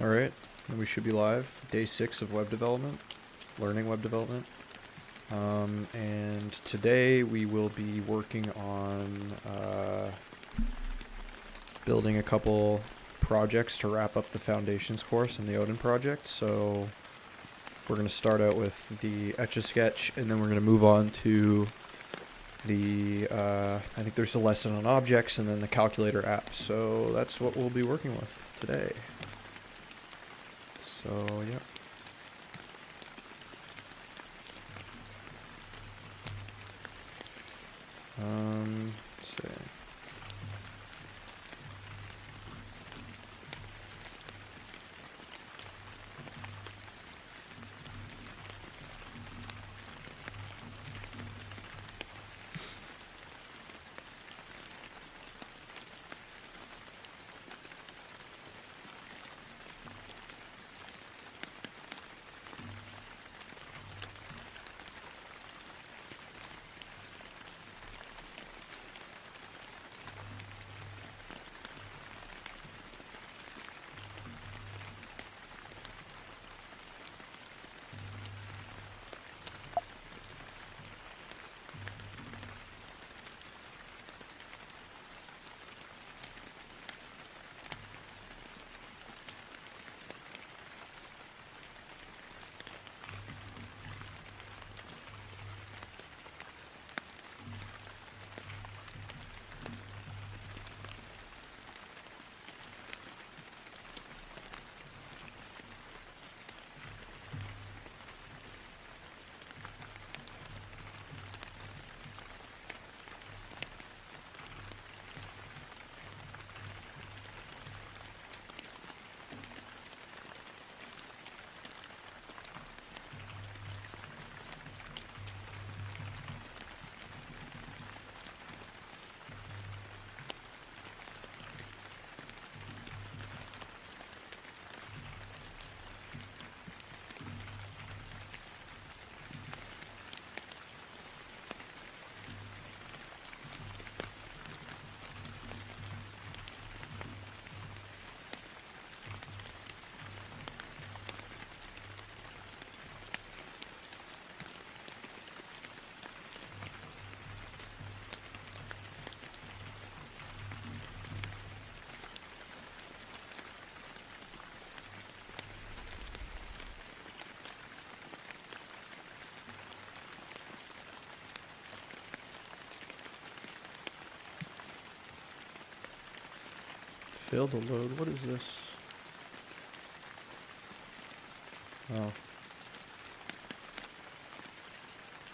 Alright, we should be live. Day 6 of web development, learning web development. And today we will be working on building a couple projects to wrap up the foundations course in the Odin Project. So we're going to start out with the Etch-a-sketch, and then we're going to move on to the, I think there's a lesson on objects, and then the calculator app. So that's what we'll be working with today. So, yeah. Let's see. Failed to load. What is this? Oh.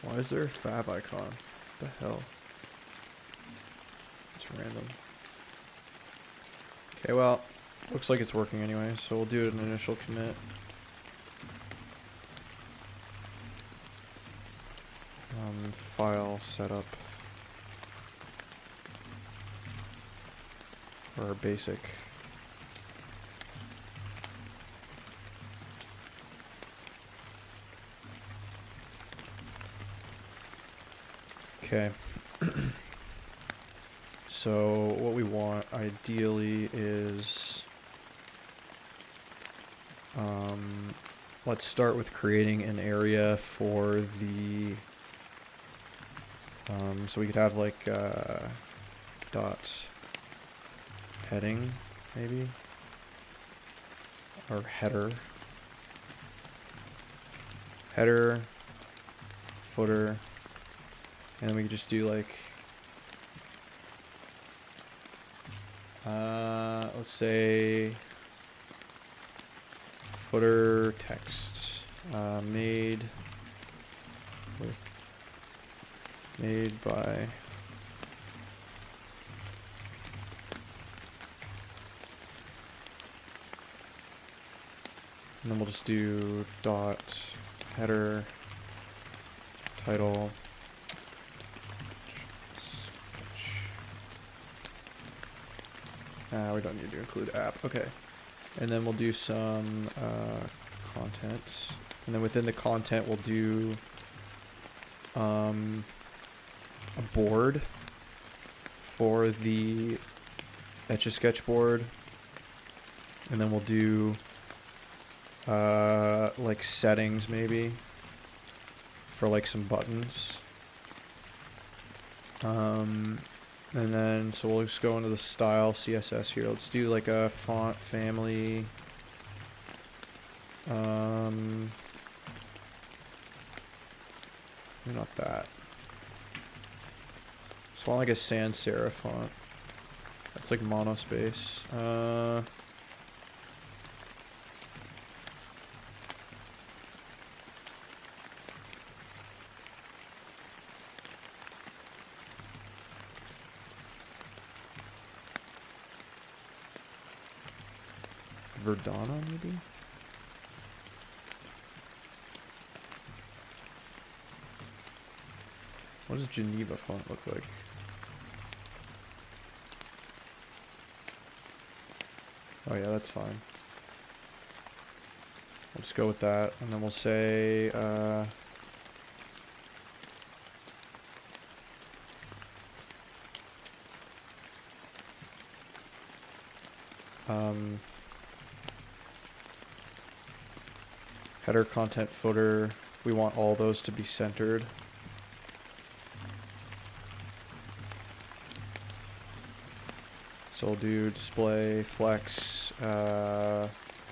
Why is there a fab icon? What the hell? It's random. Okay, well, looks like it's working anyway, so we'll do an initial commit. File setup. Or basic. Okay. So what we want ideally is, let's start with creating an area for the, so we could have like dot heading, maybe, or header, footer, and then we could just do like, let's say footer text, made by and then we'll just do dot header title we don't need to include app. Okay, and then we'll do some content, and then within the content we'll do a board for the Etch-a-sketch board, and then we'll do like settings maybe for like some buttons. And then, so we'll just go into the style CSS here. Let's do like a font family. Not that. Just want like a sans serif font. That's like monospace. Verdana, maybe? What does Geneva font look like? Oh yeah, that's fine. We'll just go with that, and then we'll say, header, content, footer, we want all those to be centered. So we'll do display, flex,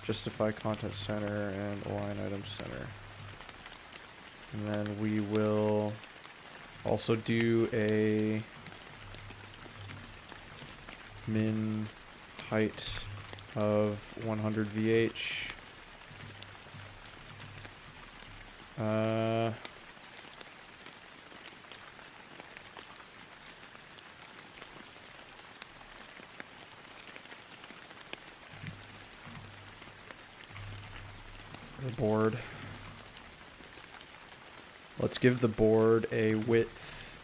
justify content center, and align item center. And then we will also do a min height of 100 VH. The board. Let's give the board a width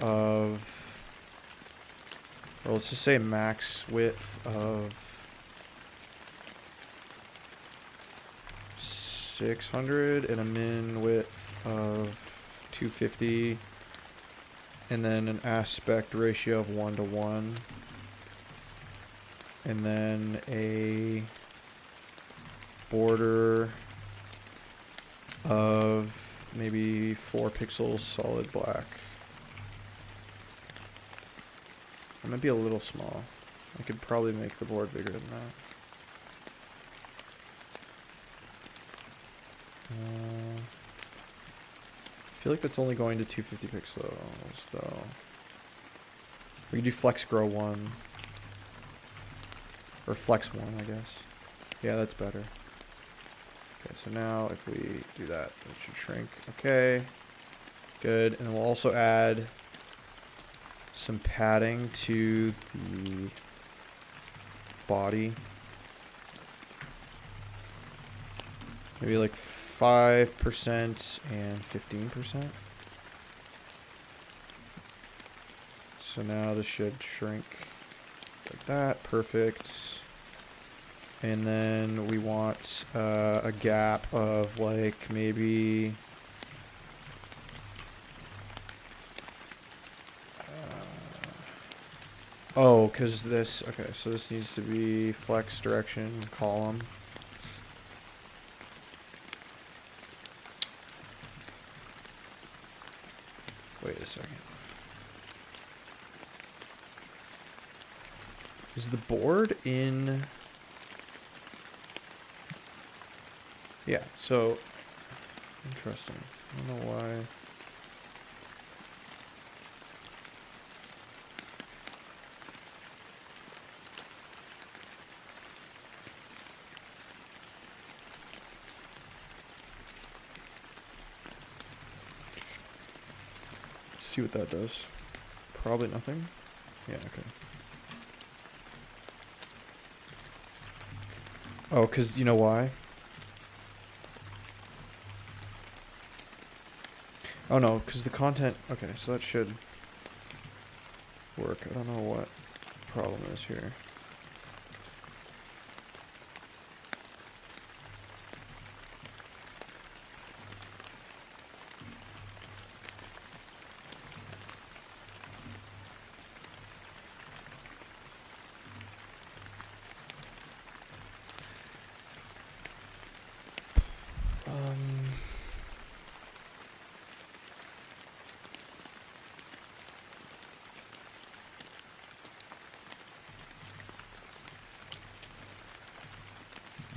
of, well, let's just say max width of 600 and a min width of 250, and then an aspect ratio of 1:1, and then a border of maybe 4 pixels solid black. That might be a little small. I could probably make the board bigger than that. I feel like that's only going to 250 pixels, so we can do flex grow 1 or flex 1, I guess. Yeah, that's better. Okay, so now if we do that, it should shrink. Okay, good. And then we'll also add some padding to the body. Maybe like 5% and 15%. So now this should shrink like that. Perfect. And then we want a gap of like maybe oh, because this, okay, so this needs to be flex direction column. Wait a second. Is the board in? Yeah, so interesting. I don't know why. Let's see what that does. Probably nothing. Yeah, okay. Oh, because you know why? Oh no, because the content, okay, so that should work. I don't know what the problem is here.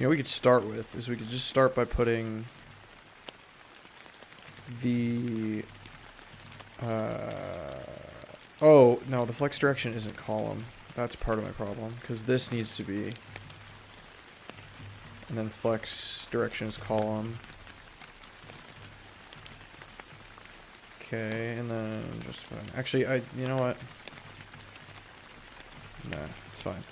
You know, we could start with is we could just start by putting the oh no, the flex direction isn't column. That's part of my problem because this needs to be, and then flex direction is column. Okay, and then just fine. Actually, you know what? Nah, it's fine.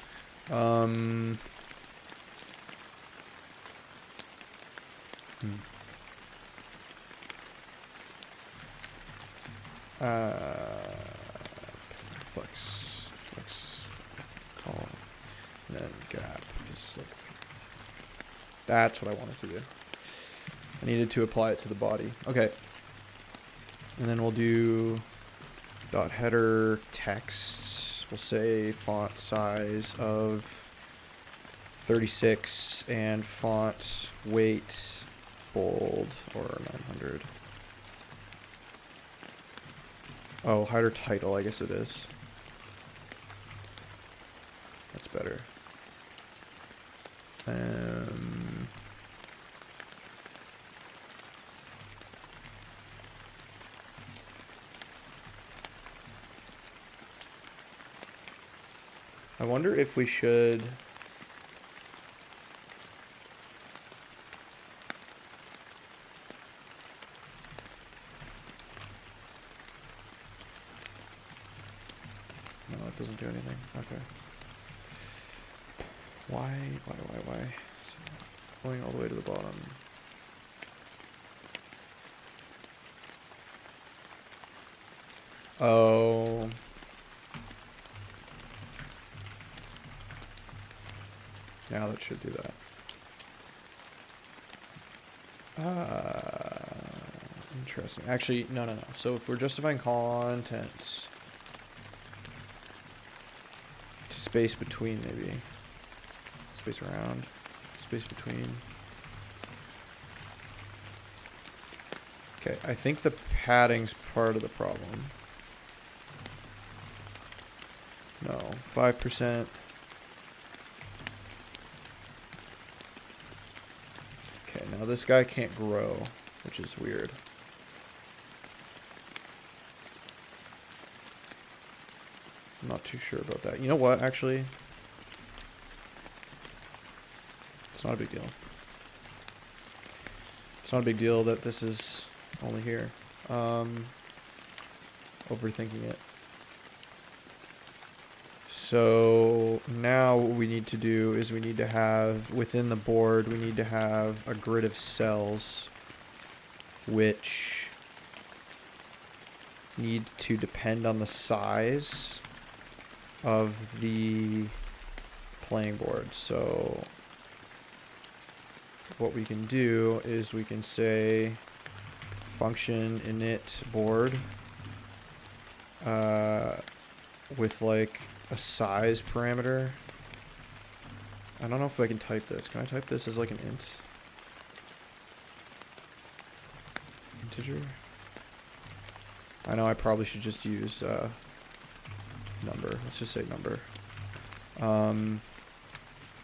Flex column, and then gap. Just like that's what I wanted to do. I needed to apply it to the body. Okay. And then we'll do dot header text. We'll say font size of 36 and font weight bold or 900. Oh, header title, I guess it is. That's better. I wonder if we should... No, that doesn't do anything. Okay. Why? Going all the way to the bottom. Oh... Now that should do that. Interesting. Actually, no. So if we're justifying content, to space between maybe. Space around. Space between. Okay, I think the padding's part of the problem. No, 5%. Okay, now this guy can't grow, which is weird. I'm not too sure about that. You know what, actually? It's not a big deal. It's not a big deal that this is only here. Overthinking it. So now what we need to do is we need to have, within the board, we need to have a grid of cells which need to depend on the size of the playing board. So what we can do is we can say function init board with like a size parameter. I don't know if I can type this. Can I type this as like an int? Integer? I know I probably should just use number. Let's just say number.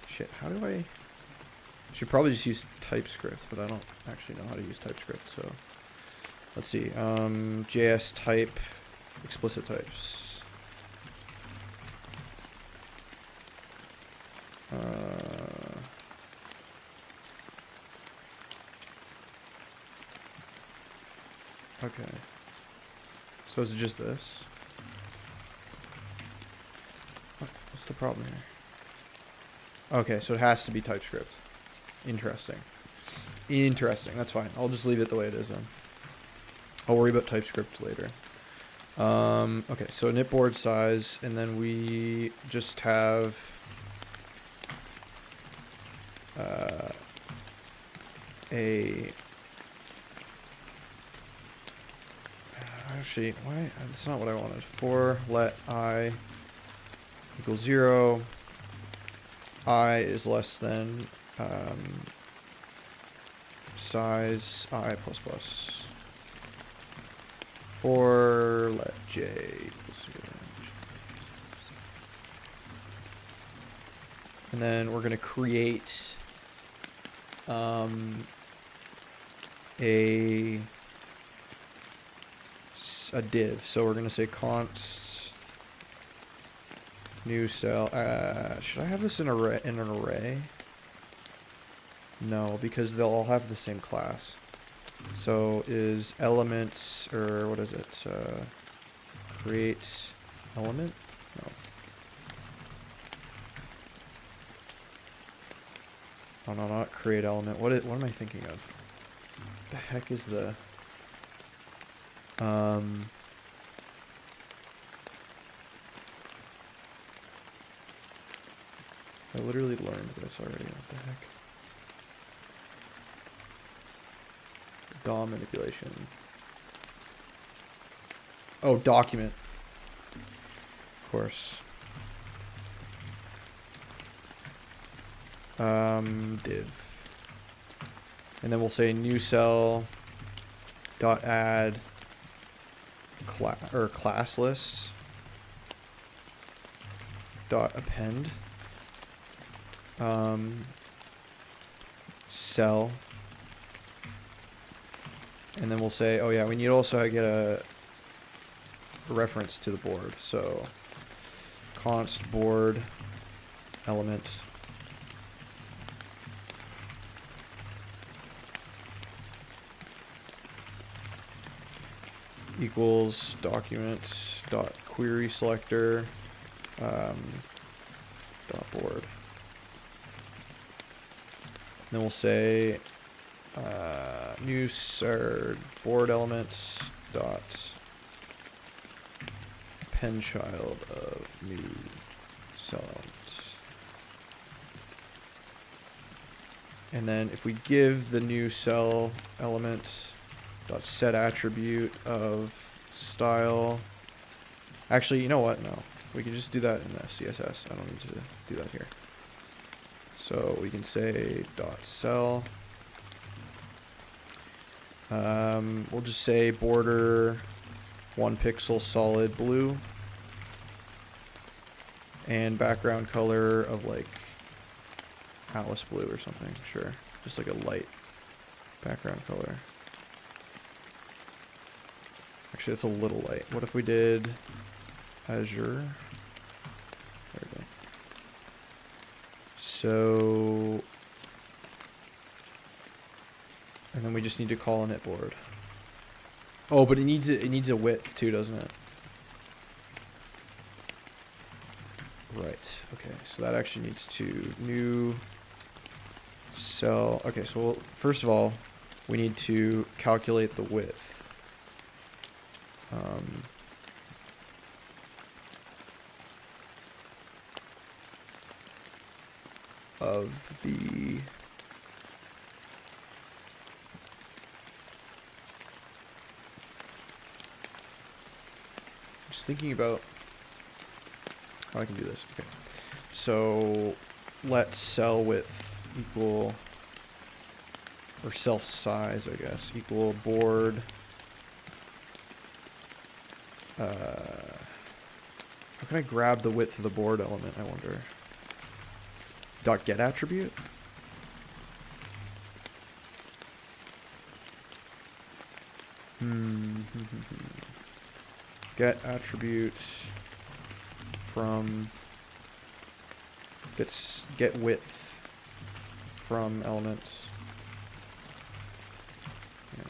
Shit, how do I should probably just use TypeScript, but I don't actually know how to use TypeScript, so let's see. JS type explicit types. Okay. So is it just this? What's the problem here? Okay, so it has to be TypeScript. Interesting. Interesting. That's fine. I'll just leave it the way it is then. I'll worry about TypeScript later. Okay, so init board size, and then we just have actually, why? That's not what I wanted. For let I equals 0, I is less than size I plus plus. For let j equals 0. And then we're going to create a div. So we're gonna say const new cell. Should I have this in an array? No, because they'll all have the same class. So is elements, or what is it? Create element? No. Oh no, not create element. What am I thinking of? What the heck is the I literally learned this already. What the heck? DOM manipulation. Oh, document. Of course. Div. And then we'll say new cell dot add class list dot append cell, and then we'll say, oh yeah, we need also get a reference to the board. So const board element equals document dot query selector dot board. Then we'll say new board element dot pen child of new cell element. And then if we give the new cell element dot set attribute of style. Actually, you know what? No, we can just do that in the CSS. I don't need to do that here. So we can say dot cell. We'll just say border 1 pixel solid blue and background color of like Alice blue or something. Sure, just like a light background color. Actually, it's a little light. What if we did Azure? There we go. So, and then we just need to call an board. Oh, but it needs a width too, doesn't it? Right. Okay. So that actually needs to new cell. Okay. So first of all, we need to calculate the width. Of the just thinking about how I can do this. Okay, so let cell width equal, or cell size, I guess, equal board how can I grab the width of the board element, I wonder? Dot get attribute? Get attribute from get width from element. Yeah.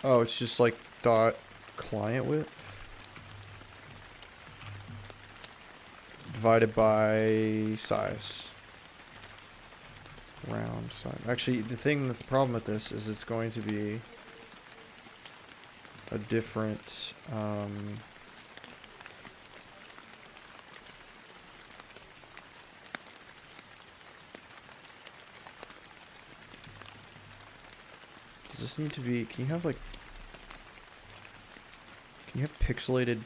Oh, it's just like dot client width divided by size. Round size. Actually, the problem with this is it's going to be a different does this need to be, can you have pixelated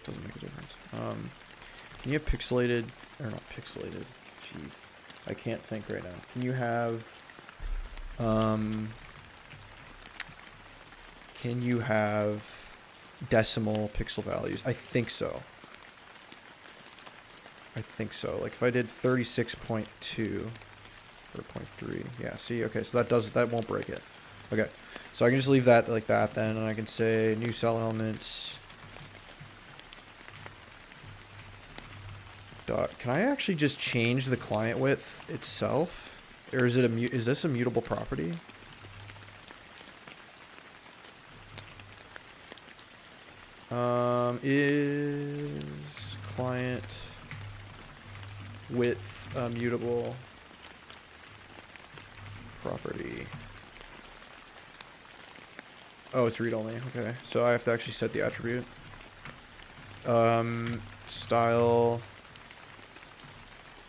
doesn't make a difference. Can you have pixelated, or not pixelated? Jeez, I can't think right now. Can you have, decimal pixel values? I think so. Like if I did 36.2 or 0.3, yeah. See, okay, so that won't break it. Okay, so I can just leave that like that then, and I can say new cell elements. Can I actually just change the client width itself, or is it is this a mutable property? Is client width a mutable property? Oh, it's read only. Okay, so I have to actually set the attribute. Style.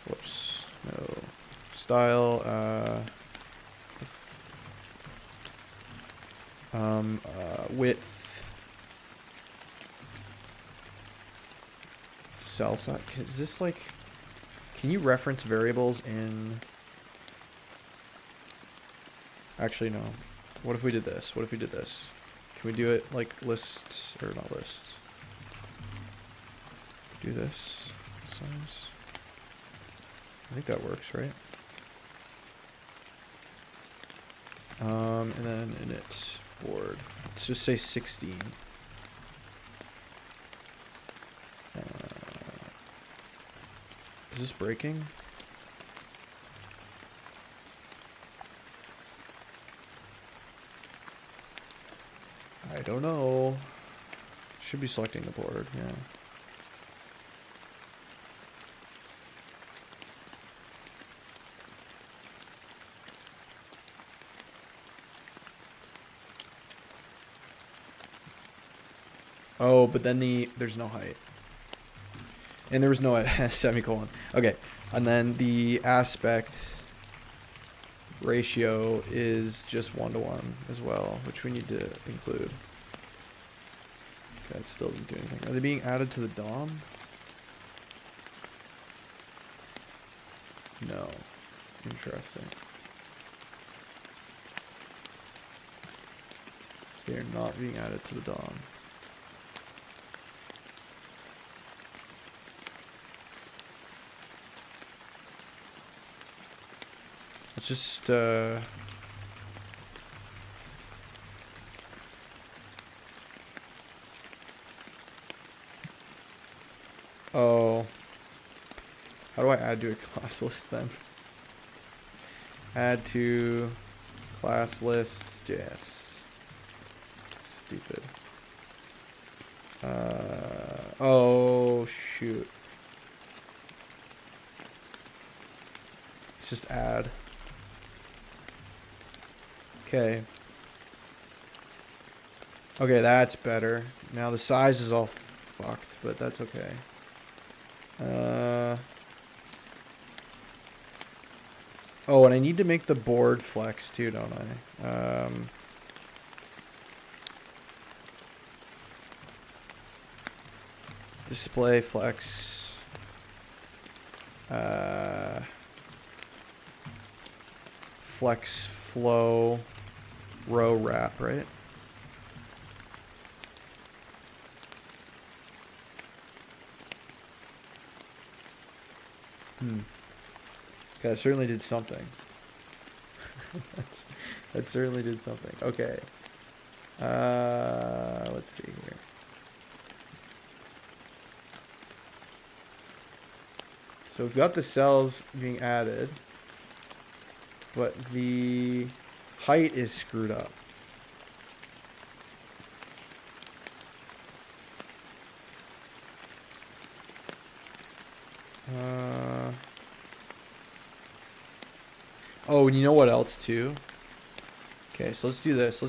Whoops. No. Style. Width. Cell size. Is this like? Can you reference variables in? Actually, no. What if we did this? Can we do it like lists, or not lists? Do this size. I think that works, right? And then init board. Let's just say 16. Is this breaking? I don't know. Should be selecting the board, yeah. Oh, but then there's no height. And there was no semicolon. Okay, and then the aspect ratio is just 1:1 as well, which we need to include. Okay, that still doesn't do anything. Are they being added to the DOM? No. Interesting. They are not being added to the DOM. Let's just, oh. How do I add to a class list then? Add to class lists, JS. Stupid. Oh, shoot. Let's just add. Okay. Okay, that's better. Now the size is all fucked, but that's okay. Oh, and I need to make the board flex too, don't I? Display flex. Flex flow. Row wrap, right? Okay, that certainly did something. that certainly did something. Okay. Let's see here. So we've got the cells being added, but the height is screwed up. Oh, and you know what else too? Okay, so let's do this.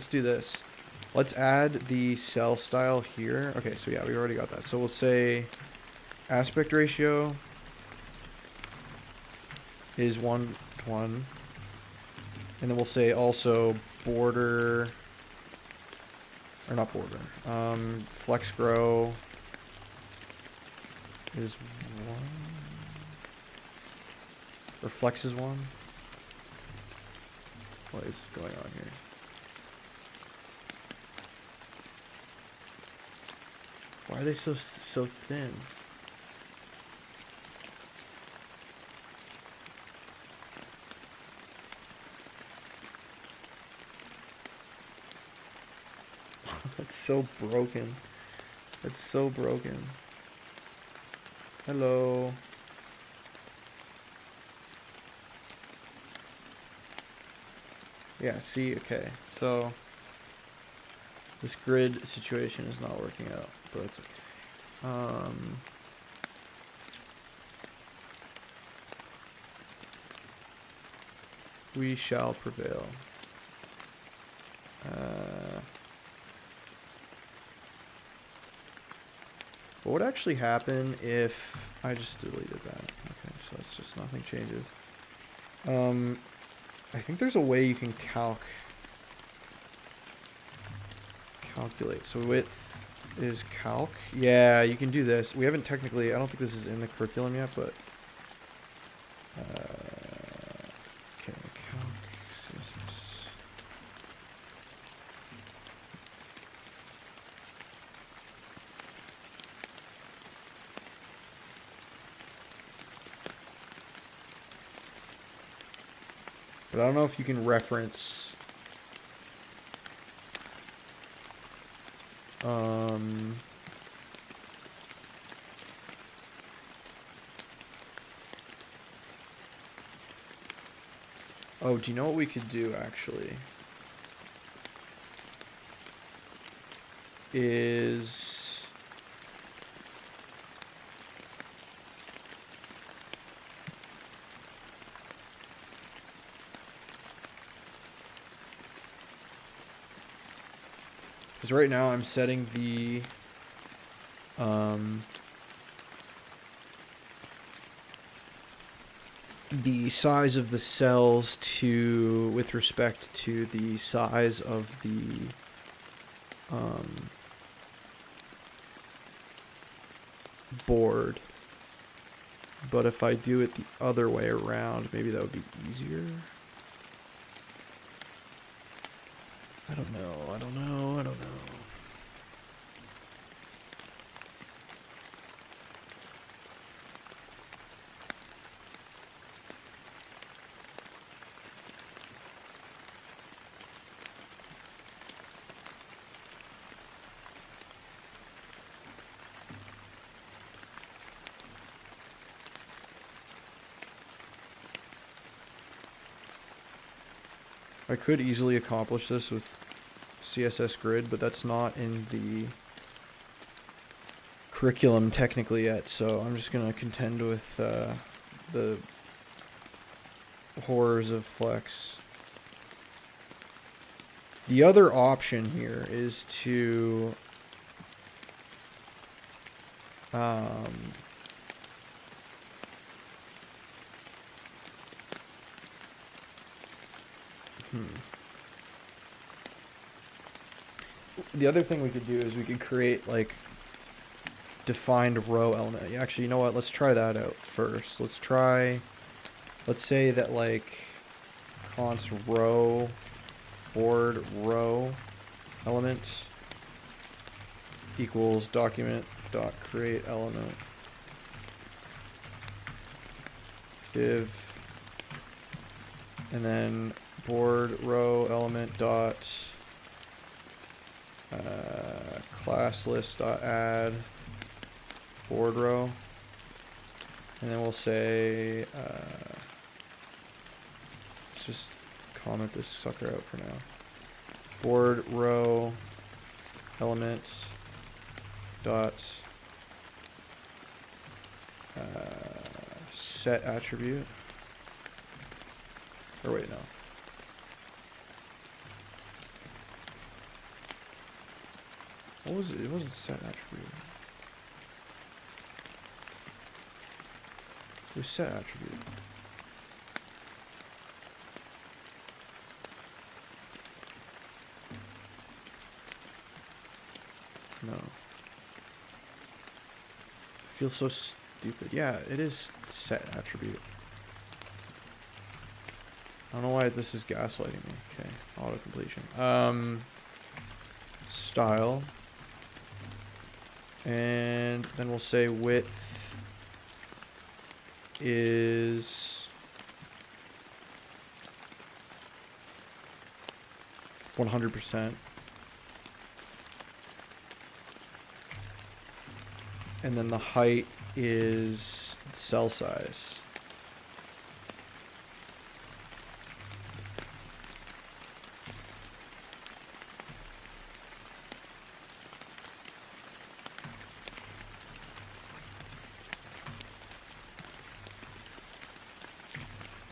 Let's add the cell style here. Okay, so yeah, we already got that. So we'll say aspect ratio is 1:1. And then we'll say also border, or not border, flex grow is 1. Or flex is 1. What is going on here? Why are they so thin? That's so broken. That's so broken. Hello. Yeah, see, okay. So this grid situation is not working out, but it's okay. We shall prevail. What would actually happen if I just deleted that? Okay, so it's just nothing changes. I think there's a way you can calculate. So width is calc. Yeah, you can do this. We haven't technically, I don't think this is in the curriculum yet, but okay, calc CSS. But I don't know if you can reference oh, do you know what we could do actually? Is because right now I'm setting the size of the cells to with respect to the size of the board. But if I do it the other way around, maybe that would be easier. I don't know. I don't know. I don't know. I could easily accomplish this with CSS Grid, but that's not in the curriculum technically yet, so I'm just going to contend with the horrors of Flex. The other option here is to the other thing we could do is we could create like defined row element. Actually, you know what? Let's try that out first. Let's say that like const row board row element equals document dot create element div, and then board row element dot class list dot add board row, and then we'll say let's just comment this sucker out for now. Board row element dot set attribute, or wait, no. What was it? It wasn't set attribute. It was set attribute. No. I feel so stupid. Yeah, it is set attribute. I don't know why this is gaslighting me. Okay, auto completion. Style. And then we'll say width is 100%. And then the height is cell size.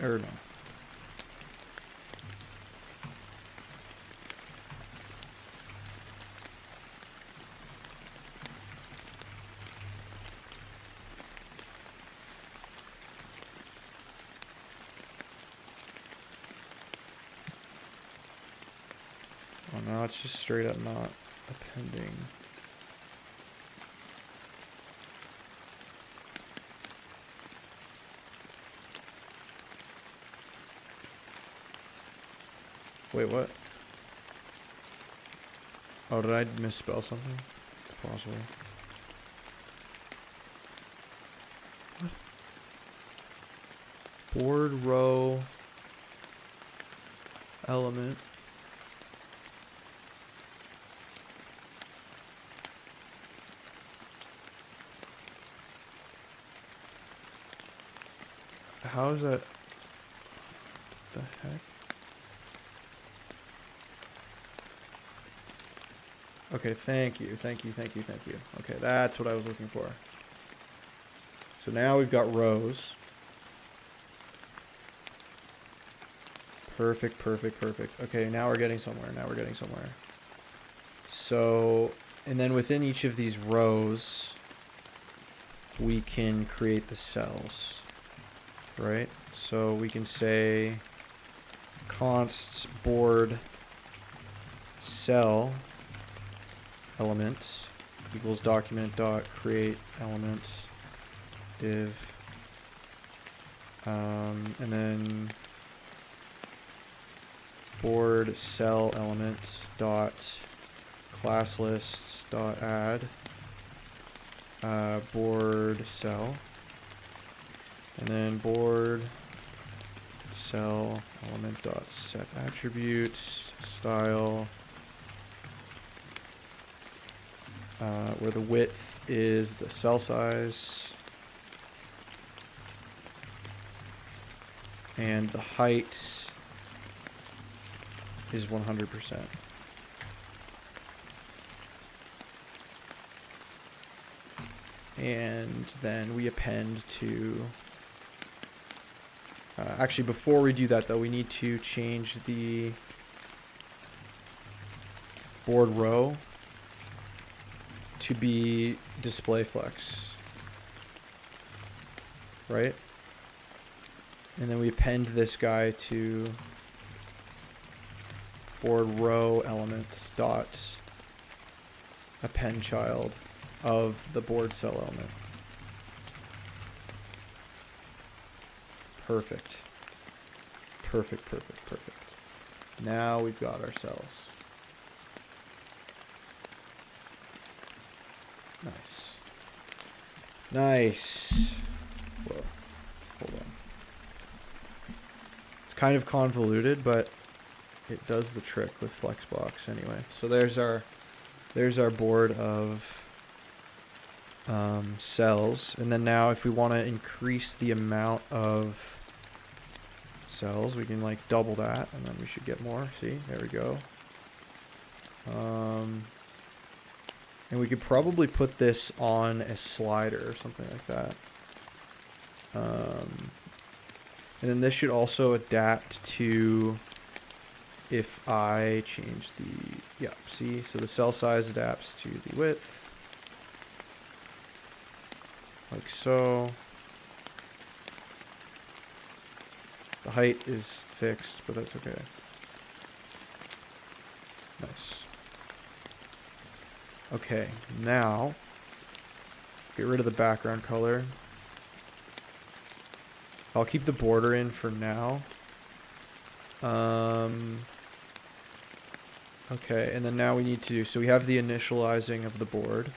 Or no. Oh no, it's just straight up not appending. Wait, what? Oh, did I misspell something? It's possible. What? Board row element. How is that? What the heck? Okay, thank you. Okay, that's what I was looking for. So now we've got rows. Perfect. Okay, now we're getting somewhere. So, and then within each of these rows, we can create the cells, right? So we can say const board cell element equals document dot create element div, and then board cell element dot class list dot add board cell, and then board cell element dot set attributes style, where the width is the cell size and the height is 100%. And then we append to, actually before we do that though, we need to change the board row to be display flex, right? And then we append this guy to board row element dot append child of the board cell element. Perfect. Now we've got our cells. Nice. Whoa. Hold on. It's kind of convoluted, but it does the trick with Flexbox anyway. So there's our board of cells. And then now if we want to increase the amount of cells, we can like double that, and then we should get more. See, there we go. And we could probably put this on a slider or something like that. And then this should also adapt to if I change the, yeah, see? So the cell size adapts to the width. Like so. The height is fixed, but that's okay. Nice. Okay, now get rid of the background color. I'll keep the border in for now. Okay, and then now we need to, so we have the initializing of the board.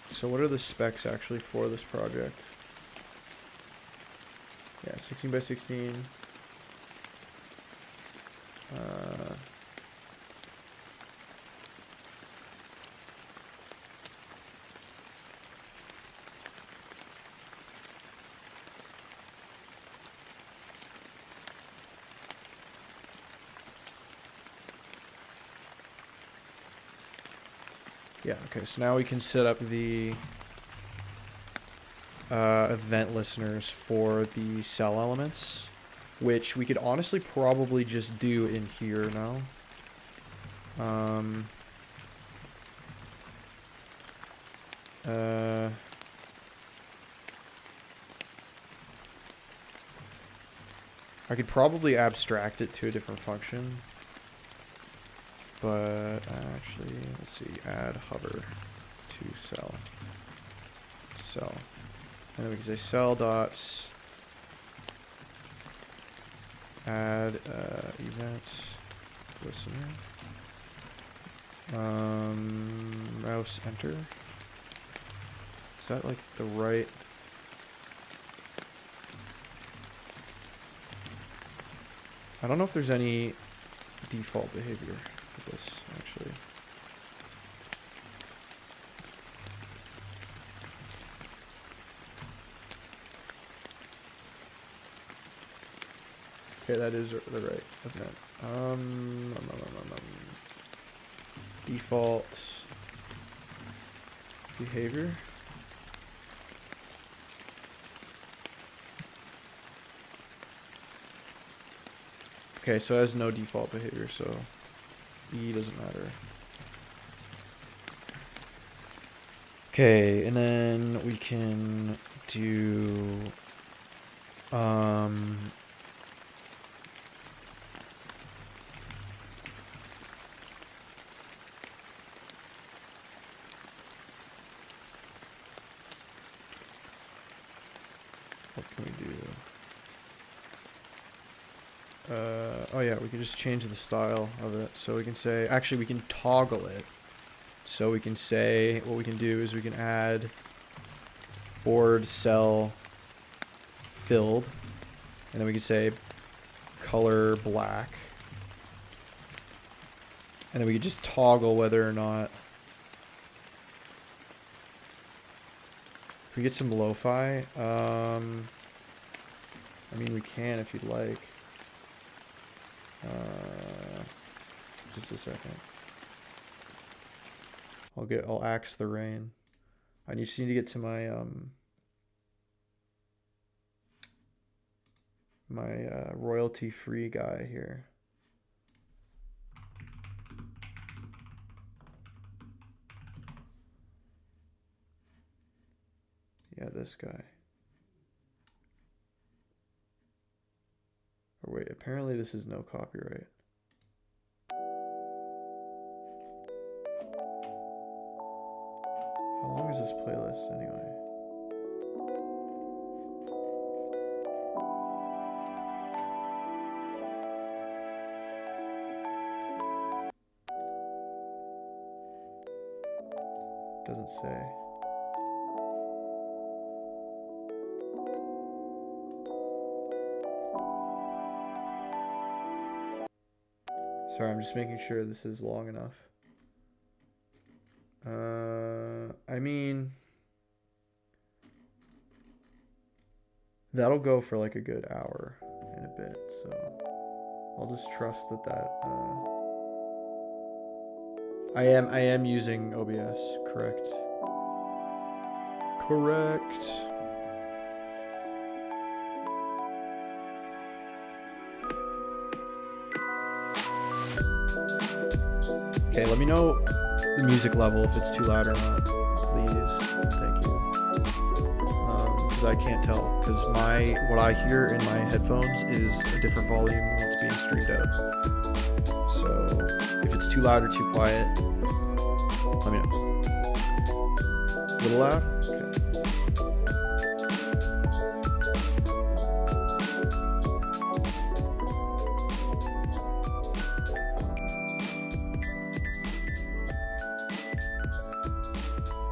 So what are the specs actually for this project? Yeah, 16 by 16. Yeah, okay, so now we can set up the event listeners for the cell elements, which we could honestly probably just do in here now. I could probably abstract it to a different function. But actually, let's see, add hover to cell. Cell. And then we can say cell dots add event listener. Mouse enter. Is that like the right? I don't know if there's any default behavior for this actually. Okay, that is the right event. Default behavior. Okay, so it has no default behavior, so E doesn't matter. Okay, and then we can do what can we do? Oh yeah, we can just change the style of it. So we can say, actually we can toggle it. So we can say, what we can do is we can add board cell filled. And then we can say color black. And then we can just toggle whether or not. Can we get some lo-fi? I mean, we can if you'd like. Just a second. I'll axe the rain. I just need to get to my royalty free guy here. Yeah, this guy. Or wait, apparently this is no copyright. How long is this playlist anyway? Doesn't say. Sorry, I'm just making sure this is long enough. I mean, that'll go for like a good hour and a bit, so I'll just trust that I am using OBS, correct? Correct. Okay, let me know the music level if it's too loud or not, please. Thank you. because I can't tell, because what I hear in my headphones is a different volume than what's being streamed out. So if it's too loud or too quiet, let me know. A little loud? Okay.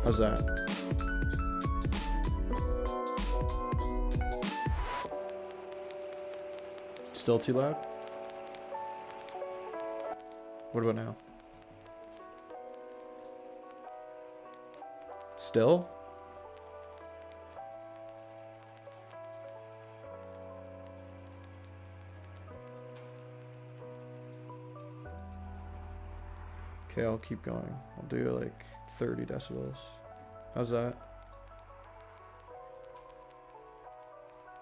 How's that? Still too loud? What about now? Still? Okay, I'll keep going. I'll do like 30 decibels. How's that?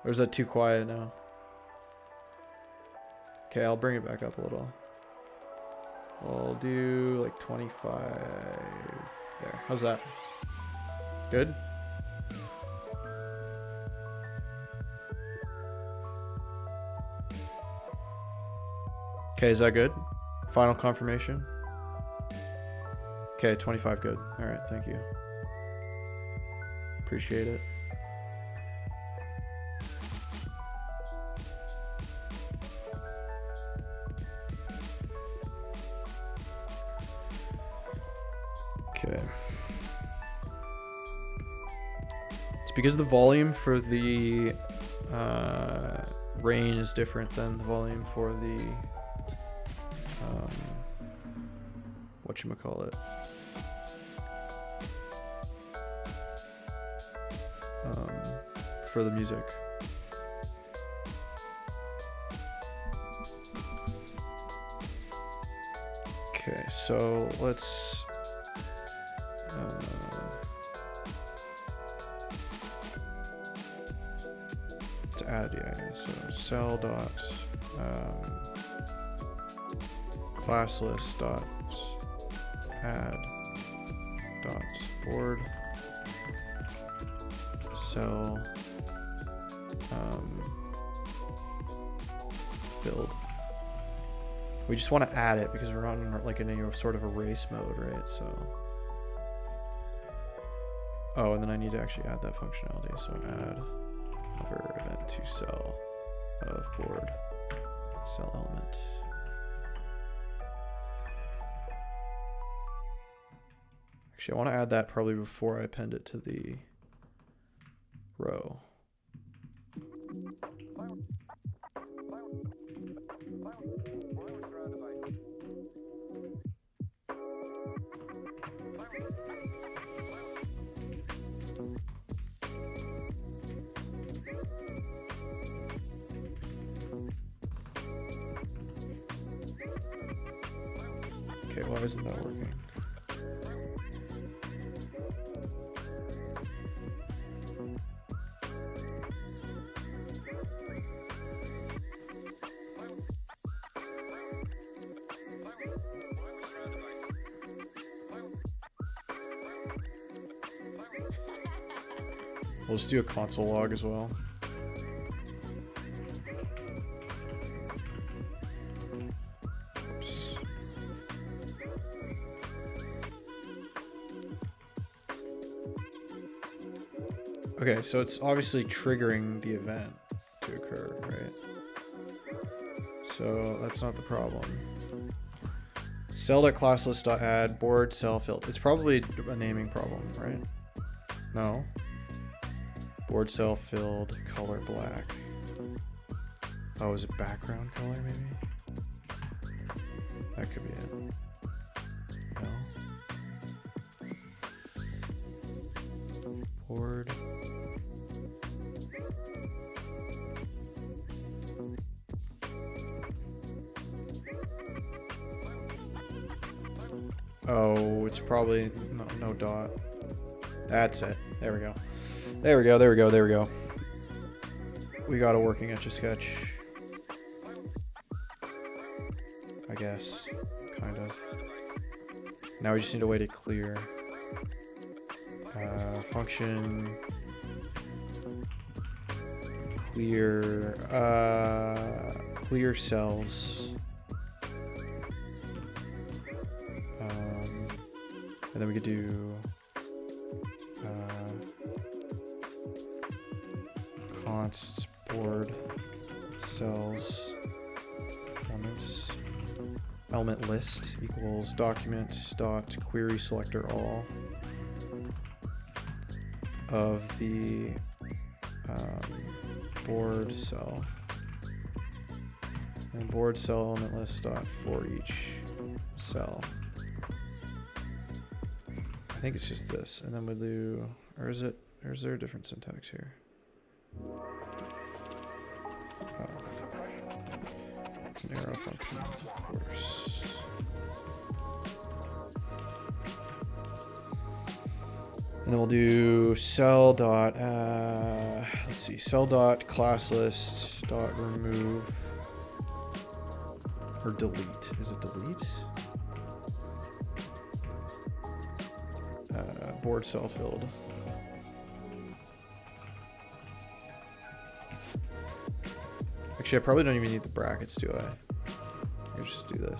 Or is that too quiet now? Okay, I'll bring it back up a little. I'll do like 25 there. How's that? Good? Okay, is that good? Final confirmation? Okay, 25 good. Alright, thank you. Appreciate it. Okay. It's because the volume for the rain is different than the volume for the whatchamacallit. For the music. Okay, so let's add, yeah, so cell dot class list dot add dot board cell filled. We just want to add it because we're not in like in a sort of erase mode, right? So oh, and then I need to actually add that functionality. So add hover event to cell of board cell element. Actually, I want to add that probably before I append it to the row. Okay, why isn't that working? We'll just do a console log as well. Oops. Okay, so it's obviously triggering the event to occur, right? So that's not the problem. Cell.classlist.add board cell filled. It's probably a naming problem, right? No. Board cell filled, color black. Oh, is it background color maybe? That could be it. No. Board. Oh, it's probably no dot. That's it. There we go. There we go, there we go, there we go. We got a working Etch-a-sketch. I guess. Kind of. Now we just need a way to clear. Function clear cells. And then we could do const board cells elements element list equals document dot query selector all of the board cell, and board cell element list dot for each cell. I think it's just this, and then we'll do, or is there a different syntax here? Oh. It's an arrow function, of course. And then we'll do cell dot, let's see, cell dot class list dot remove, or delete. Is it delete? Board cell filled. Actually, I probably don't even need the brackets, do I? I'll just do this.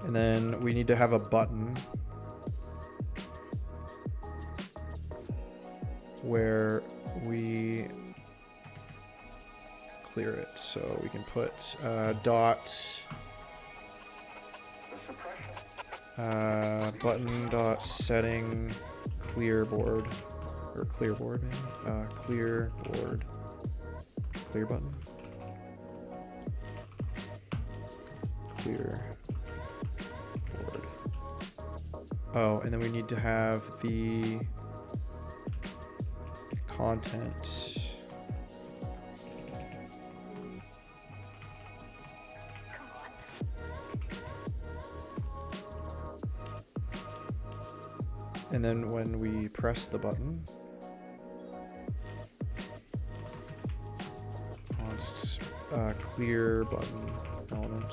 And then we need to have a button where we clear it. So we can put dot button dot setting clear board, or clear board maybe, clear board, clear button, clear board. Oh, and then we need to have the content and then when we press the button, const clear button element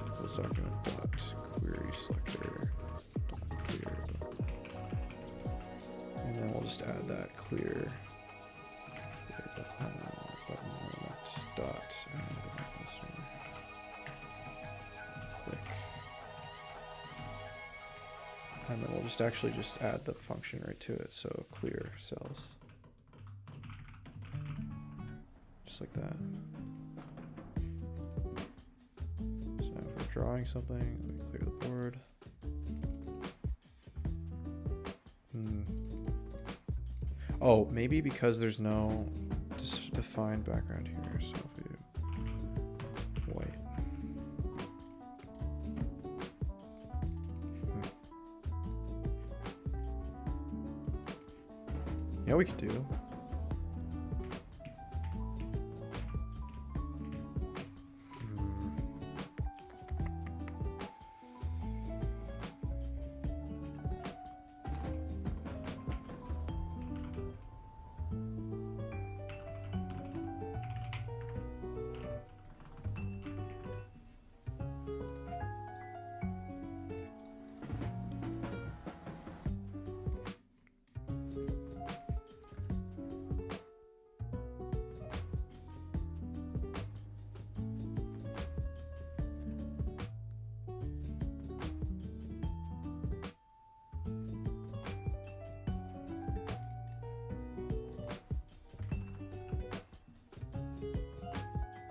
equals document dot query selector dot clear button. And then we'll just add that clear button element dot click. And then we'll just actually just add the function right to it. So clear cells. Just like that. So now if we're drawing something, we clear the board. Oh, maybe because there's no defined background here. So if we do white. Yeah, we could do.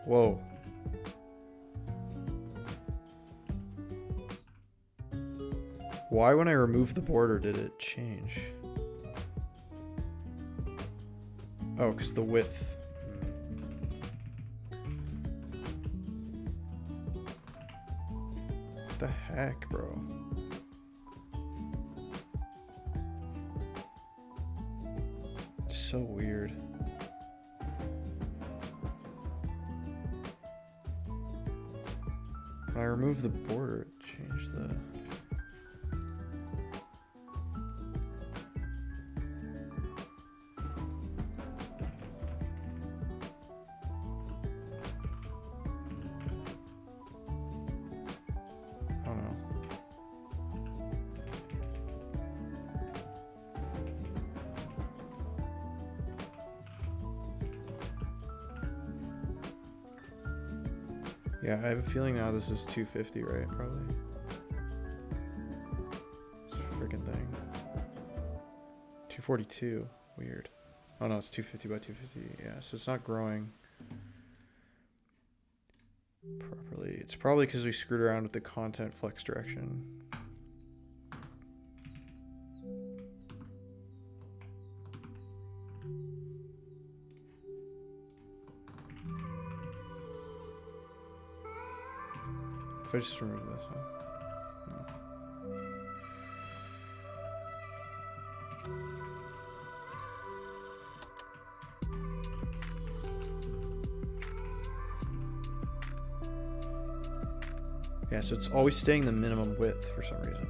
Whoa. Why, when I removed the border, did it change? Oh, because the width. What the heck, bro? It's so weird. When I removed the border, it changed the... I don't know. Yeah, I have a feeling now this is 250, right? Probably. This freaking thing. 242. Weird. Oh no, it's 250 by 250. Yeah, so it's not growing properly. It's probably because we screwed around with the content flex direction. If I just remove this, huh? No. Yeah, so it's always staying the minimum width for some reason.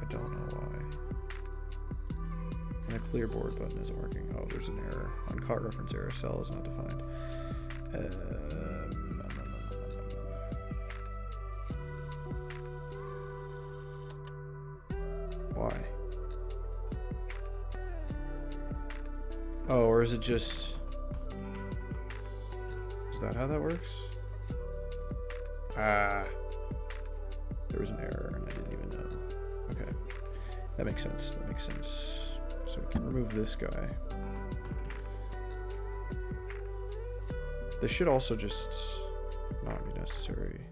I don't know why. And the clear board button isn't working. Oh, there's an error. On cart reference error, cell is not defined. Why? Oh, or is it just... Is that how that works? Ah. There was an error and I didn't even know. Okay. That makes sense. That makes sense. So we can remove this guy. This should also just not be necessary.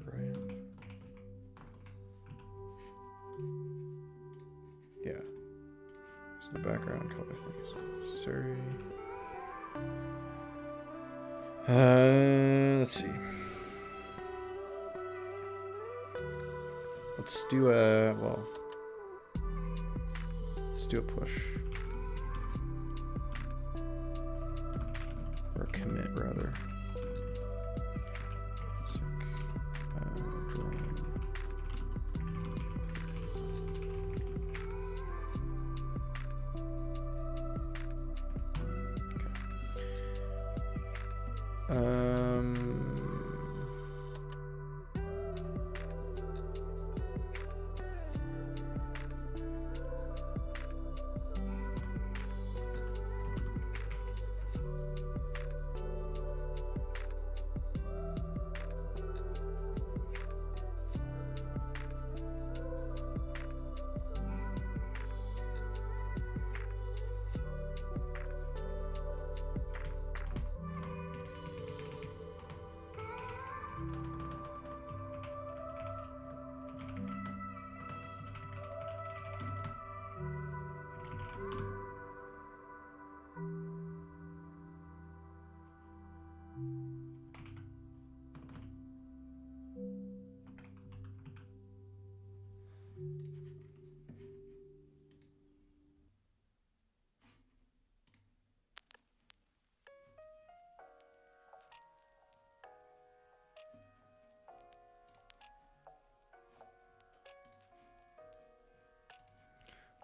Right. Yeah. So the background color thing is necessary. Let's see. Let's do a, well, let's do a push. Or a commit, rather. Drawing.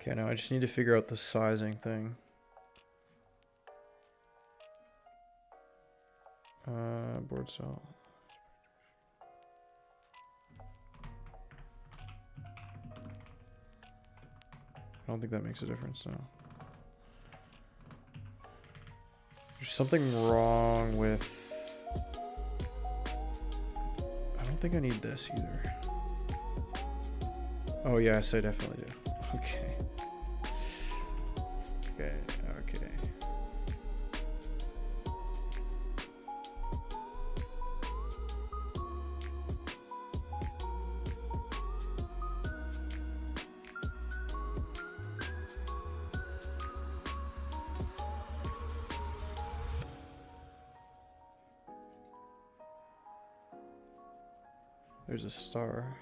Okay, now I just need to figure out the sizing thing. Board cell. I don't think that makes a difference now. There's something wrong with... I don't think I need this either. Oh yes, I definitely do. Okay. Okay, okay. There's a star.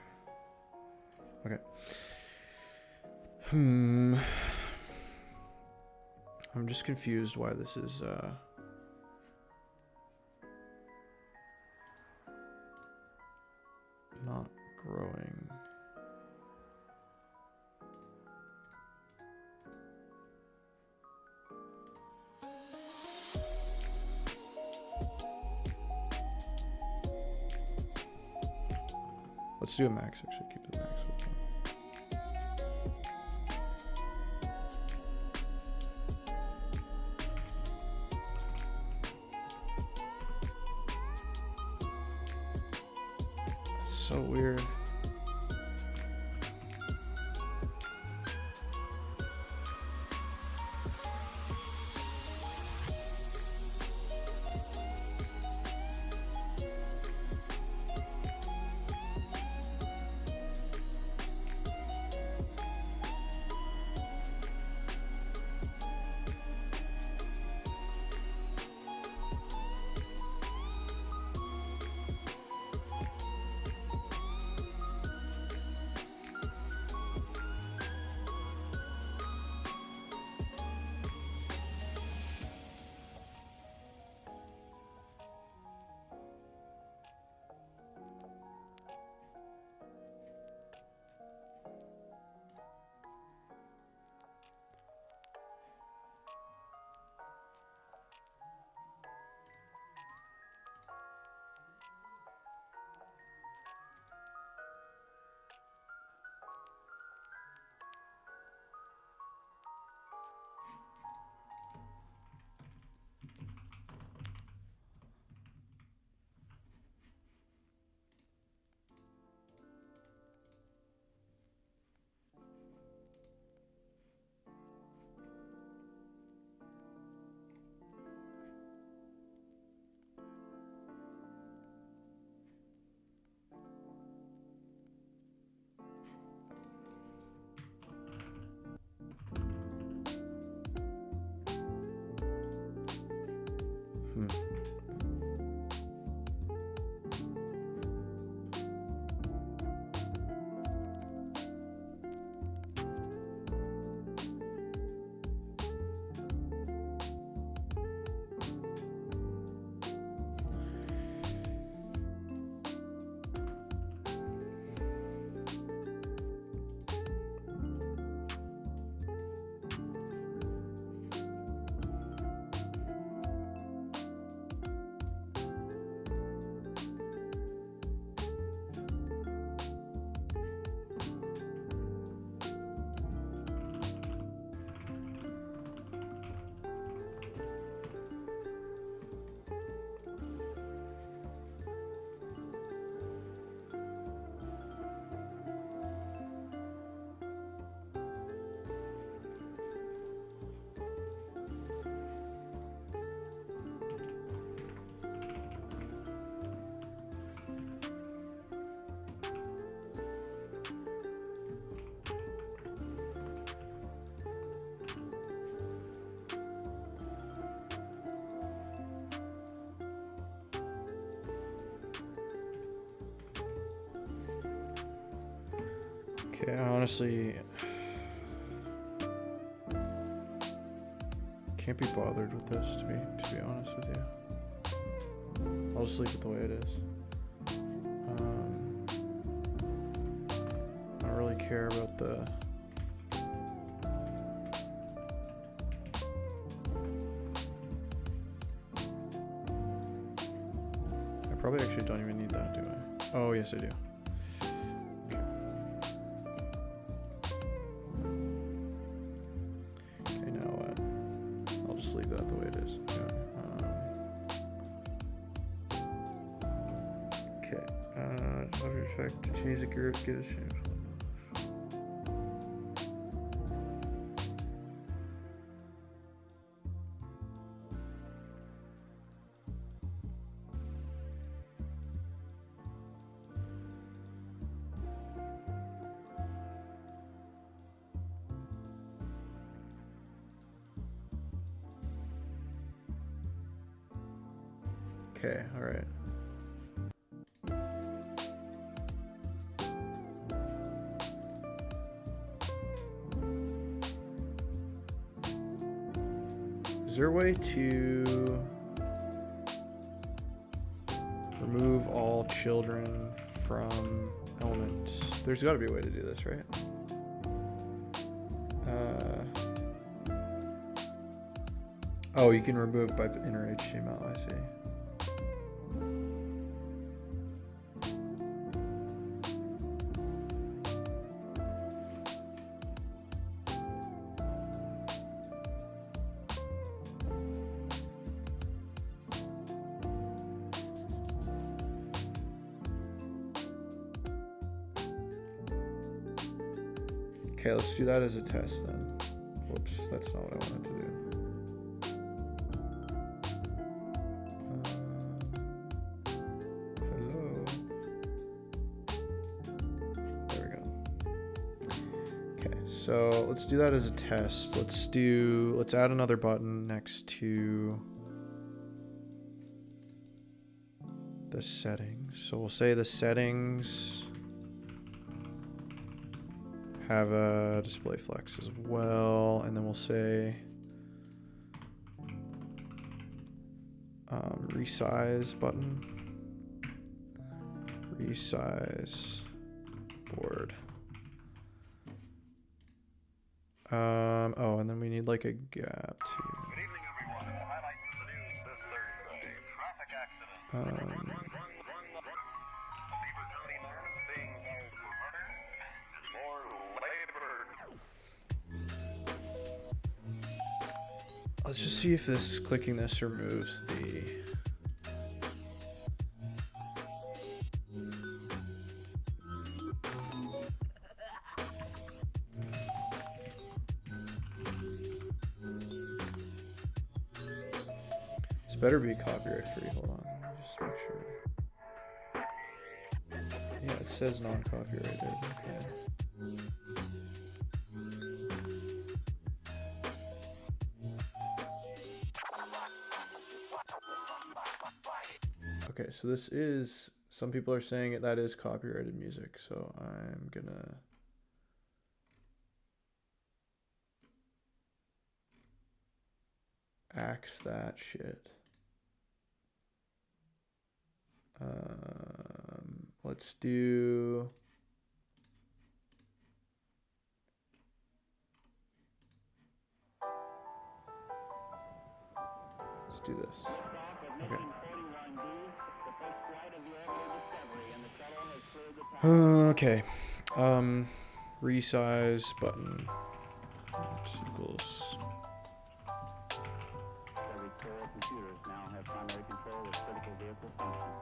Okay. I'm just confused why this is not growing. Let's do a max, actually. Keep the max. So weird. Okay, I honestly can't be bothered with this, to be honest with you. I'll just leave it the way it is. I don't really care about the I probably actually don't even need that, do I? Oh, yes I do. Leave that the way it is. Okay. Love your effect. Change the group. Give us change. Okay, all right. Is there a way to remove all children from elements? There's got to be a way to do this, right? Oh, you can remove by inner HTML, I see. Okay, let's do that as a test then. Whoops, that's not what I wanted to do. Hello. There we go. Okay, so let's do that as a test. Let's add another button next to the settings. So we'll say the settings have a display flex as well, and then we'll say resize button, resize board. Oh, and then we need like a gap too. Good evening, everyone. The highlights of the news this Thursday. Traffic accident. Beaver County man is being held for murder. More labor. Let's just see if this clicking this removes the better be copyright free. Hold on, let me just make sure. Yeah, it says non-copyrighted. Okay. Okay, so this is, some people are saying that is copyrighted music, so I'm gonna axe that shit. Let's do this. Okay. Resize button equals. Every core computers now have primary control of critical vehicle functions.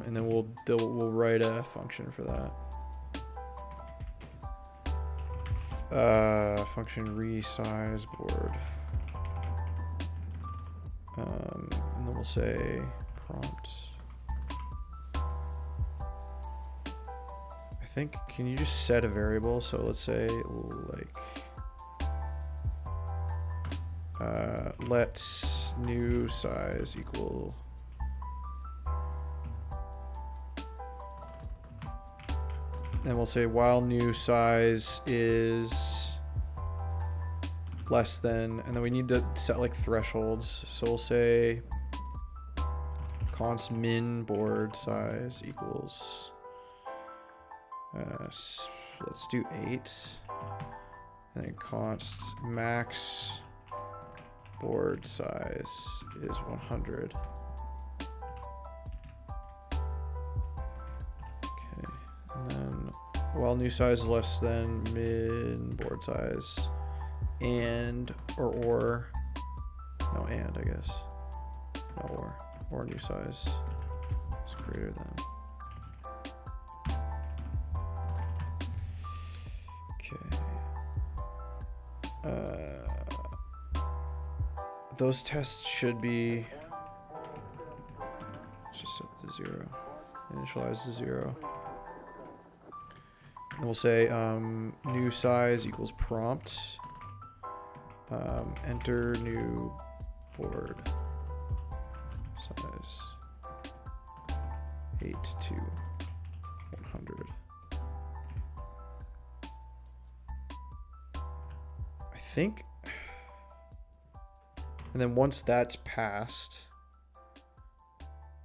And then we'll write a function for that. Function resize board. And then we'll say prompt. I think, can you just set a variable? So let's say like let's new size equal and we'll say while new size is less than, and then we need to set like thresholds. So we'll say const min board size equals, let's do 8, and then const max board size is 100. And then while new size is less than min board size and or no, and I guess no, or new size is greater than. Okay, those tests should be, let's just set to 0, initialize to 0. And we'll say new size equals prompt, enter new board size 8 to 100. I think, and then once that's passed,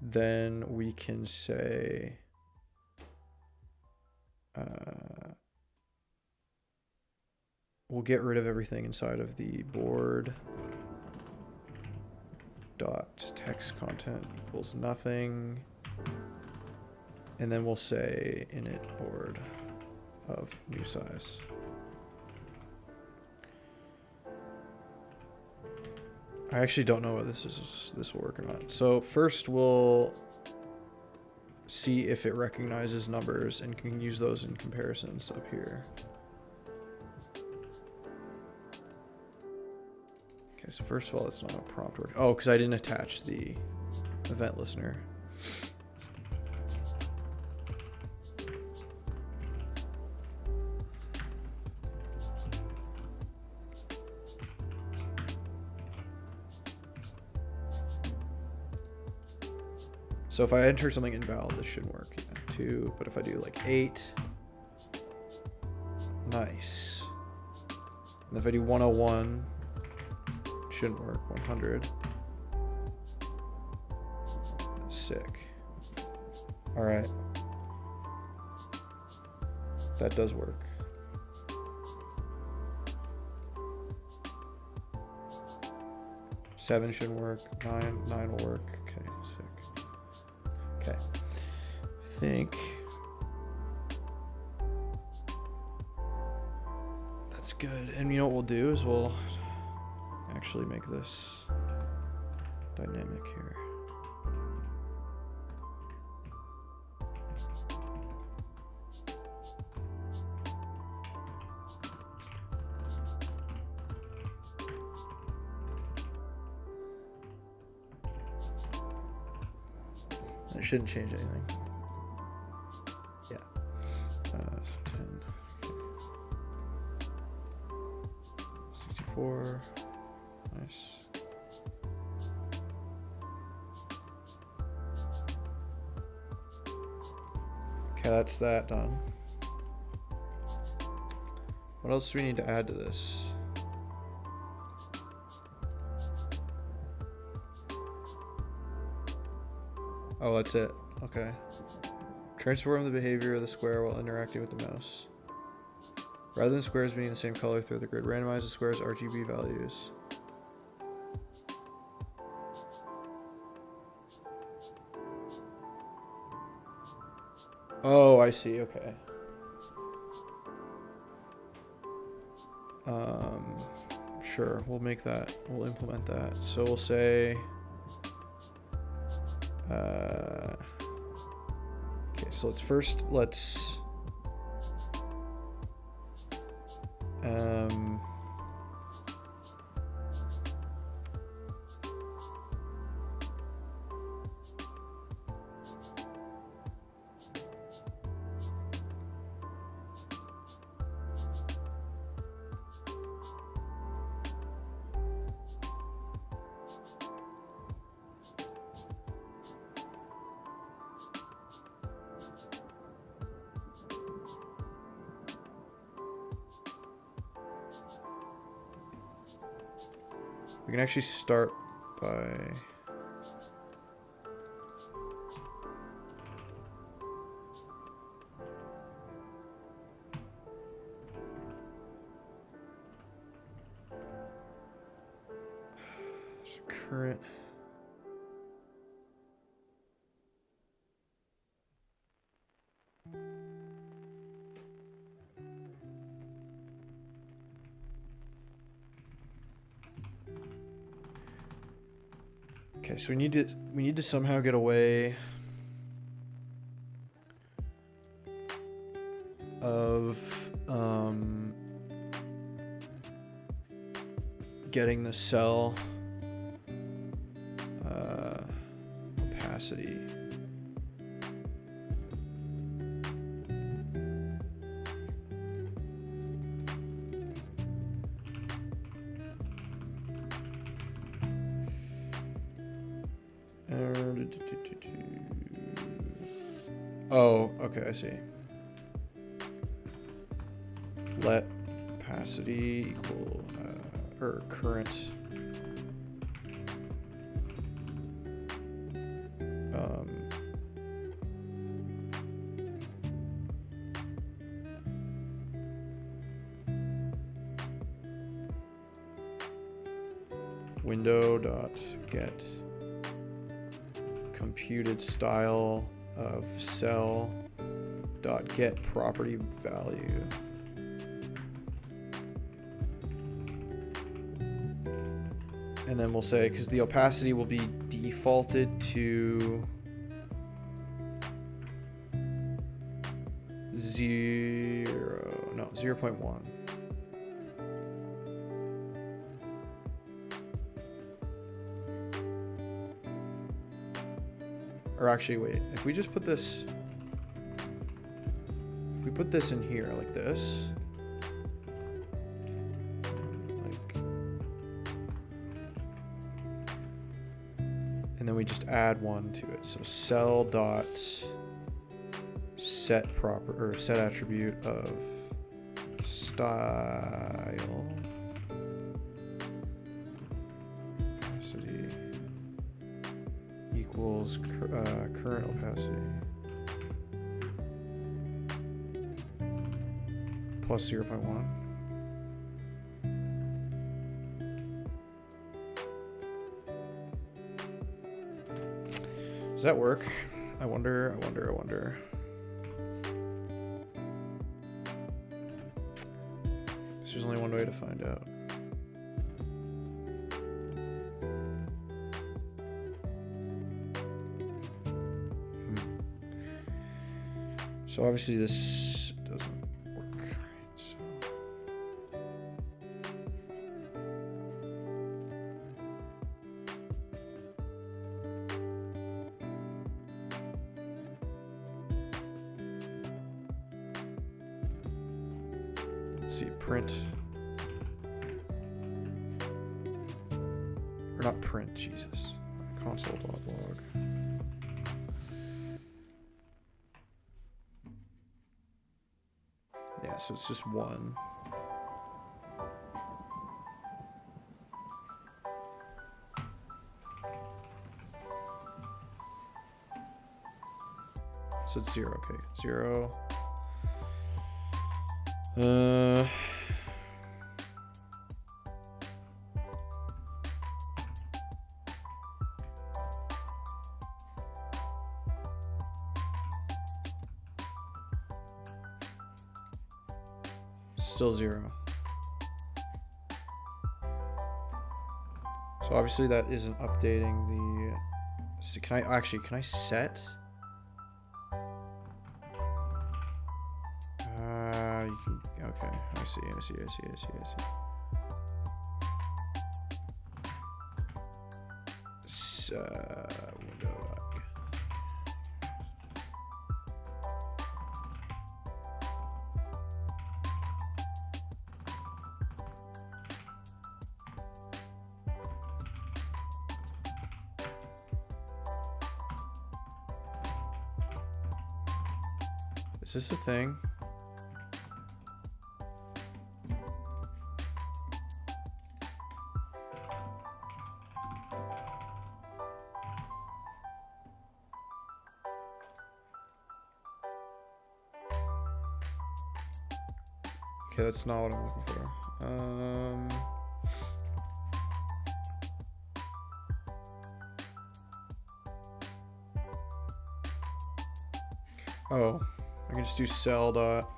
then we can say we'll get rid of everything inside of the board dot text content equals nothing, and then we'll say init board of new size. I actually don't know what this will work or not. So first we'll see if it recognizes numbers and can use those in comparisons up here. Okay, so first of all, it's not a prompt work. Oh, because I didn't attach the event listener. So if I enter something invalid, this should work. Yeah, 2, but if I do like 8, nice. And if I do 101, it shouldn't work. 100, sick. All right, that does work. Seven shouldn't work. 9 will work. Okay, sick. Okay, I think that's good. And you know what we'll do is we'll actually make this dynamic here. It shouldn't change anything. Yeah. So 10. Okay. 64. Nice. Okay, that's that done. What else do we need to add to this? Oh, that's it. Okay. Transform the behavior of the square while interacting with the mouse. Rather than squares being the same color throughout the grid, randomize the squares' RGB values. Oh, I see. Okay. Sure. We'll make that. We'll implement that. So we'll say. Okay, so let's we can actually start by current. Okay, so we need to somehow get away of getting the cell opacity. Oh, okay, I see. Let opacity equal or current window dot get computed style of cell dot get property value. And then we'll say, because the opacity will be defaulted to 0.1. Or actually, wait, if we just put this, if we put this in here like this, like, and then we just add one to it. So cell dot set proper or set attribute of style opacity equals current opacity plus 0.1. Does that work? I wonder. There's only one way to find out. So obviously this doesn't work, right? So let's see, print, or not print, Jesus, console.log. Yeah, so it's just one. So it's 0, okay, 0. Still 0. So obviously that isn't updating the. So can I set? You can, okay, I see. Window. Is this a thing? Okay, that's not what I'm looking for. Oh, I can just do cell dot.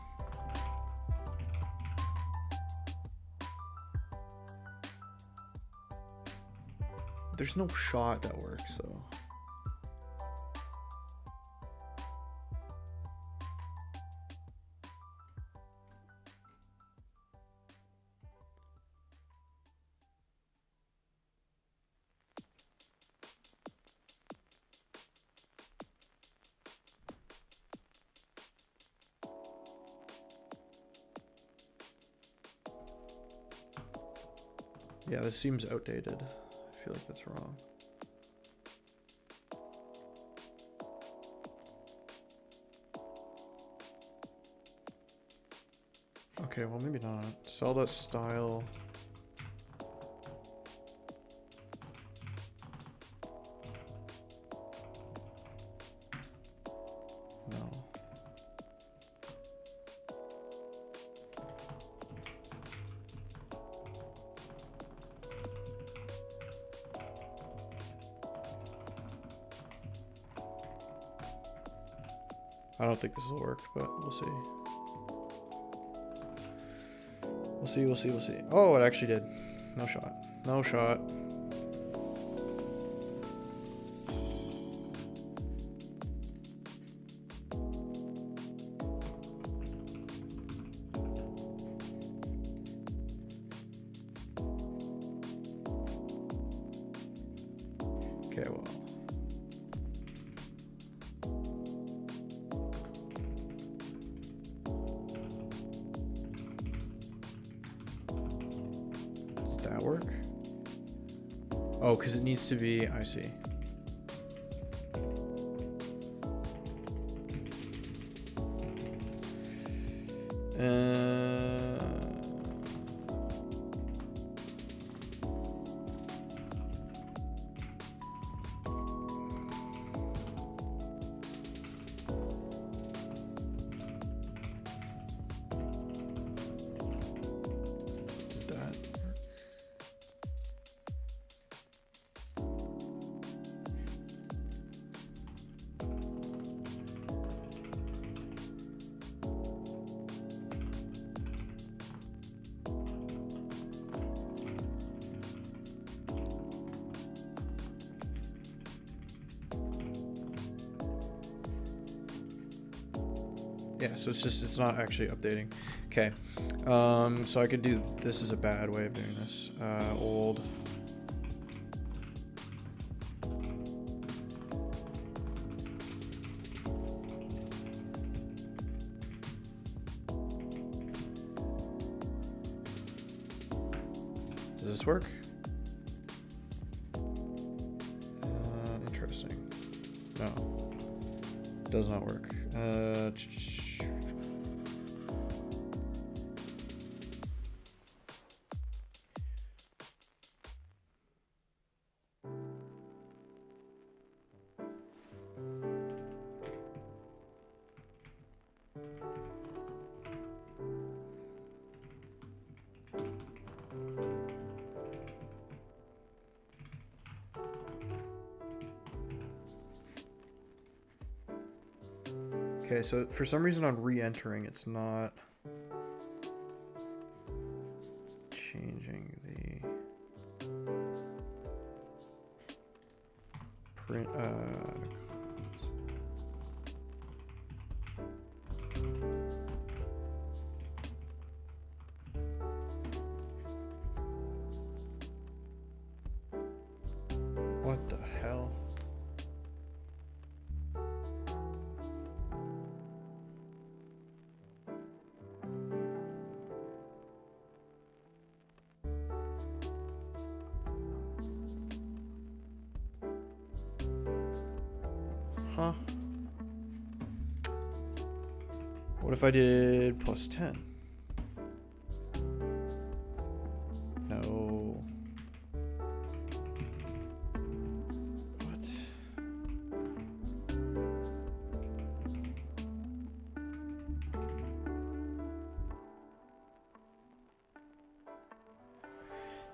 There's no shot that works though. Yeah, this seems outdated. I feel like that's wrong. Okay, well maybe not. Cell.style. No. I don't think this will work, but we'll see. We'll see. Oh, it actually did. No shot. No shot. Okay, well. Does that work? Oh, because it needs to be, I see. Yeah, so it's not actually updating. Okay, so I could do, this is a bad way of doing this. Old. Does this work? Interesting. No, does not work. Okay, so for some reason on re-entering, it's not changing the print. What the hell? Huh? What if I did plus 10? No. What?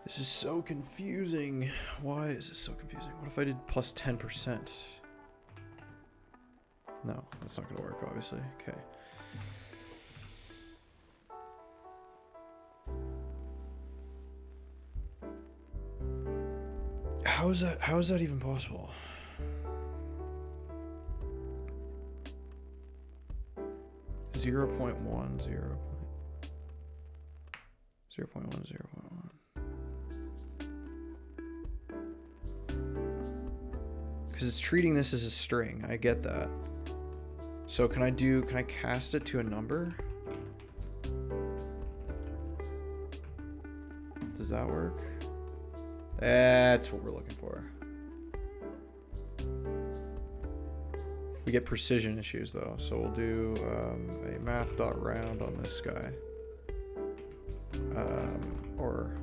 This is so confusing. Why is this so confusing? What if I did plus 10%? No, that's not gonna work, obviously. Okay. How is that even possible? Zero point 0.1, 0.1, 0.1. Because it's treating this as a string. I get that. So can I cast it to a number? Does that work? That's what we're looking for. We get precision issues though. So we'll do a math.round on this guy. Or,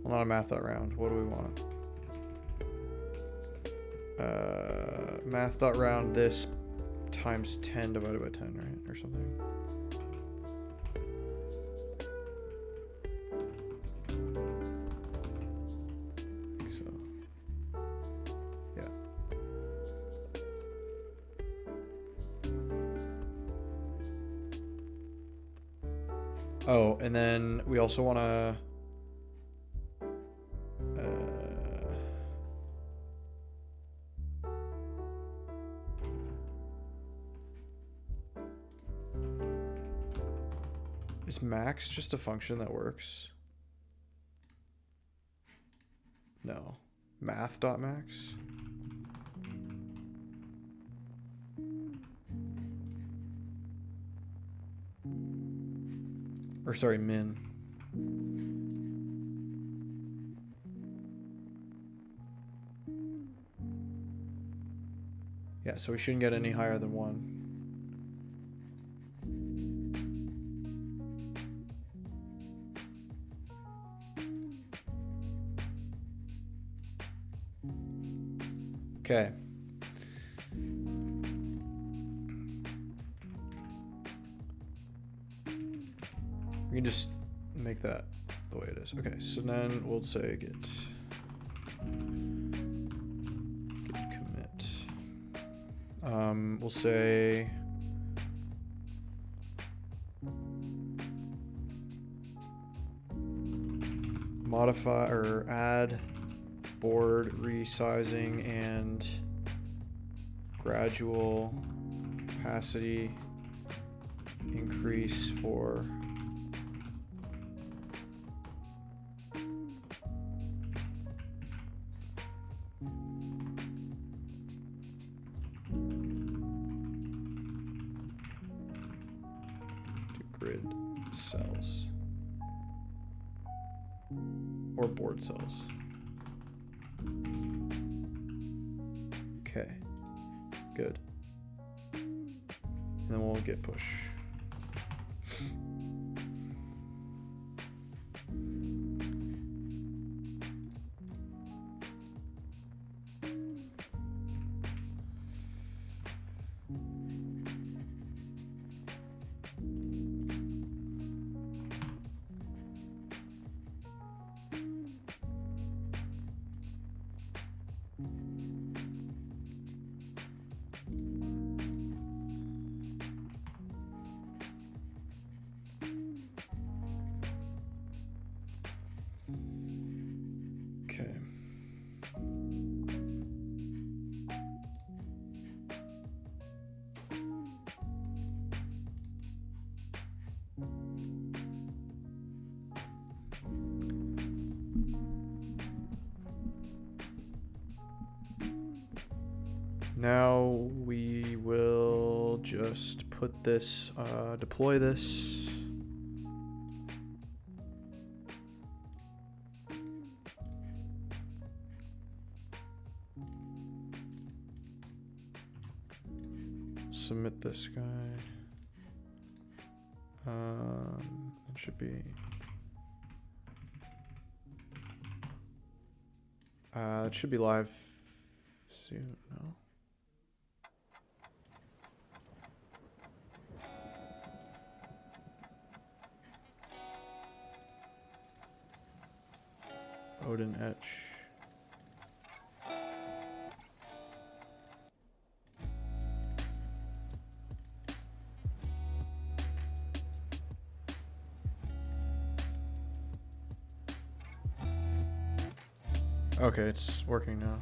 well, not a math.round. What do we want? Math.round this times 10 divided by 10, right? Or something. I think so. Yeah. Oh, and then we also want to is max just a function that works? No. math.max. Or sorry, min. Yeah, so we shouldn't get any higher than 1. Okay. We can just make that the way it is. Okay, so then we'll say git commit. We'll say modify or add board resizing and gradual opacity increase for grid cells or board cells. Okay, good. And then we'll git push. Okay. Now we will just put this, deploy this. Submit this guy. It should be. It should be live soon. No. Odin Etch. Okay, it's working now.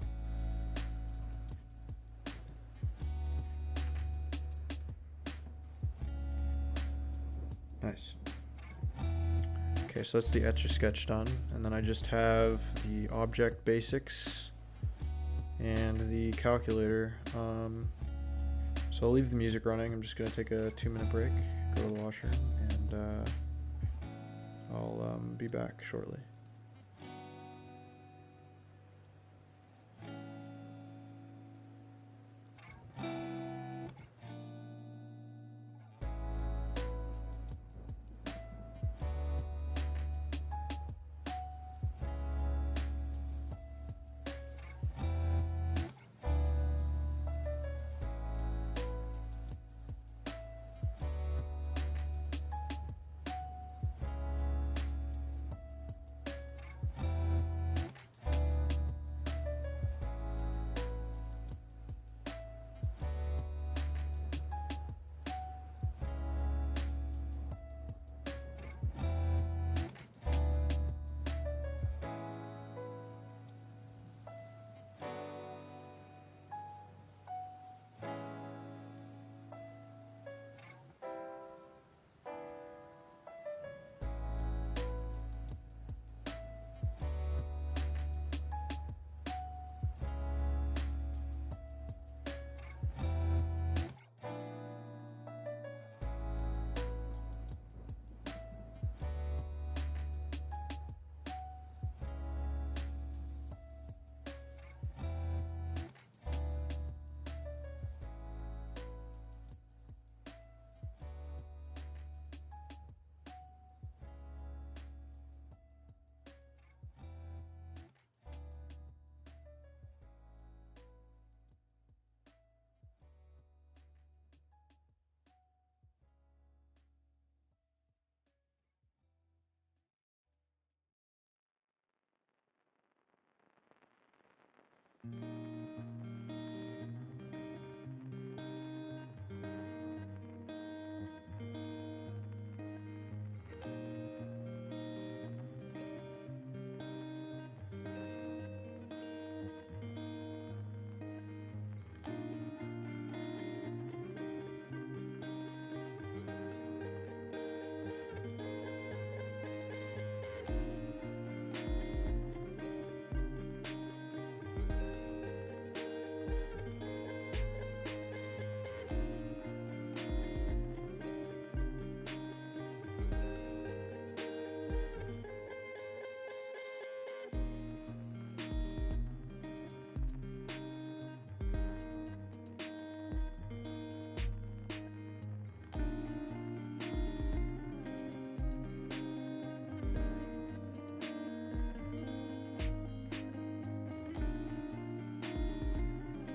Nice. Okay, so that's the Etch-a-sketch done, and then I just have the object basics and the calculator. So I'll leave the music running. I'm just gonna take a 2-minute break, go to the washroom, and I'll be back shortly.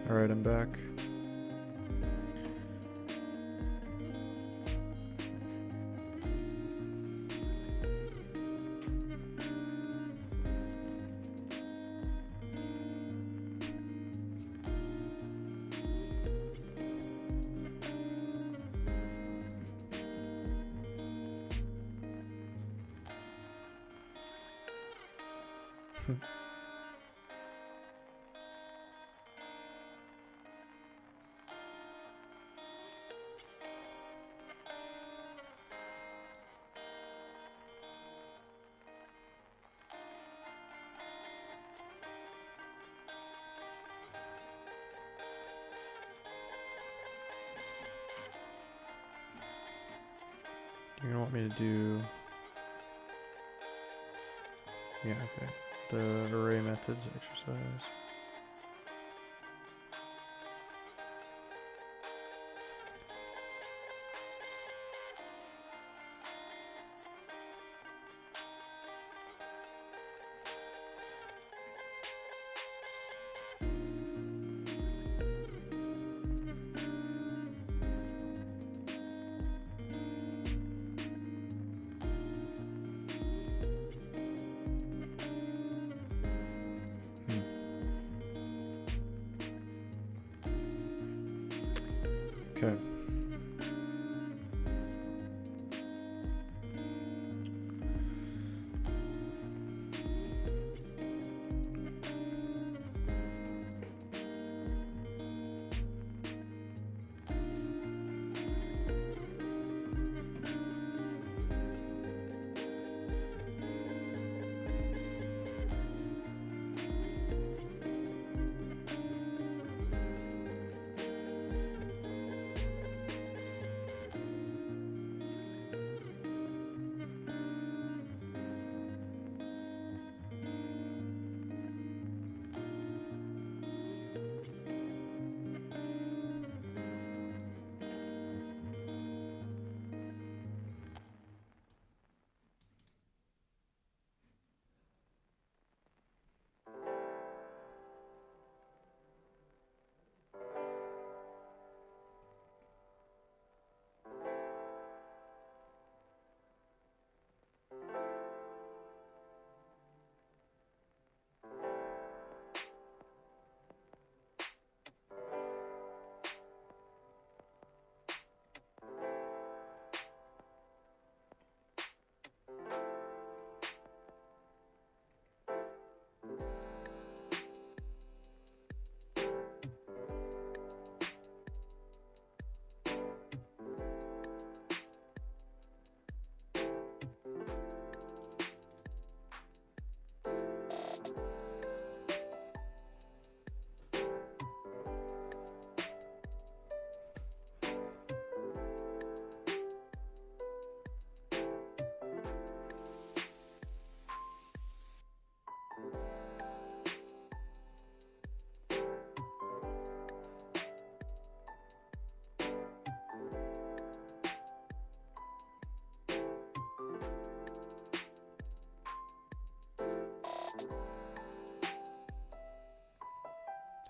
Alright, I'm back. You want me to do... Yeah, okay. The array methods exercise. Okay.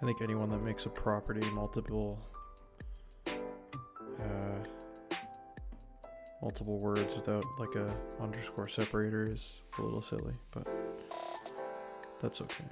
I think anyone that makes a property multiple words without like a underscore separator is a little silly, but that's okay.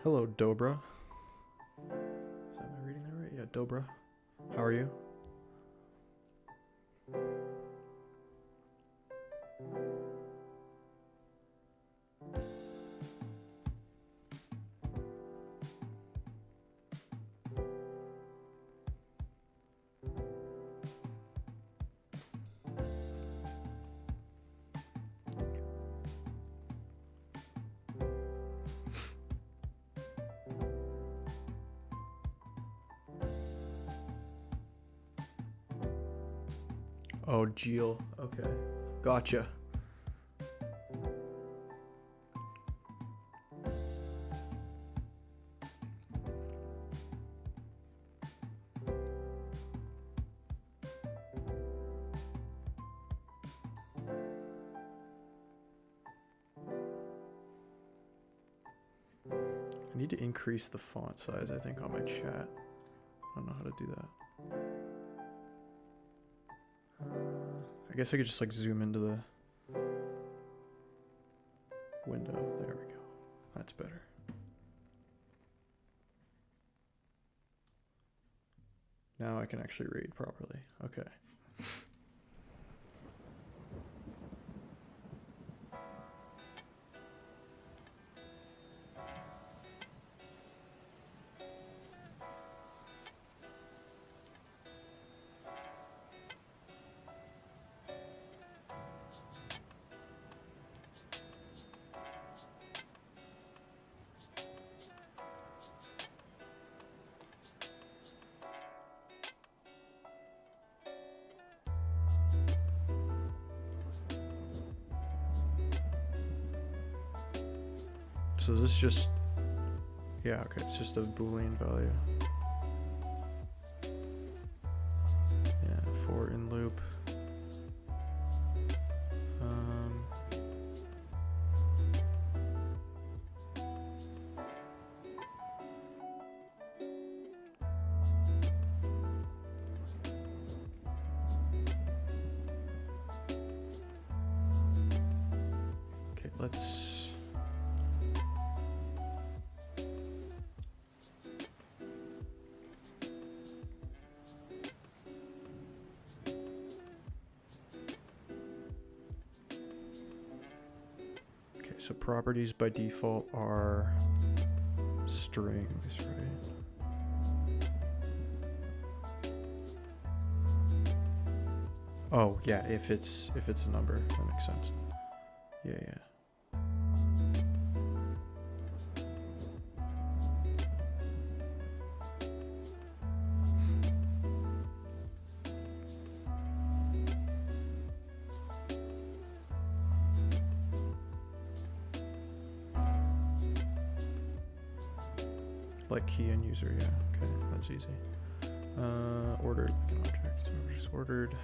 Hello, Dobra. Am I reading that right? Yeah, Dobra. How are you? Oh, Geel. Okay. Gotcha. I need to increase the font size, I think, on my chat. I don't know how to do that. I guess I could just like zoom into the window. There we go. That's better. Now I can actually read properly. Okay. So is this just, yeah, okay, it's just a Boolean value. Yeah, for in loop. Okay, let's. So properties by default are strings, right? Oh yeah, if it's a number, that makes sense. Yeah, yeah. Like key and user, yeah. Okay, that's easy. Ordered like an object. So we're just ordered.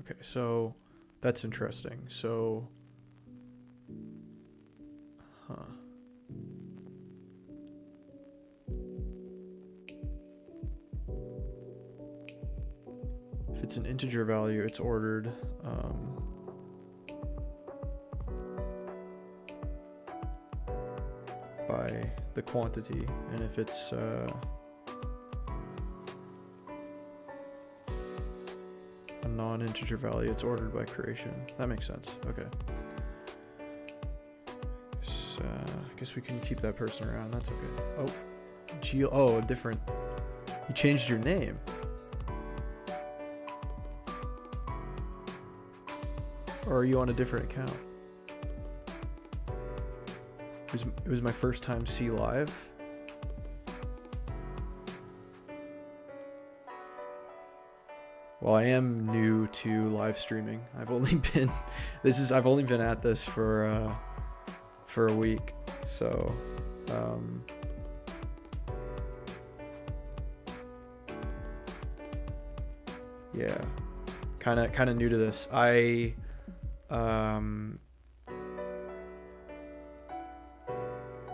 Okay, so that's interesting. So, if it's an integer value, it's ordered by the quantity, and if it's non-integer value, it's ordered by creation. That makes sense. Okay. So, I guess we can keep that person around. That's okay. Oh, Geo. Oh, different. You changed your name. Or are you on a different account? It was my first time see live. Well, I am new to live streaming. I've only been at this for a week. So Yeah, kind of new to this. I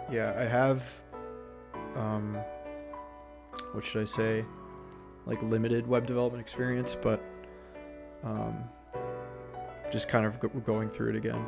yeah, I have what should I say, like limited web development experience, but just kind of going through it again.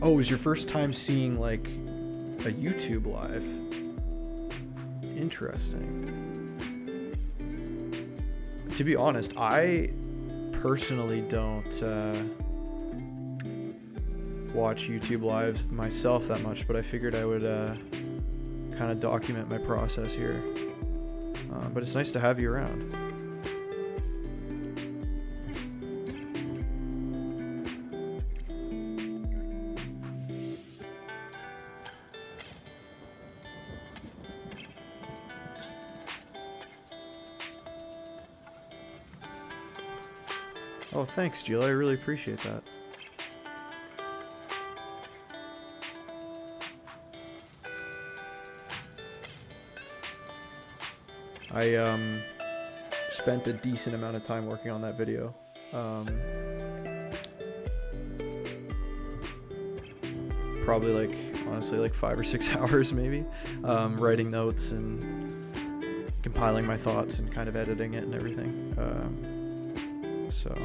Oh, it was your first time seeing like a YouTube live? Interesting. To be honest, I personally don't watch YouTube lives myself that much, but I figured I would kind of document my process here. But it's nice to have you around. Oh, thanks, Jill. I really appreciate that. I spent a decent amount of time working on that video. Probably like, honestly, like 5 or 6 hours maybe. Writing notes and compiling my thoughts and kind of editing it and everything. So...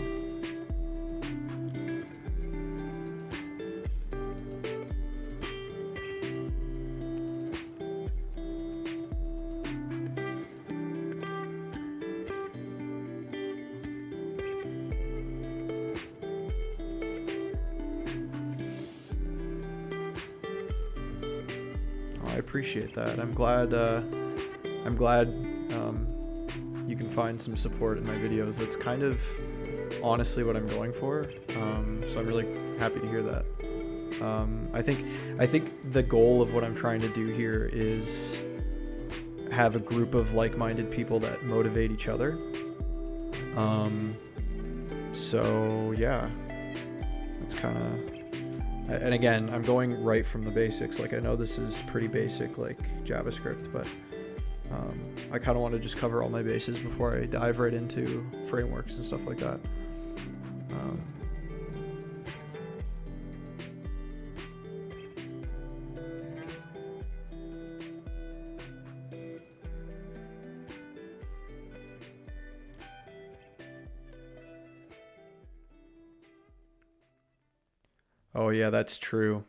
I appreciate that. I'm glad you can find some support in my videos. That's kind of honestly what I'm going for. So I'm really happy to hear that. I think the goal of what I'm trying to do here is have a group of like-minded people that motivate each other. So yeah, that's kind of... And again, I'm going right from the basics. Like, I know this is pretty basic, like JavaScript, but I kind of want to just cover all my bases before I dive right into frameworks and stuff like that. Oh yeah, that's true.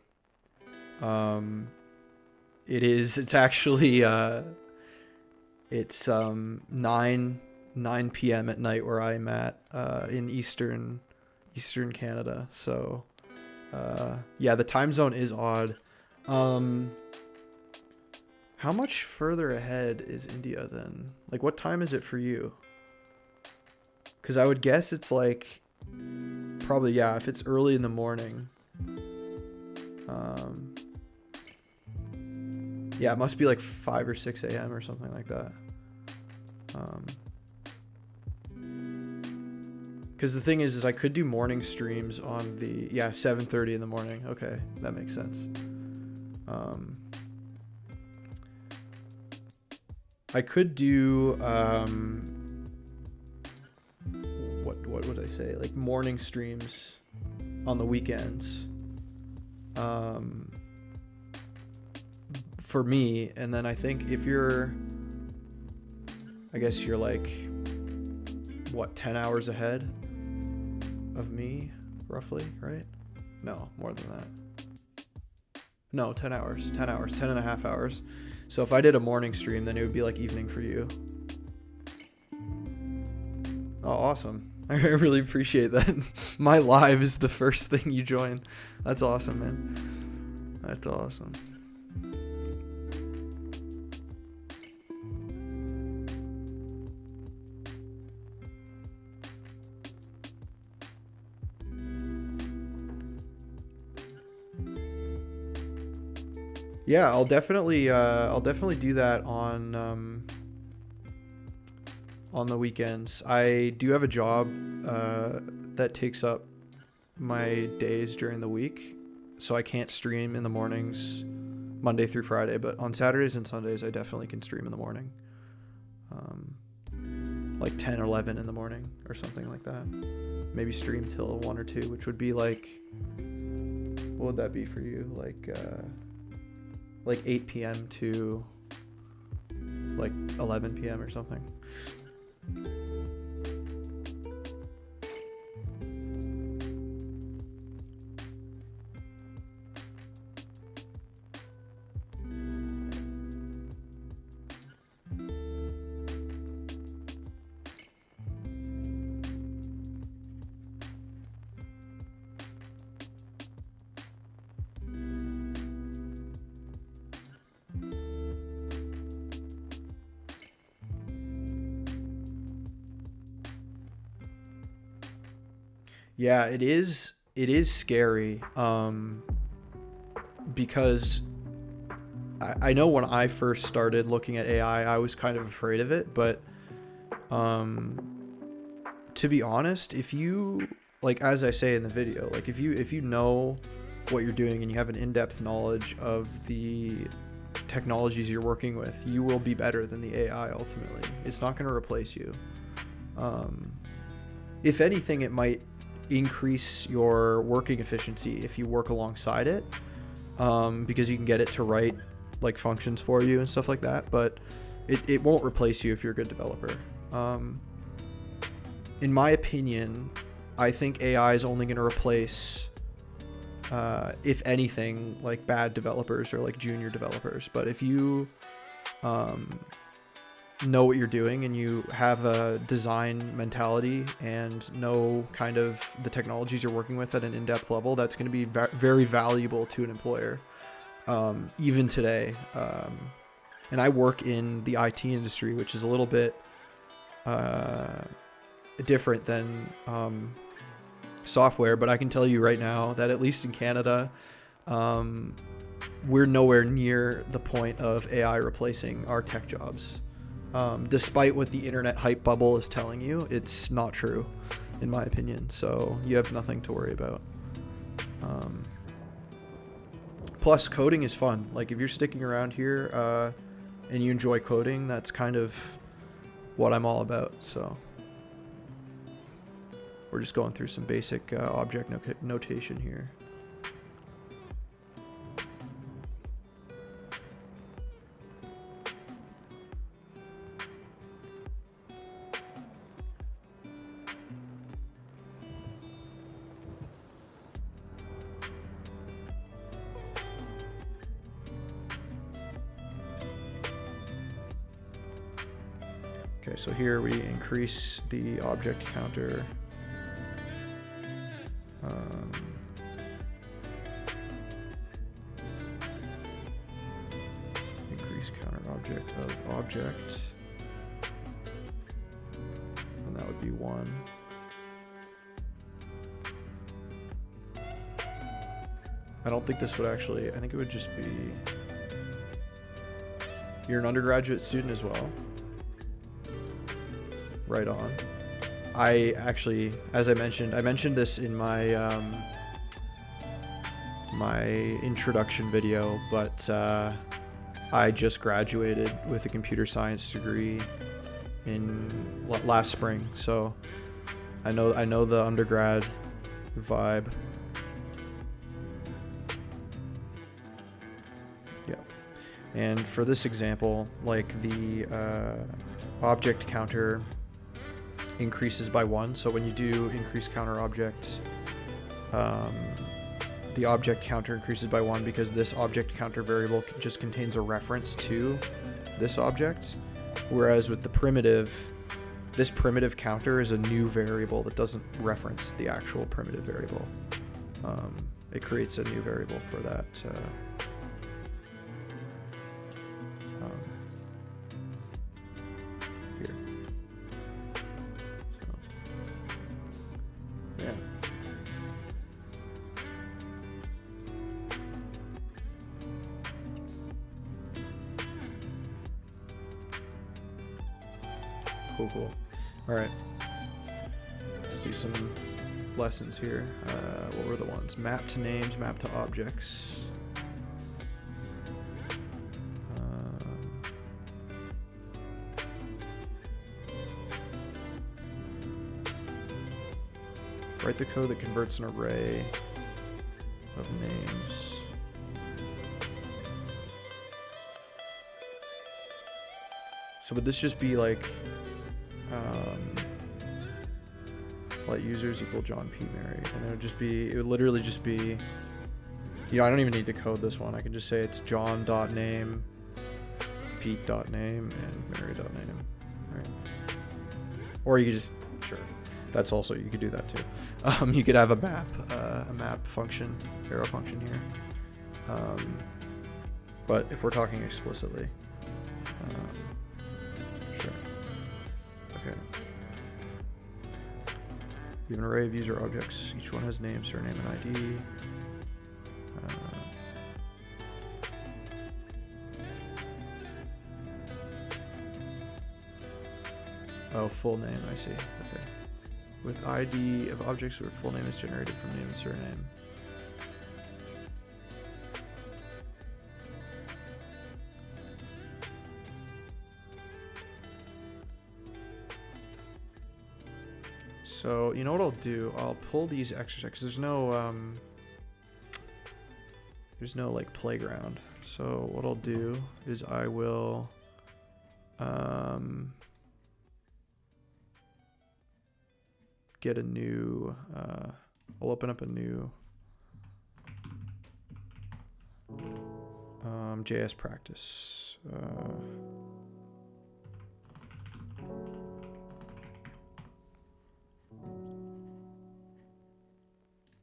It's actually it's 9 p.m. at night where I'm at in Eastern Canada. So yeah, the time zone is odd. How much further ahead is India then? Like, what time is it for you? Because I would guess it's like probably, yeah, if it's early in the morning. Yeah, it must be like 5 or 6 a.m. or something like that. Because the thing is I could do morning streams on the, yeah, 7:30 in the morning. Okay, that makes sense. I could do what would I say? Like morning streams on the weekends. For me, and then I think if you're, I guess you're like, what, 10 hours ahead of me, roughly, right? No, more than that. No, 10 hours. 10 hours. 10 and a half hours. So if I did a morning stream, then it would be like evening for you. Oh, awesome. I really appreciate that. My live is the first thing you join. That's awesome, man. That's awesome. Yeah, I'll definitely do that on the weekends. I do have a job that takes up my days during the week, so I can't stream in the mornings Monday through Friday, but on Saturdays and Sundays I definitely can stream in the morning, like 10 or 11 in the morning or something like that. Maybe stream till 1 or 2, which would be like, what would that be for you, like 8 p.m. to like 11 p.m. or something. Yeah, it is scary, because I know when I first started looking at AI, I was kind of afraid of it, but to be honest, if you, like, as I say in the video, like if you know what you're doing and you have an in-depth knowledge of the technologies you're working with, you will be better than the AI ultimately. It's not going to replace you. If anything, it might increase your working efficiency if you work alongside it, because you can get it to write like functions for you and stuff like that, but it won't replace you if you're a good developer. In my opinion, I think AI is only going to replace, if anything, like bad developers or like junior developers. But if you know what you're doing and you have a design mentality and know kind of the technologies you're working with at an in-depth level, that's going to be very valuable to an employer, even today. And I work in the IT industry, which is a little bit different than software, but I can tell you right now that at least in Canada, we're nowhere near the point of AI replacing our tech jobs. Despite what the internet hype bubble is telling you, it's not true, in my opinion. So you have nothing to worry about. Plus, coding is fun. Like, if you're sticking around here and you enjoy coding, that's kind of what I'm all about. So we're just going through some basic object notation here. Okay, so here we increase the object counter. Increase counter object of object. And that would be 1. I don't think this would actually, I think it would just be, you're an undergraduate student as well. Right on. I actually, as I mentioned this in my my introduction video, but I just graduated with a computer science degree in last spring, so I know the undergrad vibe. Yeah, and for this example, like the object counter increases by 1, so when you do increase counter object, the object counter increases by 1 because this object counter variable just contains a reference to this object. Whereas with the primitive, this primitive counter is a new variable that doesn't reference the actual primitive variable. It creates a new variable for that. Here. So, yeah. Cool. All right. Let's do some lessons here. What were the ones? Map to names, map to objects. Write the code that converts an array of names. So would this just be like, let users equal John P. Mary, and then it would just be, it would literally just be, you know, I don't even need to code this one. I can just say it's John.name, Pete.name, and Mary.name, right? Or you could just, sure, that's also, you could do that too. You could have a map function, arrow function here. But if we're talking explicitly, sure. Okay. We have an array of user objects. Each one has name, surname, and ID. Oh, full name, I see. Okay. With ID of objects where full name is generated from name and surname. So, you know what I'll do? I'll pull these extra because there's no like playground. So what I'll do is I will get a new I'll open up a new JS practice.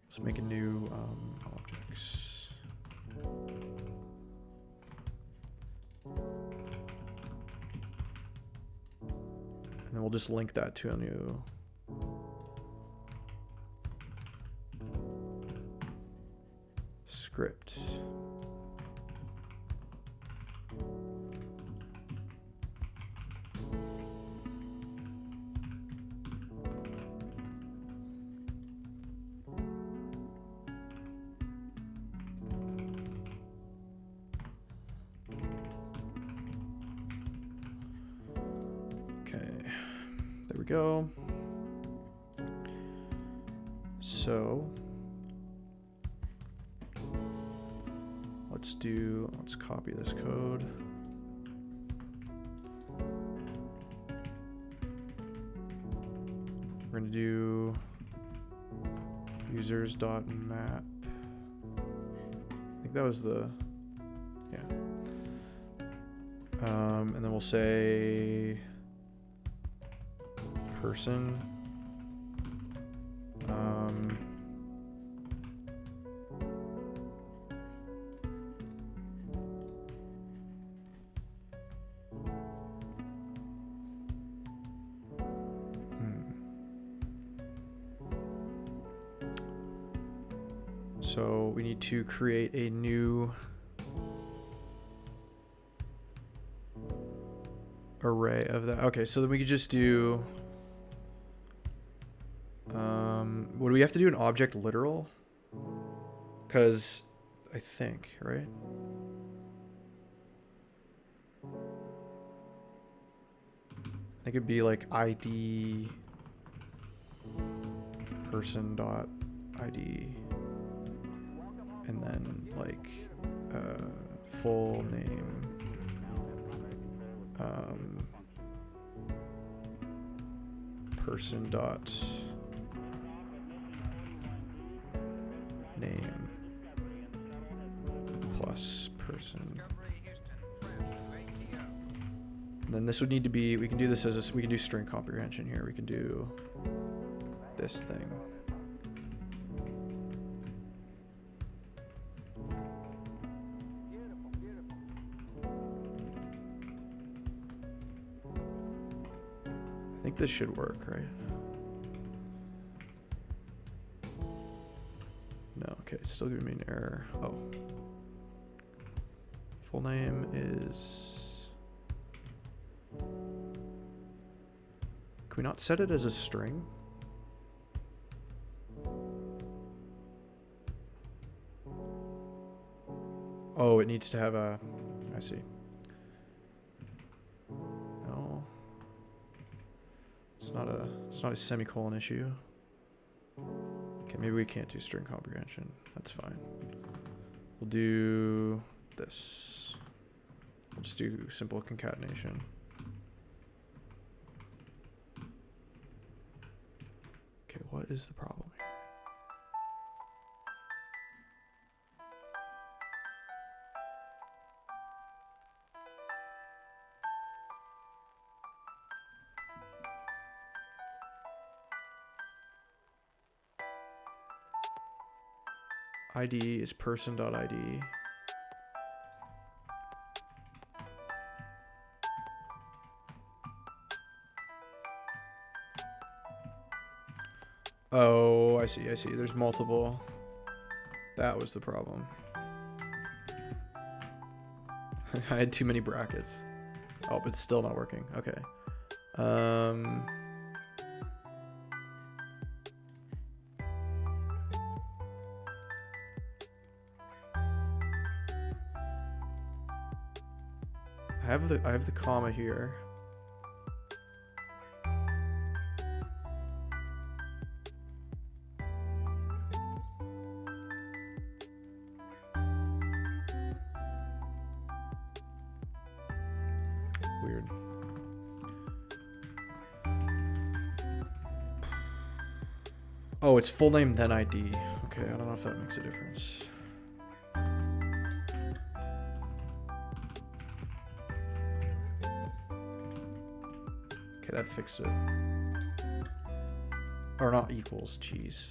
Let's make a new objects. And then we'll just link that to a new script. Go. So let's copy this code. We're going to do users.map. I think that was the, yeah. And then we'll say person. So we need to create a new array of that. Okay, so then we could just do, would we have to do an object literal? Because I think, right? I think it'd be like ID person dot ID and then like full name, person dot name. person. And then this would need to be, we can do this as a, we can do string comprehension here. We can do this thing. I think this should work, right? No, okay, it's still giving me an error. Oh. Full name is... Can we not set it as a string? Oh, it needs to have a... I see. No. It's not a semicolon issue. Okay, maybe we can't do string comprehension. That's fine. We'll do this. We'll just do simple concatenation. Okay, what is the problem here? ID is person.id. Oh, I see. There's multiple. That was the problem. I had too many brackets. Oh, but it's still not working. Okay. I have the comma here. Weird. Oh, it's full name then ID. Okay, I don't know if that makes a difference. Okay, that fixed it. Or not equals, jeez.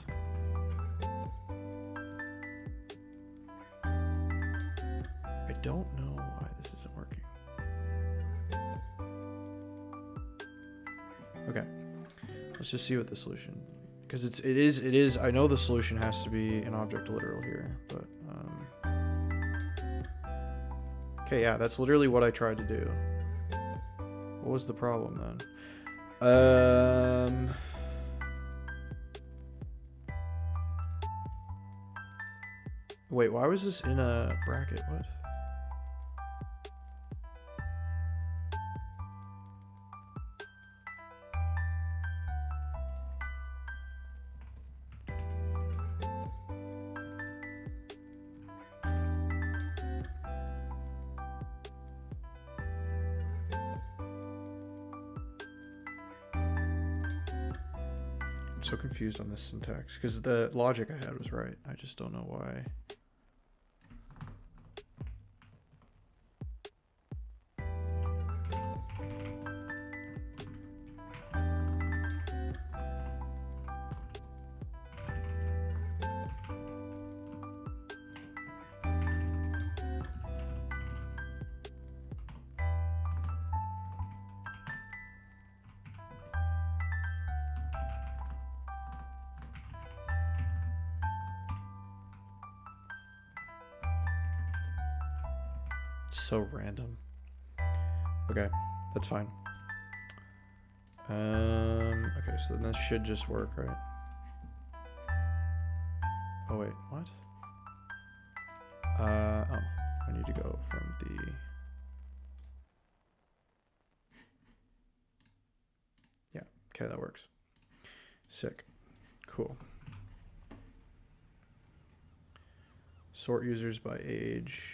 I don't know why this isn't working. Okay, let's just see what the solution, because it is, I know the solution has to be an object literal here, but, okay, yeah, that's literally what I tried to do. What was the problem then? Wait, why was this in a bracket? What? So confused on this syntax because the logic I had was right. I just don't know why. So random. Okay, that's fine. Okay, so then this should just work, right? Oh wait, what? Oh, I need to go from the... Yeah, okay, that works. Sick. Cool. Sort users by age.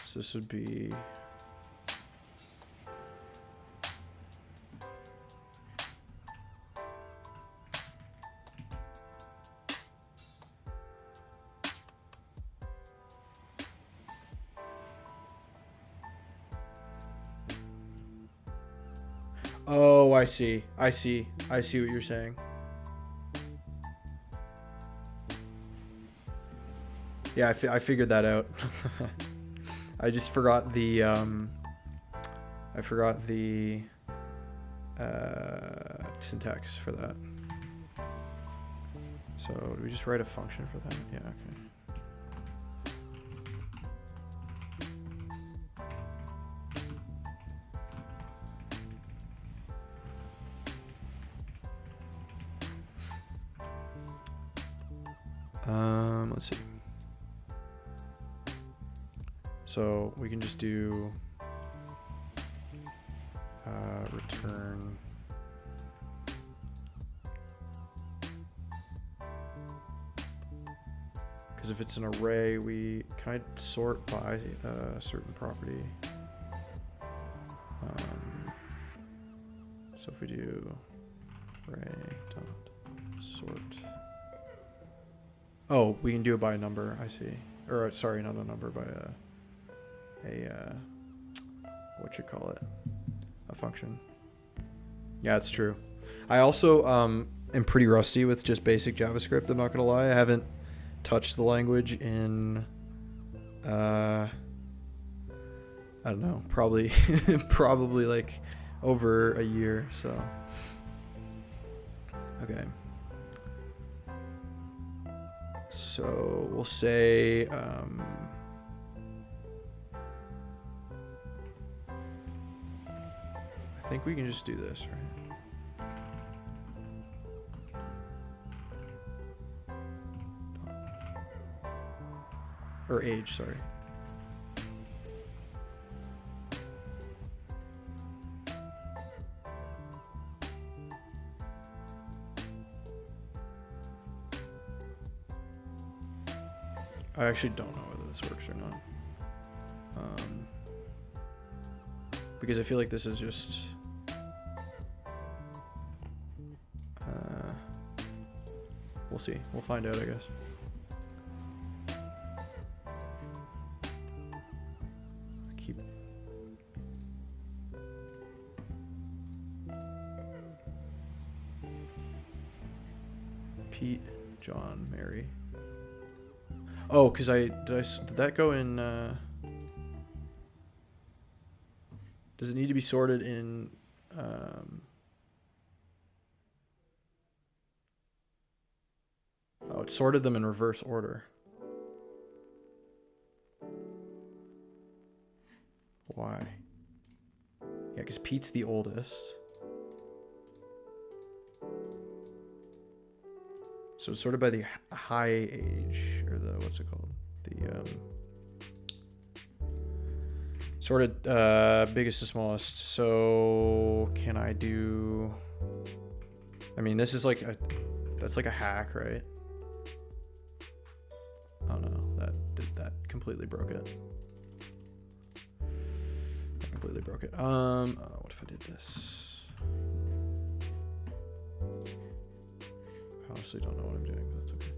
So this would be Oh, I see. I see what you're saying. Yeah, I figured that out. I just forgot the syntax for that. So do we just write a function for that? Yeah, okay. Let's see. So we can just do return because if it's an array, we can I sort by a certain property. So if we do array dot sort. Oh, we can do it by a number, I see. Or, sorry, not a number, by what you call it? A function. Yeah, it's true. I also am pretty rusty with just basic JavaScript, I'm not going to lie. I haven't touched the language in, I don't know, probably like over a year, so. Okay. So we'll say I think we can just do this, right? Or age, sorry. I actually don't know whether this works or not. Because I feel like this is just... we'll see. We'll find out, I guess. Pete, John, Mary. Oh, because did that go in, does it need to be sorted in, oh, it sorted them in reverse order. Why? Yeah, because Pete's the oldest. So it's sorted by the high age, or the, what's it called? The, sorted biggest to smallest. So can I do, I mean, this is like that's like a hack, right? Oh no, that completely broke it. That completely broke it. What if I did this? I honestly don't know what I'm doing, but that's okay.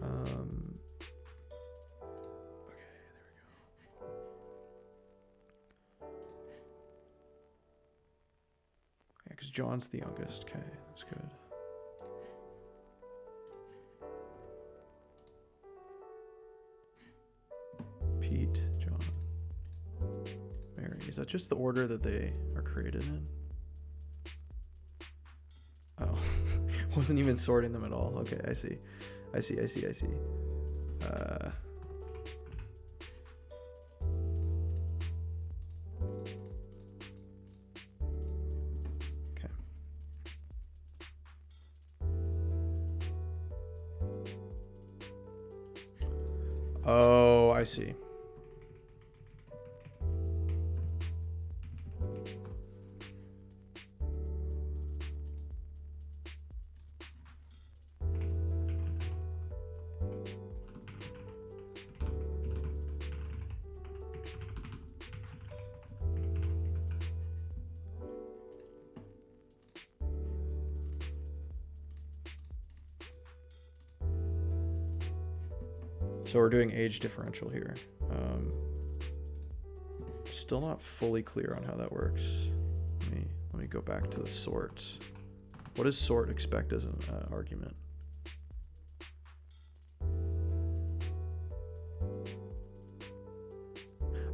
Okay, there we go. Yeah, because John's the youngest. Okay, that's good. Pete, John, Mary. Is that just the order that they are created in? Oh, wasn't even sorting them at all. Okay, I see. Okay. Oh, I see. So we're doing age differential here. Still not fully clear on how that works. Let Let me go back to the sort. What does sort expect as an argument?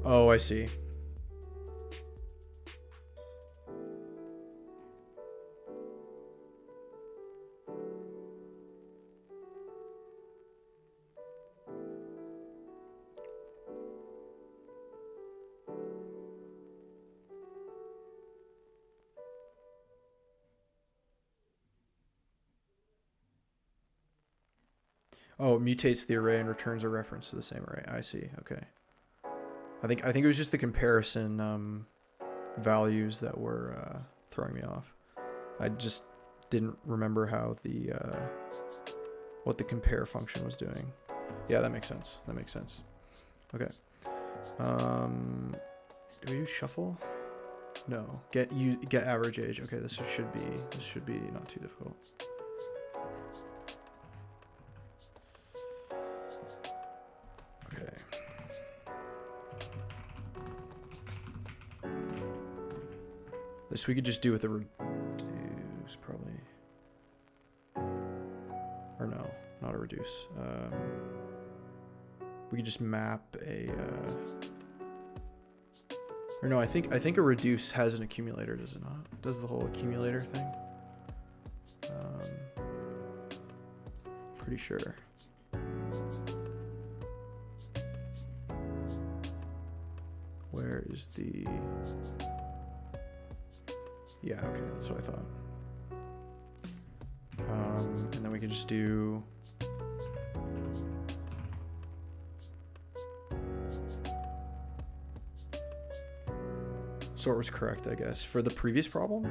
Oh, I see. Oh, it mutates the array and returns a reference to the same array. I see. Okay. I think it was just the comparison values that were throwing me off. I just didn't remember how the what the compare function was doing. Yeah, that makes sense. That makes sense. Okay. Do we use shuffle? No. Get average age. Okay, this should be not too difficult. This we could just do with a reduce, probably. Or no, not a reduce. We could just map a. Or no, I think a reduce has an accumulator, does it not? Does the whole accumulator thing? Pretty sure. Where is the? Yeah, okay, that's what I thought. And then we can just do sort was correct, I guess. For the previous problem?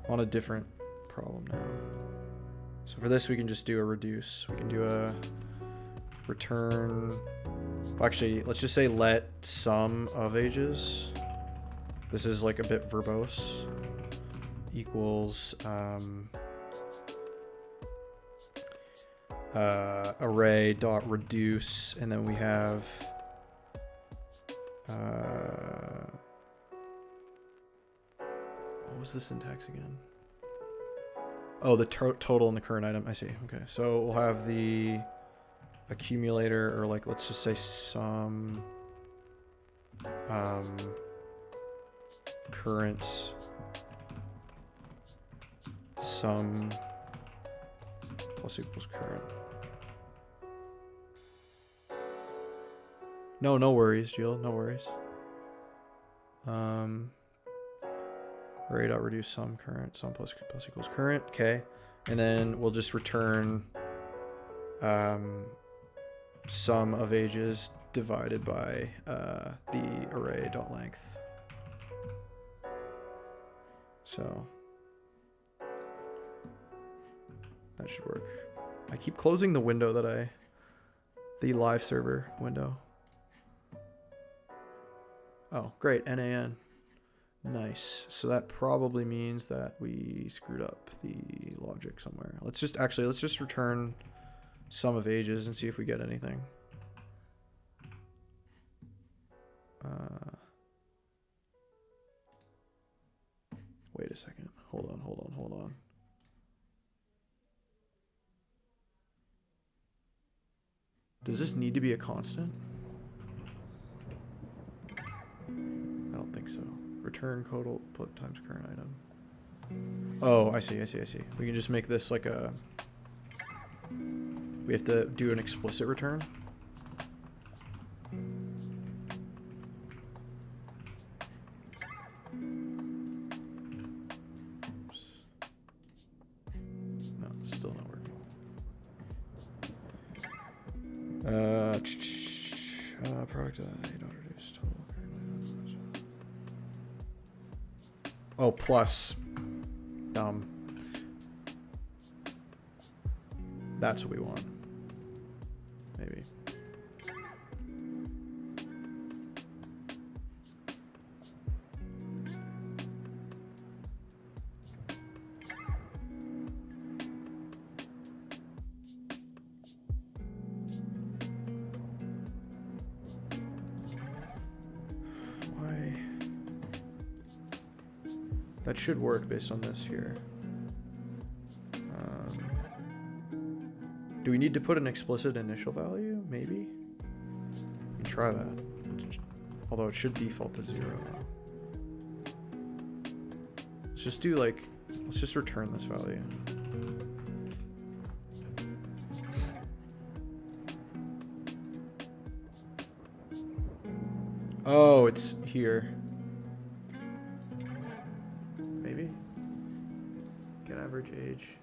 On a different problem now. So for this we can just do a reduce. We can do a return. Well, actually, let's just say let sum of ages. This is like a bit verbose. Equals array dot reduce, and then we have what was the syntax again? Oh, the total in the current item. I see. Okay, so we'll have the accumulator, or like let's just say some current sum plus equals current. No worries, Jill, no worries. Array dot reduce sum current sum plus equals current. Okay, and then we'll just return sum of ages divided by the array dot length. So that should work. I keep closing the window the live server window. Oh, great, NaN. Nice. So that probably means that we screwed up the logic somewhere. Let's just return sum of ages and see if we get anything. Wait a second. Hold on. Does this need to be a constant? I don't think so. Return total put times current item. Oh, I see. We can just make this like a... We have to do an explicit return. Oops. No, it's still not working. Product not reduce total. Oh, plus. Dumb. That's what we want. Maybe. Why? That should work based on this here. Do we need to put an explicit initial value? Maybe? We can try that. Although it should default to 0. Let's just do like, let's just return this value. Oh, it's here. Maybe? Get average age.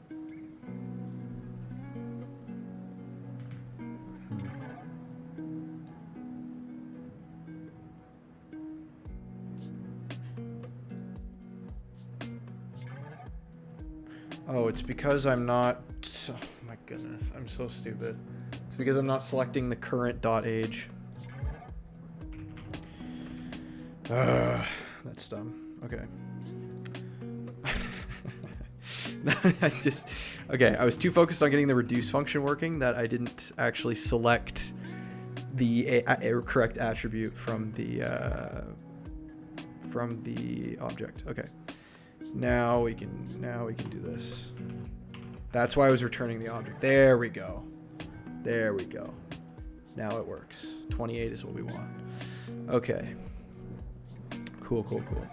Oh, it's because I'm not... Oh my goodness, I'm so stupid. It's because I'm not selecting the current dot age. That's dumb. Okay. Okay, I was too focused on getting the reduce function working that I didn't actually select the correct attribute from the object. Okay. Now we can do this. That's why I was returning the object. There we go. There we go. Now it works. 28 is what we want. Okay. Cool.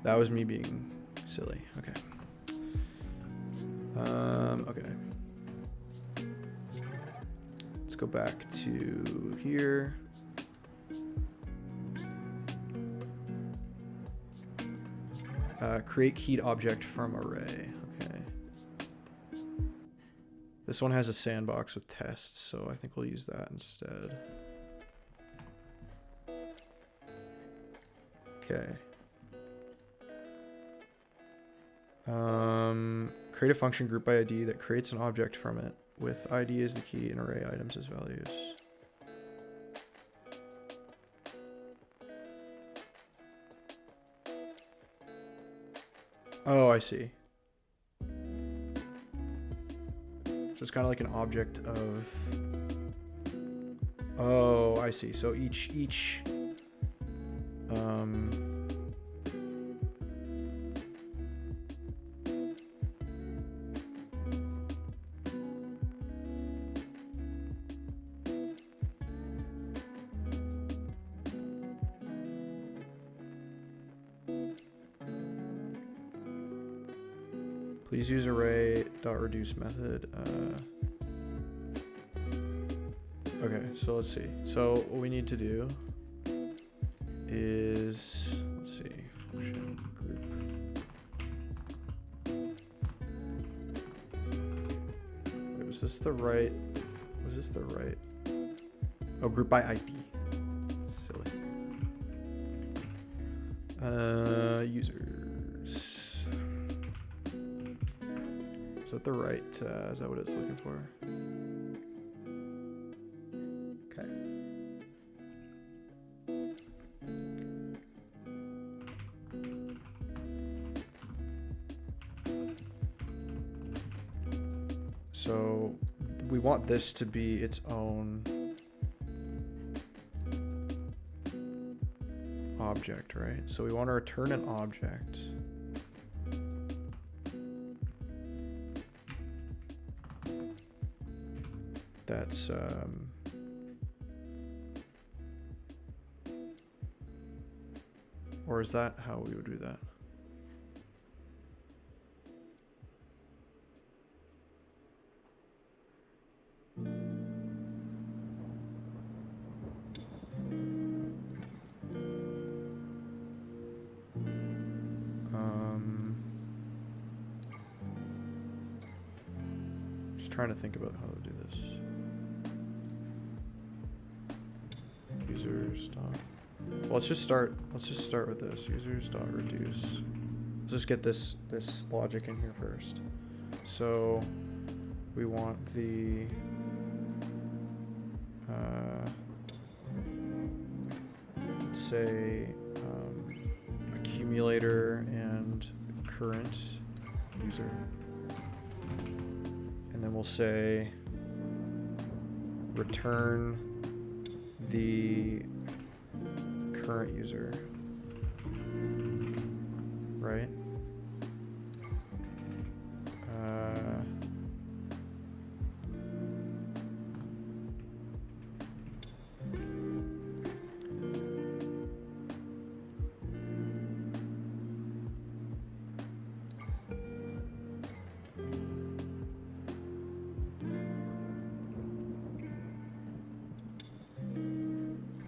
That was me being silly. Okay. Okay. Let's go back to here. Create keyed object from array. Okay. This one has a sandbox with tests, so I think we'll use that instead. Okay. Create a function group by ID that creates an object from it with ID as the key and array items as values. Oh, I see. So it's kind of like an object of... Oh, I see. So each please use array.reduce method. Okay, so let's see. So what we need to do is, let's see, function group. Wait, was this the right? Oh, group by ID. Silly. Users. Is that the right? Is that what it's looking for? Okay. So we want this to be its own object, right? So we want to return an object. That's or is that how we would do that? Just trying to think about how to do this. Users dot. Well, let's just start with this. Users dot reduce. Let's just get this logic in here first. So we want the let's say accumulator and current user, and then we'll say return the current user, right?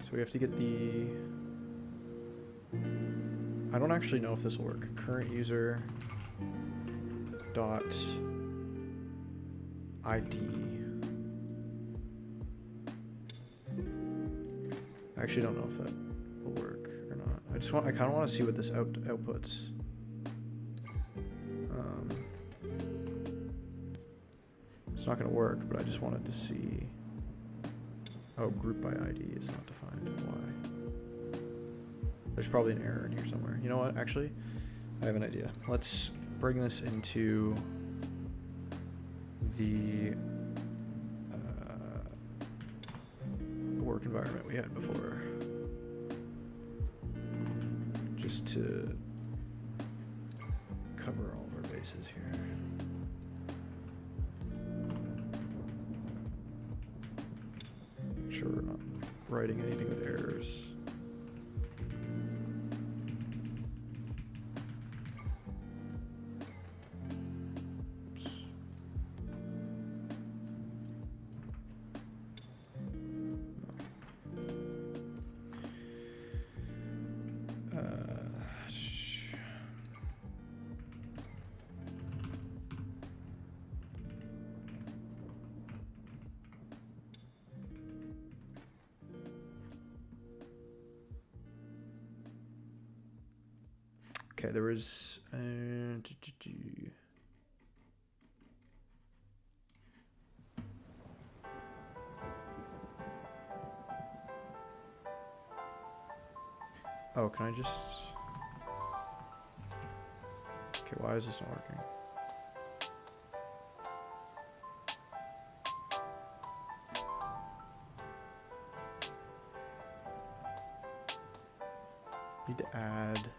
So we have to get the, I don't actually know if this will work. Current user dot ID. I actually don't know if that will work or not. I kind of want to see what this outputs. It's not going to work, but I just wanted to see. Oh, group by ID is not defined. Why? There's probably an error in here somewhere. You know what? Actually, I have an idea. Let's bring this into the work environment we had before, just to cover all of our bases here. Make sure we're not writing anything with errors. Okay, there was oh, can I just, okay, why is this not working? Need to add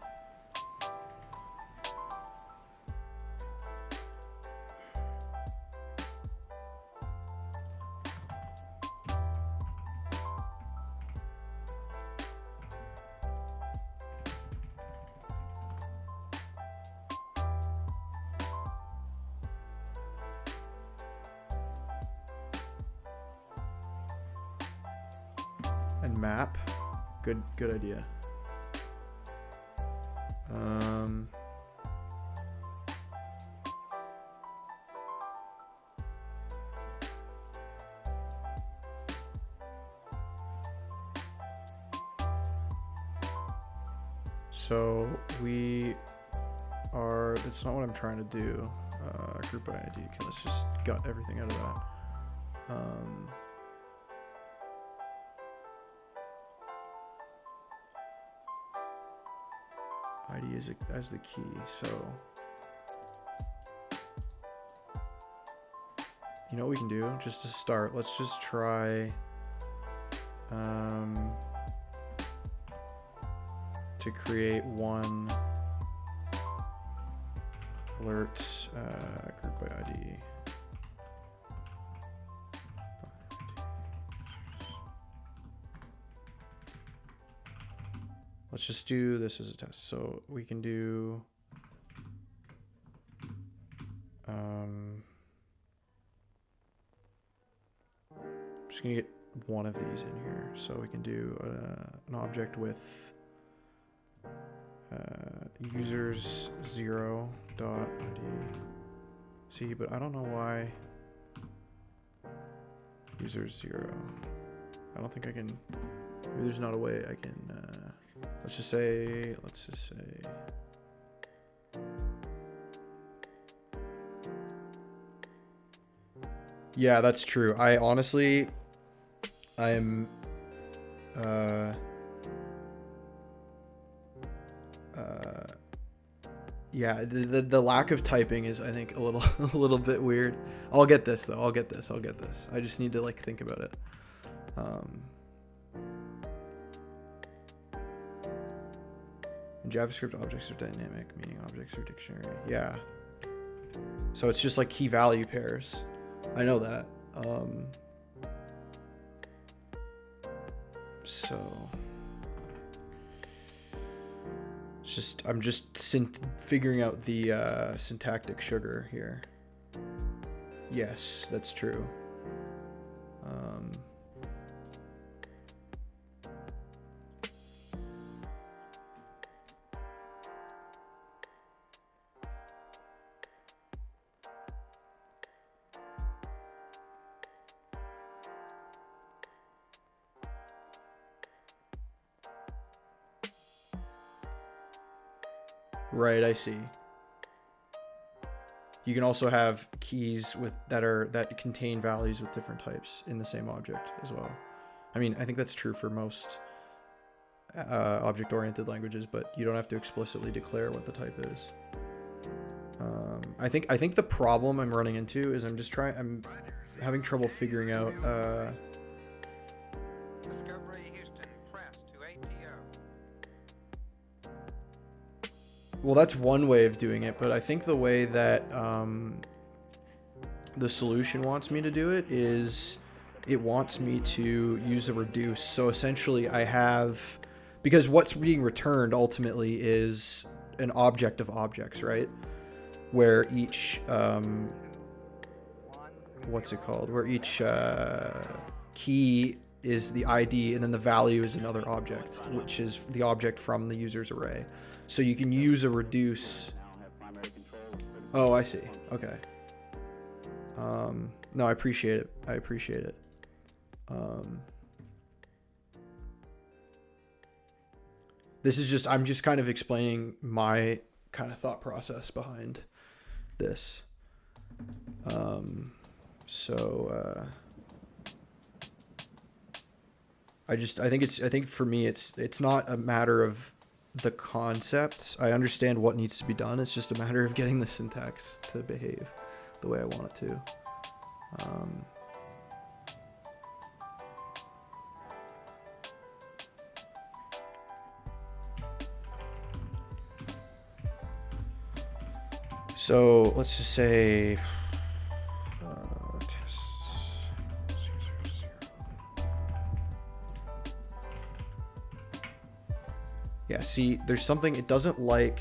and map. Good idea. So we are, that's not what I'm trying to do. Group by ID. Okay, let's just gut everything out of that. ID is as the key, so you know what we can do just to start. Let's just try to create one alert group by ID. Let's just do this as a test. So we can do I'm just gonna get one of these in here. So we can do an object with users 0 dot ID. See, but I don't know why users 0. I don't think I can. Maybe there's not a way I can. Let's just say. Yeah, that's true. I honestly, I'm. Yeah, the lack of typing is, I think, a little bit weird. I'll get this though. I'll get this. I just need to like think about it. JavaScript objects are dynamic, meaning objects are dictionary. Yeah. So it's just like key value pairs. I know that. So it's just I'm just figuring out the syntactic sugar here. Yes, that's true. Right, I see. You can also have keys that contain values with different types in the same object as well. I mean, I think that's true for most object-oriented languages, but you don't have to explicitly declare what the type is. I think the problem I'm running into is I'm having trouble figuring out. Discovery Houston, press to ATO. Well, that's one way of doing it, but I think the way that the solution wants me to do it is it wants me to use a reduce. So essentially because what's being returned ultimately is an object of objects, right? Where each, what's it called? Where each key is the ID, and then the value is another object, which is the object from the user's array. So you can use a reduce. Oh, I see. Okay. No, I appreciate it. I'm just kind of explaining my kind of thought process behind this. I think for me, it's not a matter of the concepts. I understand what needs to be done. It's just a matter of getting the syntax to behave the way I want it to. So let's just say test 0, 0. Yeah, see, there's something it doesn't like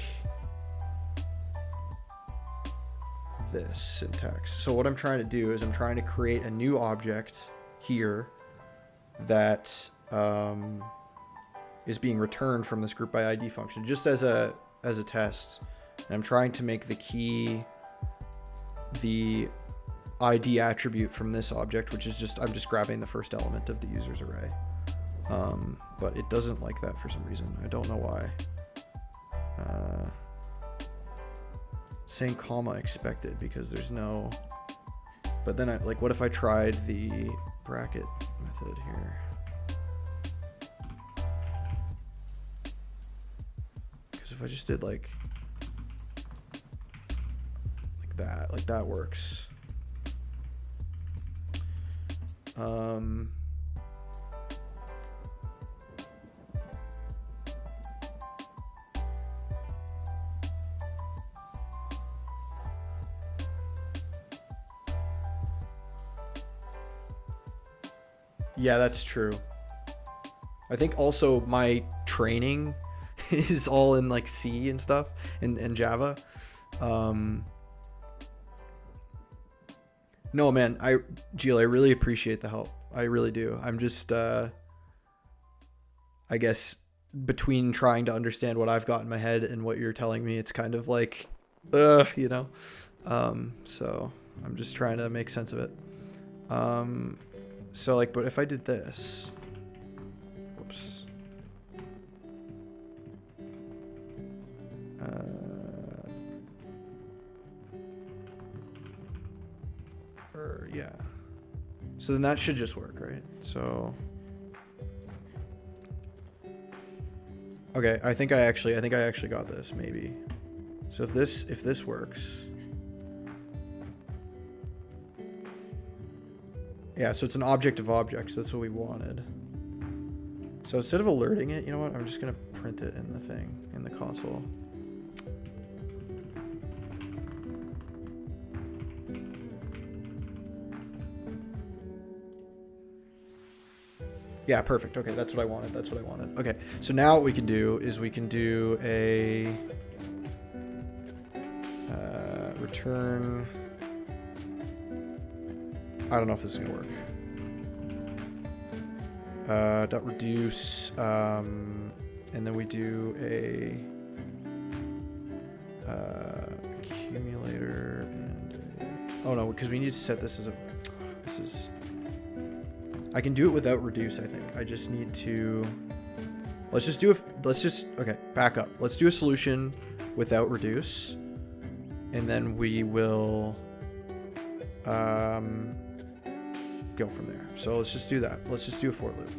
this syntax. So what I'm trying to do is I'm trying to create a new object here that is being returned from this group by ID function, just as a test. And I'm trying to make the key the ID attribute from this object, which is I'm just grabbing the first element of the user's array. But it doesn't like that for some reason. I don't know why. Saying comma expected because there's no. But then what if I tried the bracket method here? Because if I just did like that works. Yeah, that's true. I think also my training is all in like C and stuff and Java. No, man, Jill, I really appreciate the help. I really do. I'm just, I guess between trying to understand what I've got in my head and what you're telling me, it's kind of like, you know? So I'm just trying to make sense of it. So like, but if I did this, whoops. Yeah. So then that should just work, right? So. Okay, I think I actually got this, maybe. So if this works. Yeah, so it's an object of objects. That's what we wanted. So instead of alerting it, you know what? I'm just gonna print it in the thing, in the console. Yeah, perfect. Okay, that's what I wanted. That's what I wanted. Okay, so now what we can do is we can do a return. I don't know if this is gonna work. Dot reduce, and then we do a accumulator and oh no, because we need to set this as a. This is. I can do it without reduce. I think I just need to. Let's just do a. Let's just okay. Back up. Let's do a solution without reduce, and then we will. Go from there. So let's just do that. Let's just do a for loop.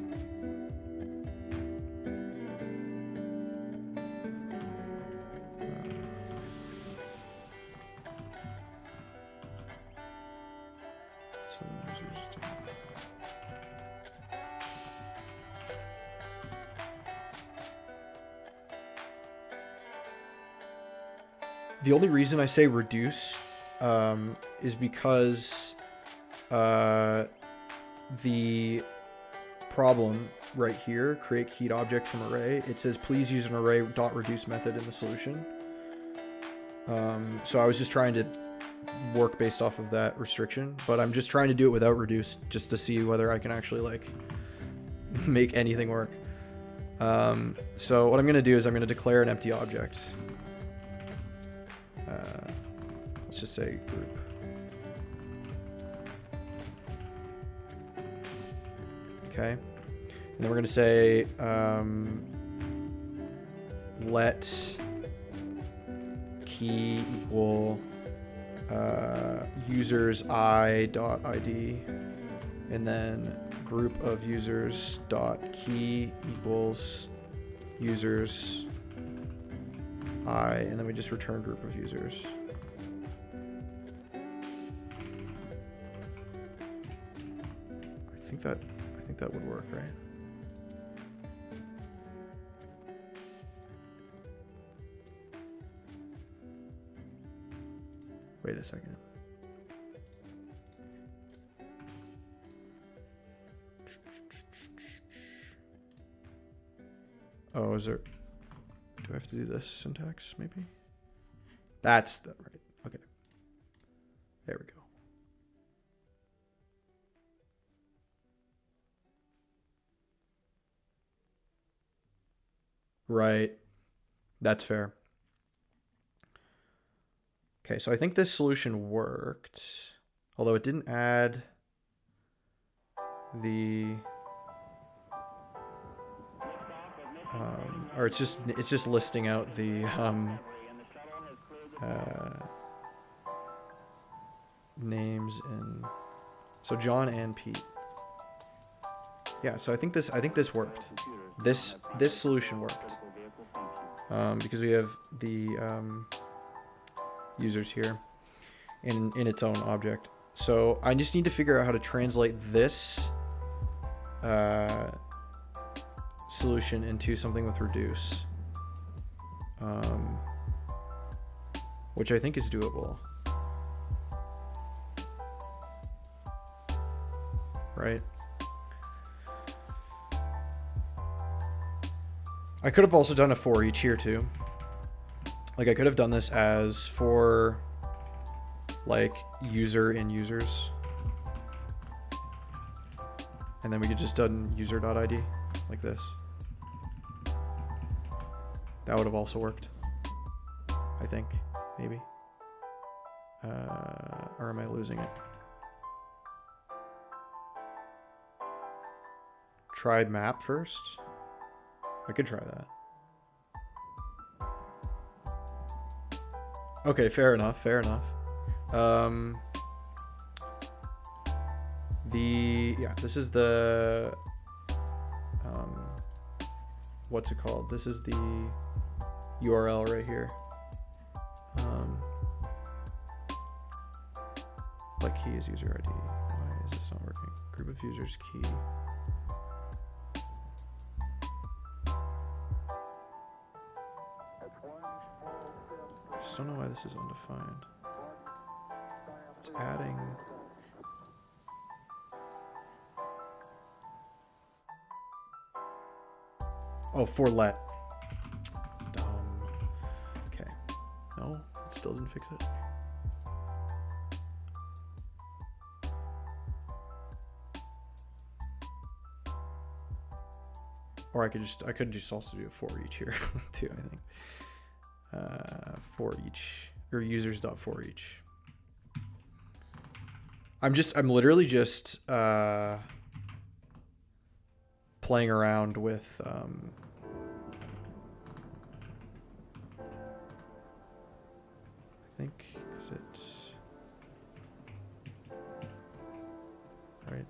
The only reason I say reduce is because the problem right here, create keyed object from array, it says please use an array dot reduce method in the solution. So I was just trying to work based off of that restriction, but I'm just trying to do it without reduce just to see whether I can actually like make anything work. So what I'm going to do is I'm going to declare an empty object. Let's just say group. Okay. And then we're going to say let key equal users I dot ID, and then group of users dot key equals users I, and then we just return group of users. I think that would work, right? Wait a second. Oh, is there... Do I have to do this syntax, maybe? That's the right. Okay. There we go. Right. That's fair. Okay, so I think this solution worked, although it didn't add the or it's just listing out the names, and so John and Pete. Yeah, so I think this worked. This solution worked because we have the users here in its own object. So I just need to figure out how to translate this solution into something with reduce, which I think is doable, right? I could have also done a for each here too. Like I could have done this as for like user in users, and then we could just done user.id like this. That would have also worked, I think, maybe. Or am I losing it? Try map first. I could try that. Okay, fair enough, fair enough. This is the what's it called? This is the URL right here. Like key is user ID. Why is this not working? Group of users key. Just don't know why this is undefined. It's adding. Oh, for let. Dumb. Okay. No, it still didn't fix it. Or I could just also do a for each here too, I think. For each, or users.for each. I'm literally just playing around with I think, is it right?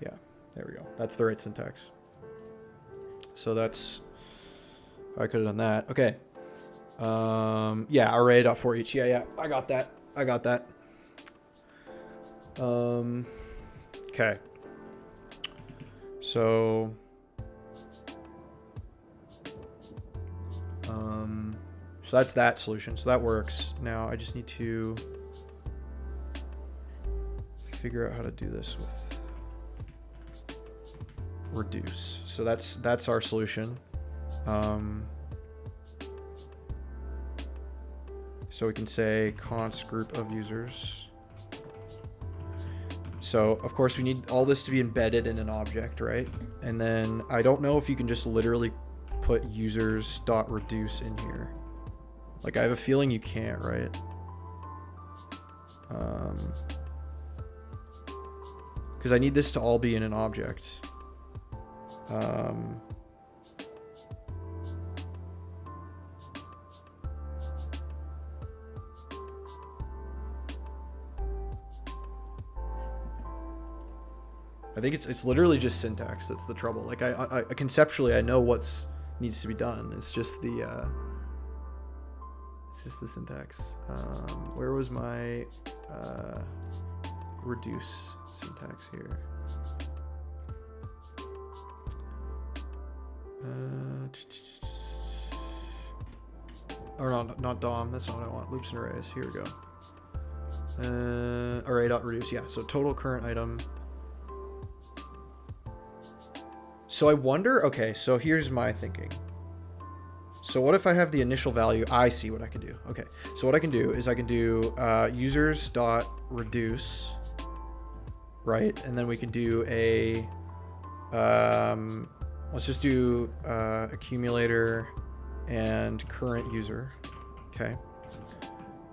Yeah, there we go. That's the right syntax. So that's, I could have done that. Okay. Yeah, array.for each. Yeah, I got that. Okay. So so that's that solution. So that works. Now I just need to figure out how to do this with reduce. So that's our solution. So we can say const group of users. So of course we need all this to be embedded in an object, right? And then I don't know if you can just literally put users.reduce in here. Like I have a feeling you can't, right? Because I need this to all be in an object. I think it's literally just syntax that's the trouble. Like I conceptually I know what's needs to be done. It's just the syntax. Where was my reduce syntax here? Or not DOM. That's not what I want. Loops and arrays. Here we go. Array.reduce. Yeah. So total current item. So I wonder, okay, so here's my thinking. So what if I have the initial value? I see what I can do. Okay, so what I can do is I can do users.reduce, right? And then we can do a, let's just do accumulator and current user, okay?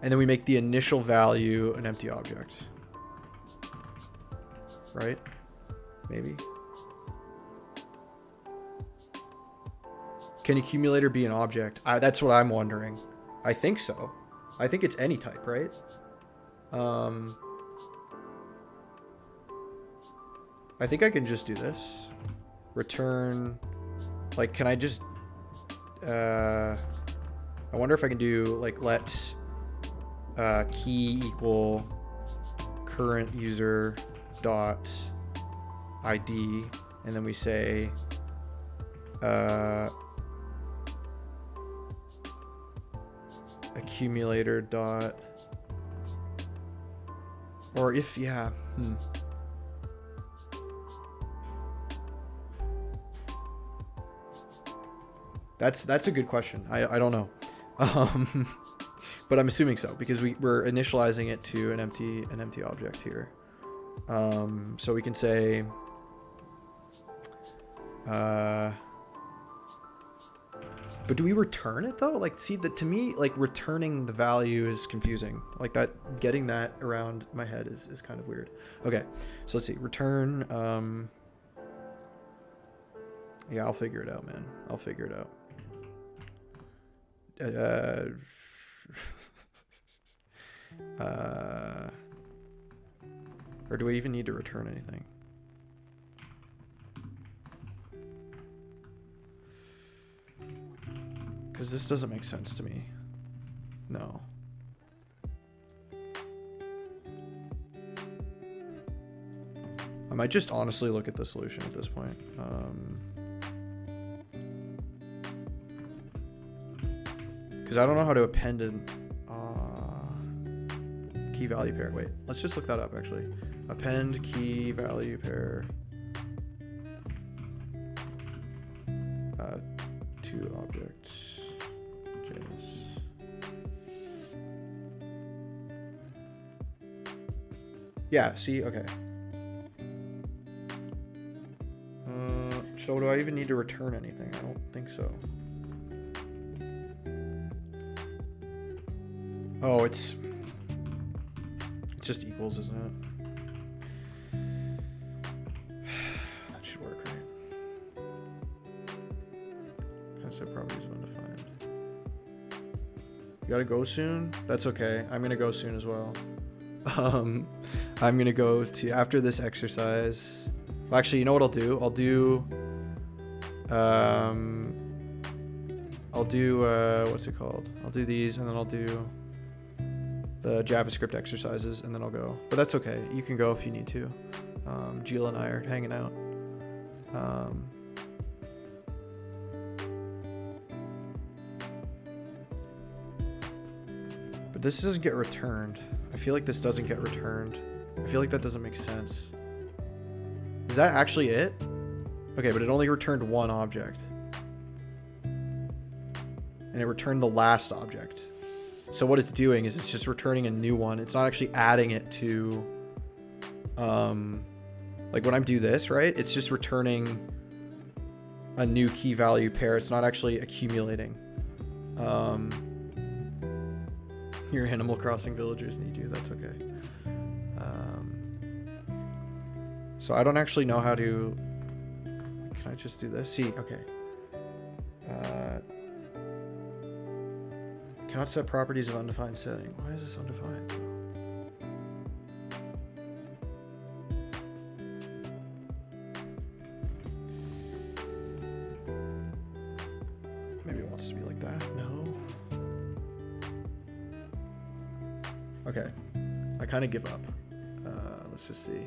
And then we make the initial value an empty object, right? Maybe. Can accumulator be an object? That's what I'm wondering. I think so. I think it's any type, right? I think I can just do this. Return, like, can I just, I wonder if I can do, like, let key equal current user dot ID, and then we say, accumulator dot, or if, yeah, That's a good question. I don't know, but I'm assuming so because we're initializing it to an empty object here. So we can say but do we return it though? Like, see, that to me, like, returning the value is confusing. Like, that, getting that around my head is kind of weird. Okay, so let's see. Return. Yeah, I'll figure it out, man. I'll figure it out. Or do we even need to return anything? Because this doesn't make sense to me. No. I might just honestly look at the solution at this point. because I don't know how to append an key value pair. Wait, let's just look that up actually. Append key value pair to object JS. Yeah, see, okay. So do I even need to return anything? I don't think so. Oh, it's just equals, isn't it? That should work, right? Can I say properties of undefined? You gotta go soon? That's okay. I'm gonna go soon as well. I'm gonna go to, after this exercise. Well, actually, you know what I'll do? I'll do what's it called? I'll do these, and then I'll do the JavaScript exercises, and then I'll go. But that's okay. You can go if you need to. Jill and I are hanging out. But this doesn't get returned. I feel like this doesn't get returned. I feel like that doesn't make sense. Is that actually it? Okay, but it only returned one object. And it returned the last object. So what it's doing is it's just returning a new one. It's not actually adding it to, like when I do this, right? It's just returning a new key value pair. It's not actually accumulating. Your Animal Crossing villagers need you. That's okay. So I don't actually know how to. Can I just do this? See, okay. Cannot set properties of undefined setting. Why is this undefined? Maybe it wants to be like that. No. Okay. I kind of give up. Let's just see.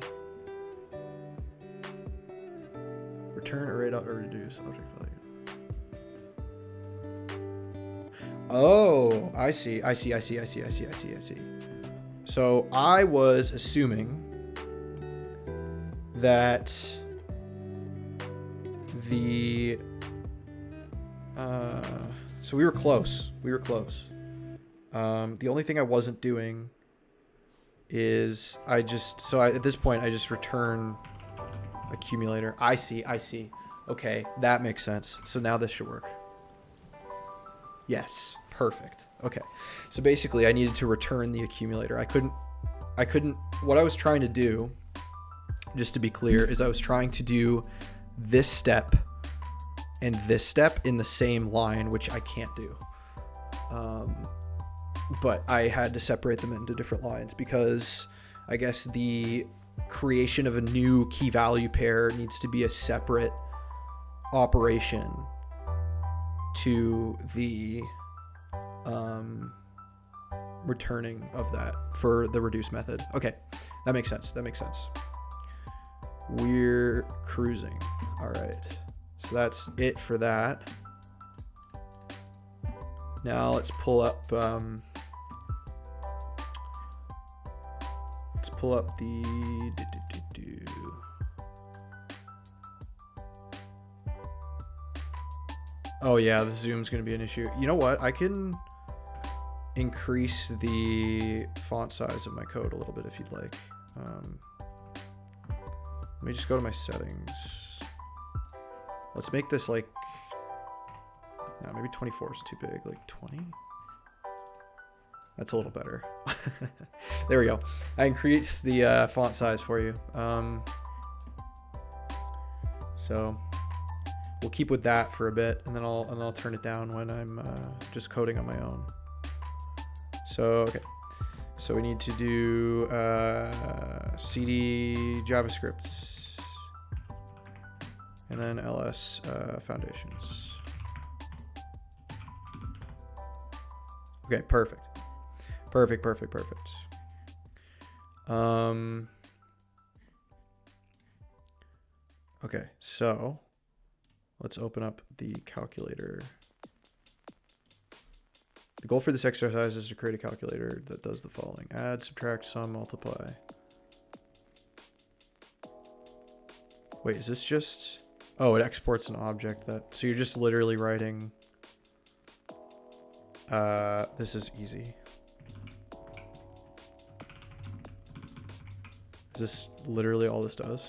Return array dot reduce object value. Oh, I see. So I was assuming that the so we were close. The only thing I wasn't doing is at this point I just return accumulator. I see. Okay, that makes sense. So now this should work. Yes, perfect. Okay. So basically I needed to return the accumulator. I couldn't what I was trying to do, just to be clear, is I was trying to do this step and this step in the same line, which I can't do. But I had to separate them into different lines because I guess the creation of a new key value pair needs to be a separate operation to the returning of that for the reduce method. Okay, that makes sense. We're cruising. All right, so that's it for that. Now let's pull up the Oh yeah, the zoom's gonna be an issue. You know what? I can increase the font size of my code a little bit if you'd like. Let me just go to my settings. Let's make this like, no, maybe 24 is too big. Like 20? That's a little better. There we go. I increased the font size for you. So we'll keep with that for a bit, and then I'll turn it down when I'm just coding on my own. So okay, so we need to do cd JavaScript, and then ls foundations. Okay, perfect. Okay, so let's open up the calculator The goal for this exercise is to create a calculator that does the following: add, subtract, sum, multiply. Wait, is this just... Oh, it exports an object that... So you're just literally writing... this is easy. Is this literally all this does?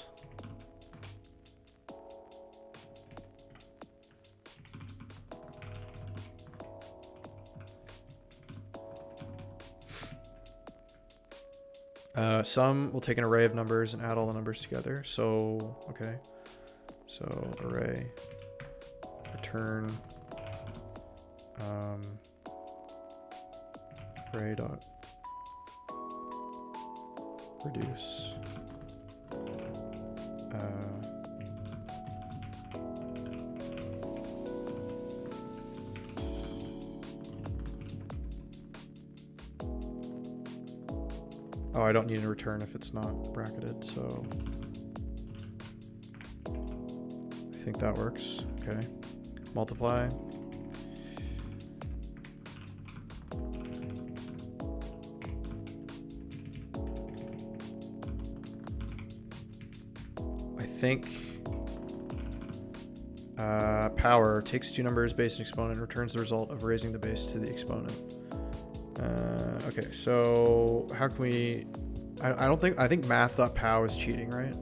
Sum will take an array of numbers and add all the numbers together. So, okay. So, array, return, array dot reduce. Oh, I don't need a return if it's not bracketed, so I think that works. Okay. Multiply. I think power takes two numbers, base and exponent, returns the result of raising the base to the exponent. Okay, so how can we... I think math.pow is cheating, right?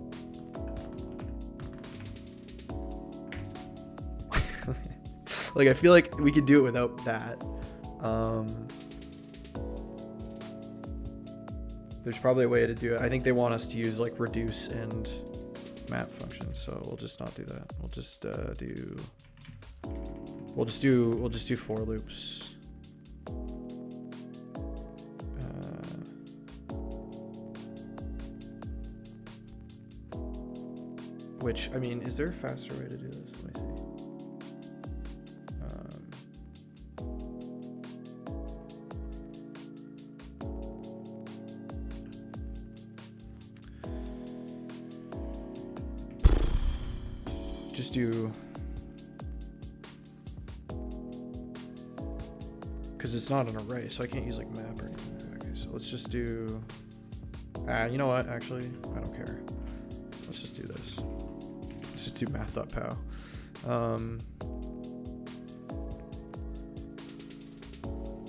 Like, I feel like we could do it without that. There's probably a way to do it. I think they want us to use like reduce and map functions, so we'll just not do that. We'll just do for loops. Which, I mean, is there a faster way to do this? Let me see. Just do, because it's not an array, so I can't use like map or anything. Okay, so let's just do, you know what, actually, I don't care. Let's just do this. Let's just do math.pow.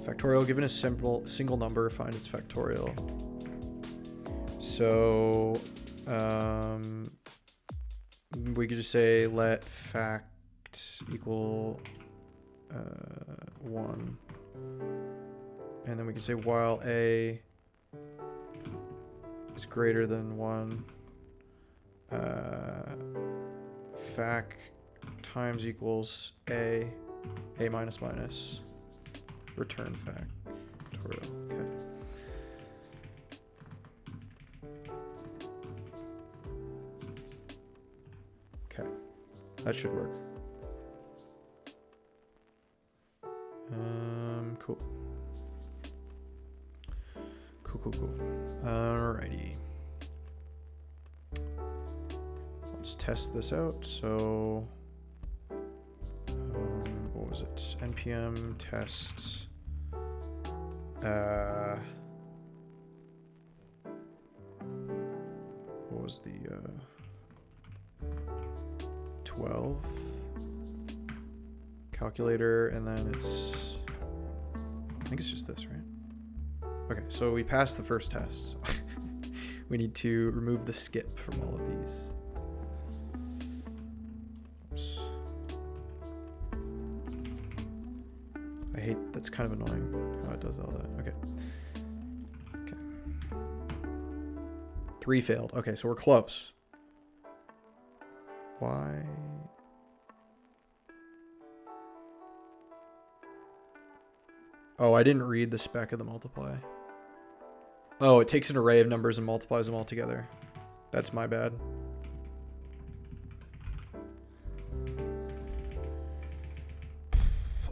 Factorial, given a single number, find its factorial. So, we could just say let fact equal 1, and then we can say while a is greater than 1, fact times equals a minus minus, return factorial. Okay. Okay, that should work. Cool. Cool. Alrighty. Let's test this out. So, what was it? npm test. What was the 12 calculator, and then it's, I think it's just this, right? Okay, so we passed the first test. We need to remove the skip from all of these. Oops. I hate, that's kind of annoying how it does all that. Okay. 3 failed. Okay, so we're close. Why? Oh, I didn't read the spec of the multiply. Oh, it takes an array of numbers and multiplies them all together. That's my bad.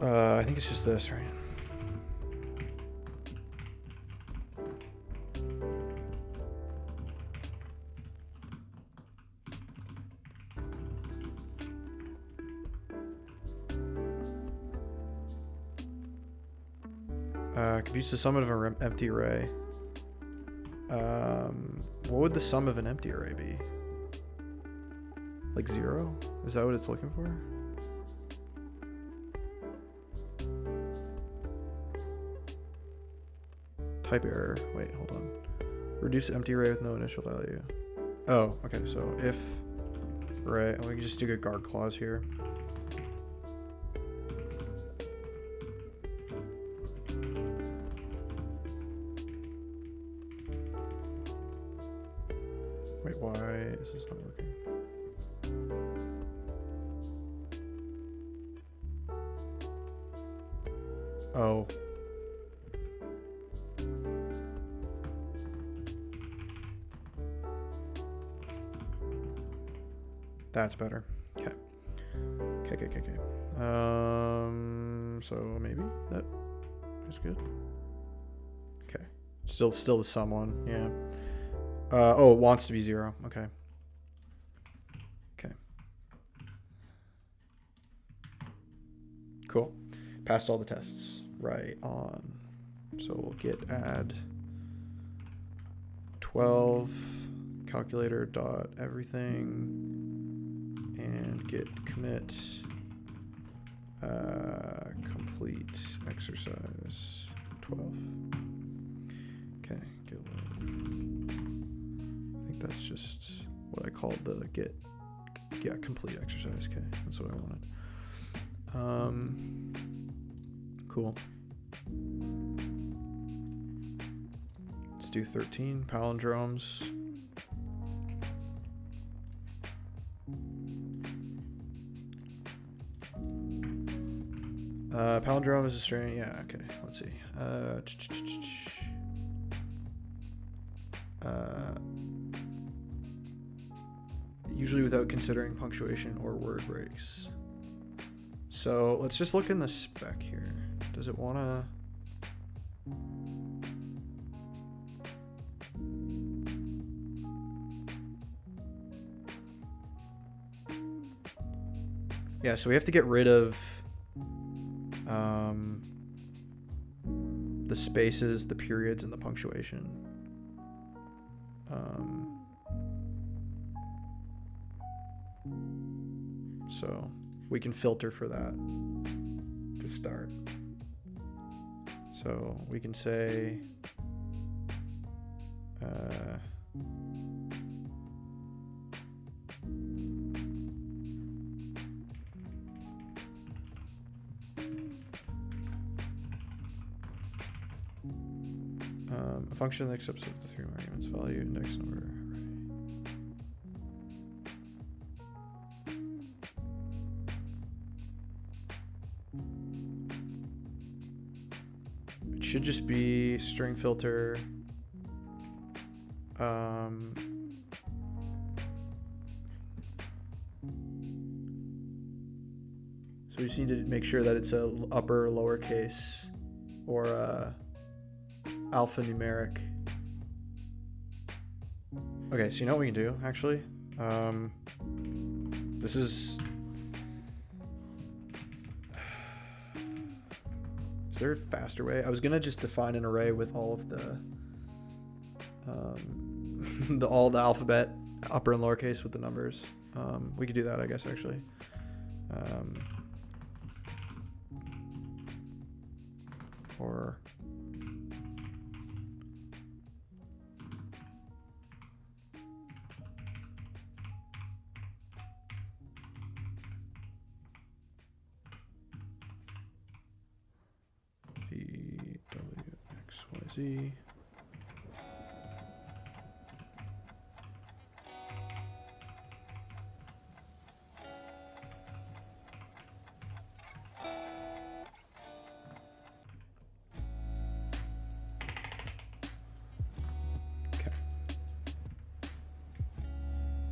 I think it's just this, right? Computes the sum of an empty array. What would the sum of an empty array be? Like 0? Is that what it's looking for? Type error. Wait, hold on. Reduce empty array with no initial value. Oh, okay. So if array, we can just do a guard clause here. Wait, why is this not working? Oh. That's better. Okay. Okay. So maybe that is good. Okay. Still the sum one. Yeah. Oh, it wants to be 0. Okay. Okay. Cool. Passed all the tests. Right on. So we'll get add 12 calculator dot everything and get commit complete exercise 12. Okay, get load. I think that's just what I called the get complete exercise. Okay, that's what I wanted. Cool. Let's do 13 palindromes. Palindrome is a string. Yeah, okay. Let's see. Usually without considering punctuation or word breaks. So let's just look in the spec here. Does it want to... Yeah, so we have to get rid of the spaces, the periods, and the punctuation. So we can filter for that to start. So we can say a function that accepts the 3 arguments, value, index number. It should just be string filter. So we just need to make sure that it's a upper lowercase or alphanumeric. Okay, so you know what we can do actually? This is... Is there a faster way? I was gonna just define an array with all of the all the alphabet, upper and lowercase with the numbers. We could do that, I guess, actually. Or VWXYZ.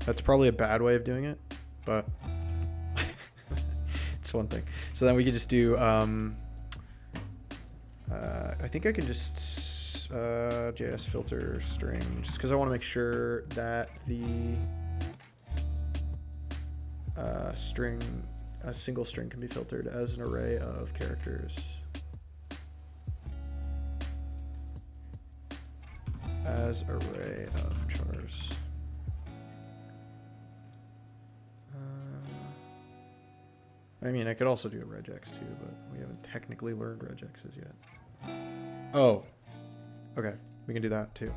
That's probably a bad way of doing it, but it's one thing. So then we could just do, I think I can just JS filter string, just because I want to make sure that the a single string can be filtered as an array of characters. initialize array of chars. I mean, I could also do a regex too, but we haven't technically learned regexes yet. Oh, okay, we can do that too.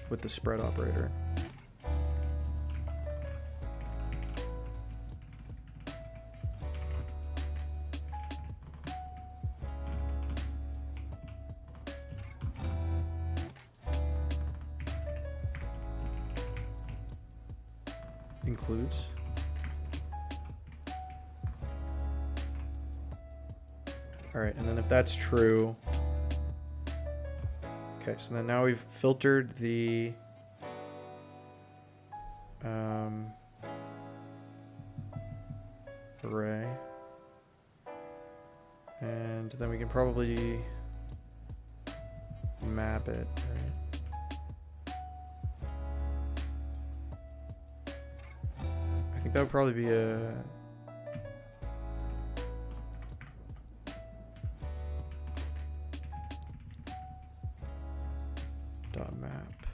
With the spread operator. Includes. All right, and then if that's true, okay, so then now we've filtered the array, and then we can probably map it, right? I think that would probably be a map.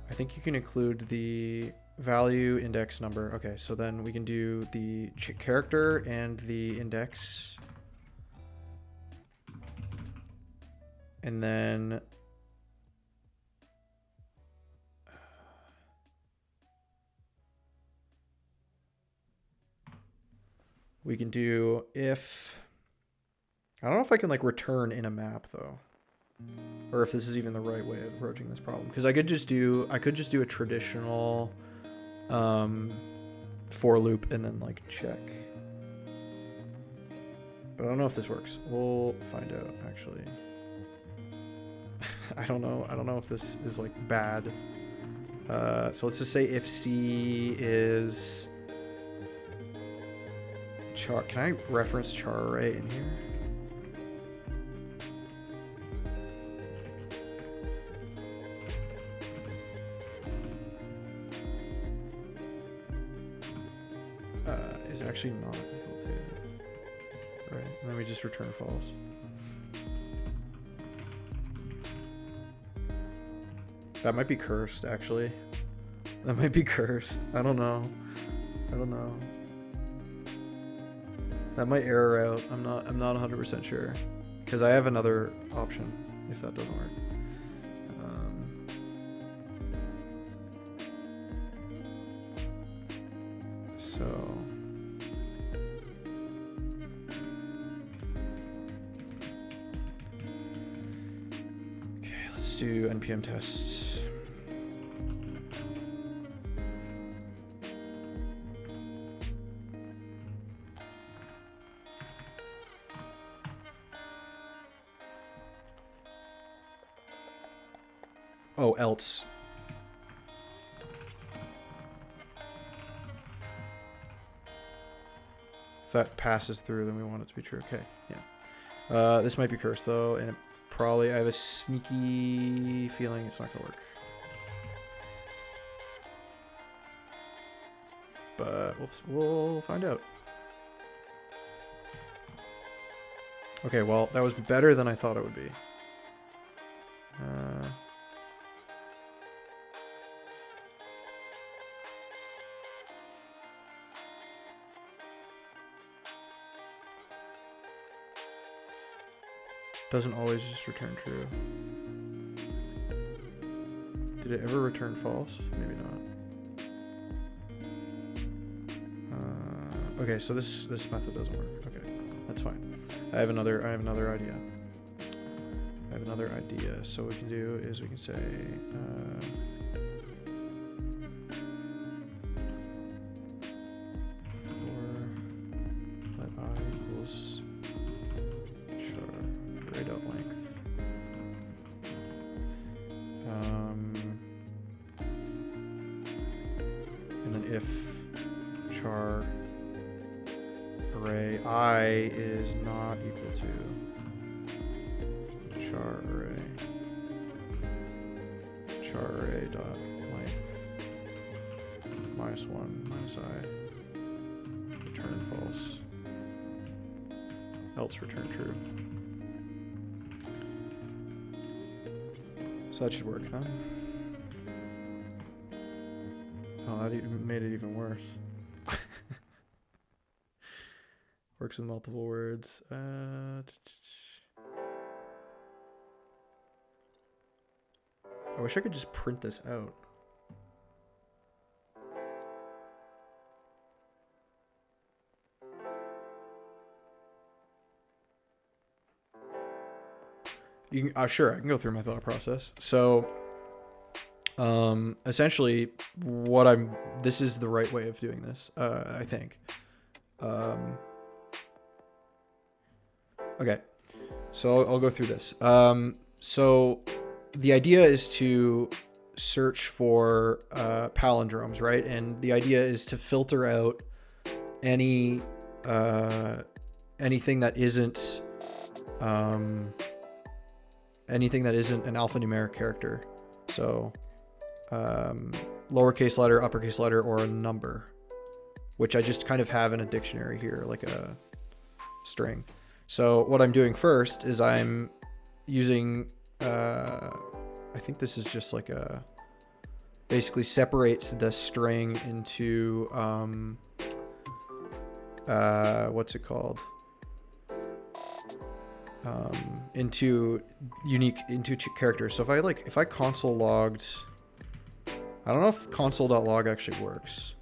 I think you can include the value index number. Okay, so then we can do the character and the index. And then we can do if, I don't know if I can like return in a map though, or if this is even the right way of approaching this problem. Because I could just do a traditional for loop and then like check. But I don't know if this works. We'll find out actually. I don't know if this is like bad. So let's just say if C is char. Can I reference char array in here? Is actually not equal to, right? And then we just return false. That might be cursed, actually. That might be cursed. I don't know. That might error out. I'm not 100% sure, because I have another option if that doesn't work. So okay, let's do npm tests. Oh, else. If that passes through, then we want it to be true. Okay, yeah. This might be cursed though, and it probably, I have a sneaky feeling it's not gonna work. But we'll find out. Okay, well, that was better than I thought it would be. Doesn't always just return true. Did it ever return false? Maybe not. Okay, so this method doesn't work. Okay, that's fine. I have another idea. So what we can do is we can say for let I equals char array dot length. And then if char array I is not equal to char array dot length -1 minus I. Return false. Else return true. So that should work then. Oh, that made it even worse. Works with multiple words. I wish I could just print this out. You can, sure, I can go through my thought process. So, essentially, this is the right way of doing this, I think. Okay, so I'll go through this. So the idea is to search for palindromes, right? And the idea is to filter out anything that isn't anything that isn't an alphanumeric character. So lowercase letter, uppercase letter, or a number, which I just kind of have in a dictionary here, like a string. So what I'm doing first is I'm using, I think this is just like basically separates the string into, what's it called? Into characters. So if I console logged, I don't know if console.log actually works.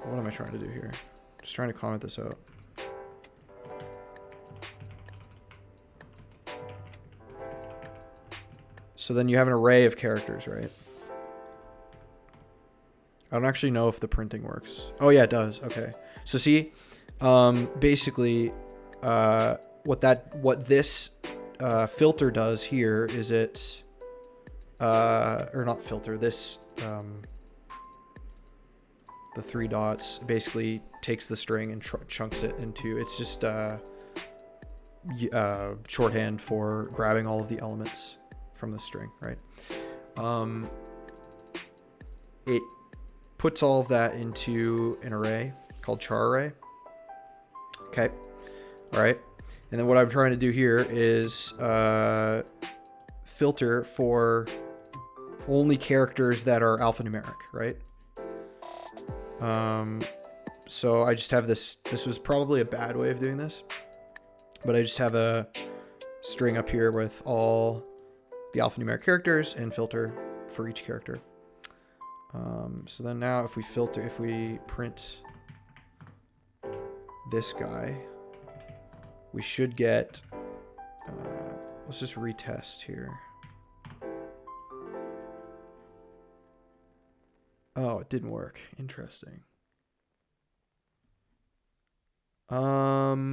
What am I trying to do here? Just trying to comment this out. So then you have an array of characters, right? I don't actually know if the printing works. Oh yeah, it does. Okay. So see, basically, what this filter does here is it, or not filter, this, the 3 dots basically takes the string and chunks it into, it's just shorthand for grabbing all of the elements from the string, right? It puts all of that into an array called char array. Okay. All right. And then what I'm trying to do here is filter for only characters that are alphanumeric, right? So I just have this was probably a bad way of doing this, but I just have a string up here with all the alphanumeric characters and filter for each character. So then now if we print this guy, we should get, let's just retest here. Oh, it didn't work. Interesting. Why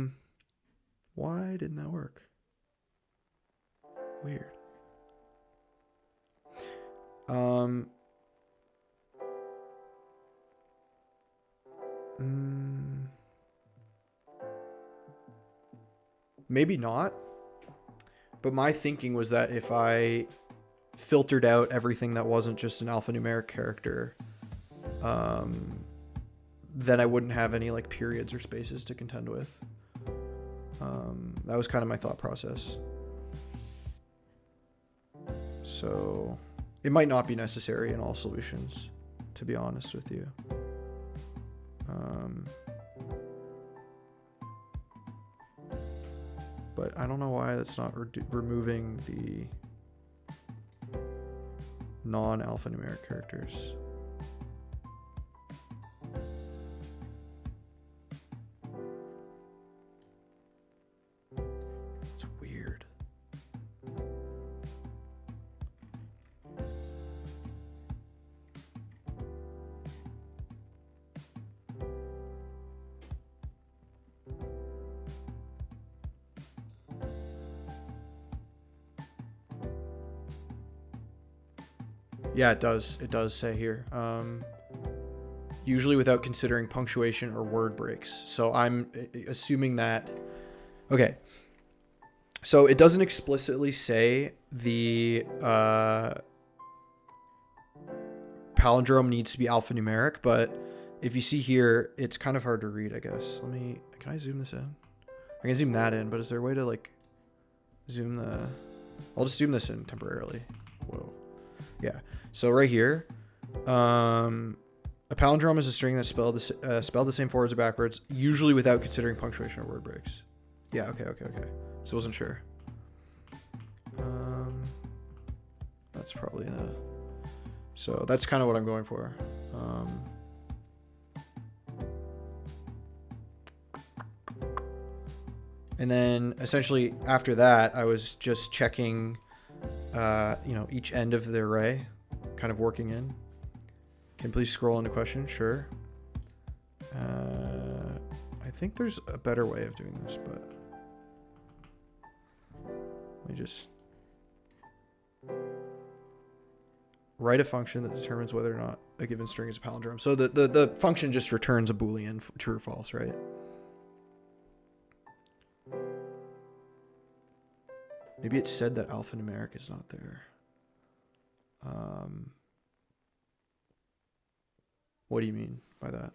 didn't that work? Weird. Maybe not. But my thinking was that if I filtered out everything that wasn't just an alphanumeric character, then I wouldn't have any like periods or spaces to contend with. That was kind of my thought process. So it might not be necessary in all solutions, to be honest with you. But I don't know why that's not removing the non-alphanumeric characters. It's weird. Yeah, it does. It does say here. Usually without considering punctuation or word breaks. So I'm assuming that... Okay. So it doesn't explicitly say the palindrome needs to be alphanumeric, but if you see here, it's kind of hard to read, I guess. Can I zoom this in? I can zoom that in, but is there a way to like zoom the... I'll just zoom this in temporarily. Whoa. Yeah. So right here, a palindrome is a string that's spelled the same forwards or backwards, usually without considering punctuation or word breaks. Yeah, okay. So I wasn't sure. That's probably the... So that's kind of what I'm going for. And then essentially after that, I was just checking, each end of the array, kind of working in. Can you please scroll into question? Sure. I think there's a better way of doing this, but let me just write a function that determines whether or not a given string is a palindrome. So the function just returns a Boolean, true or false, right? Maybe it said that alphanumeric is not there. What do you mean by that?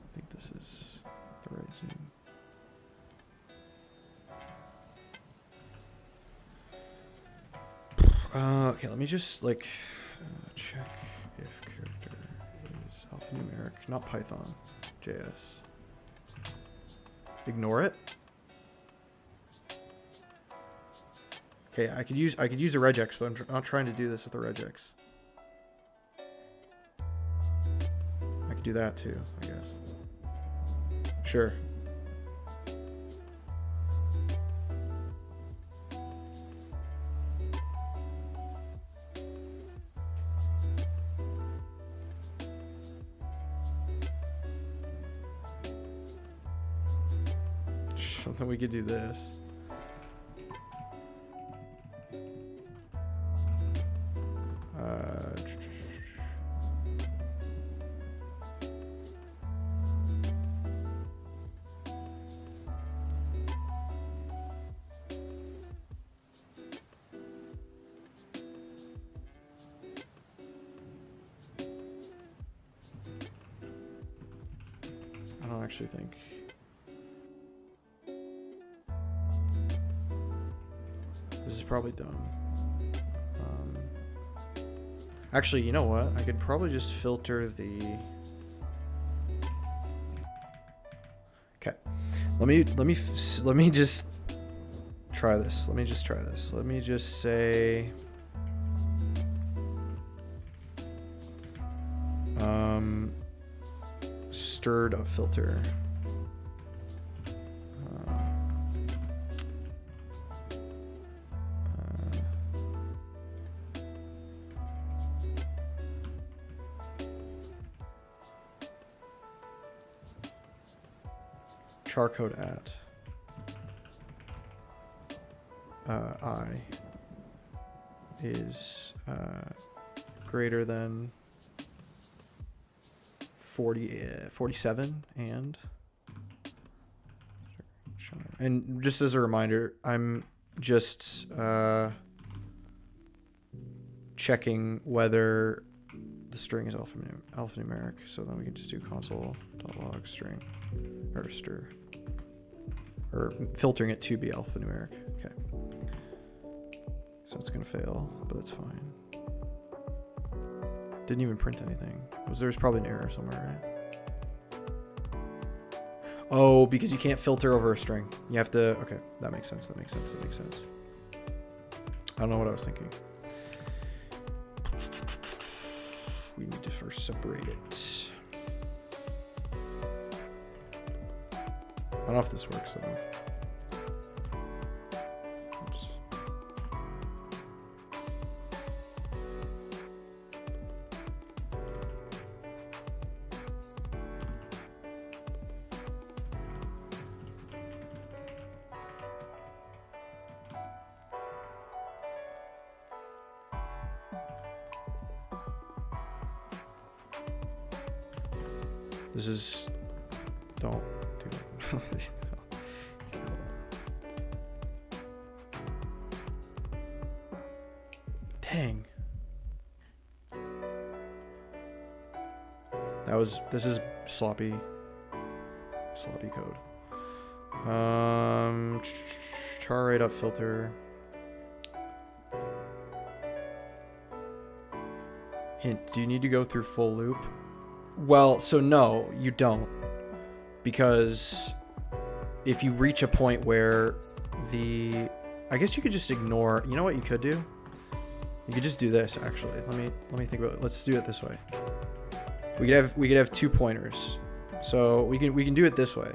I think this is the right zoom. Okay, let me just check if character is alphanumeric, not Python, JS. Ignore it. Okay, I could use a regex, but I'm not trying to do this with the regex. I could do that too, I guess. Sure. Then we could do this. I don't actually think. This is probably dumb. Actually, you know what? I could probably just filter the... Okay. Let me just try this. Let me just try this. Let me just say... stirred up filter. Char code at I is greater than 47 and just as a reminder, I'm just checking whether the string is alphanumeric, so then we can just do console.log string or stir, or filtering it to be alphanumeric. Okay, so it's gonna fail, but that's fine. Didn't even print anything. There's probably an error somewhere, right? Oh, because you can't filter over a string. You have to, okay, that makes sense, that makes sense, that makes sense. I don't know what I was thinking. We need to first separate it. I don't know if this works though. Oops. This is, don't do it. Dang. This is sloppy code. Char array dot filter. Hint, do you need to go through full loop? Well, so no, you don't. Because if you reach a point where I guess you could just ignore, you know what you could do? You could just do this actually. Let me think about it. Let's do it this way. We could have 2 pointers. So we can do it this way.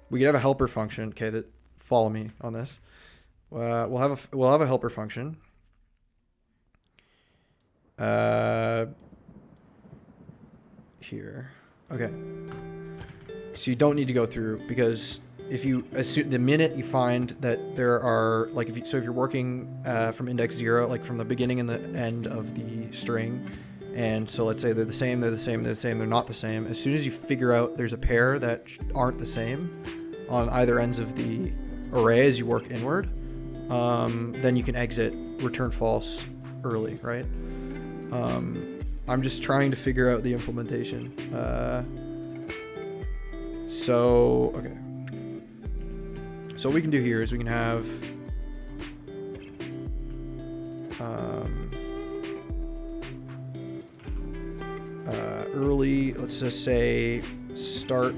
We could have a helper function. Okay, follow me on this. We'll have a helper function. Here. Okay. So you don't need to go through, because if you assume the minute you find that there are, like, if you're working from index 0, like from the beginning and the end of the string, and so let's say they're the same, they're not the same. As soon as you figure out there's a pair that aren't the same on either ends of the array as you work inward, then you can exit return false early, right? I'm just trying to figure out the implementation. Okay. So what we can do here is we can have early, let's just say start,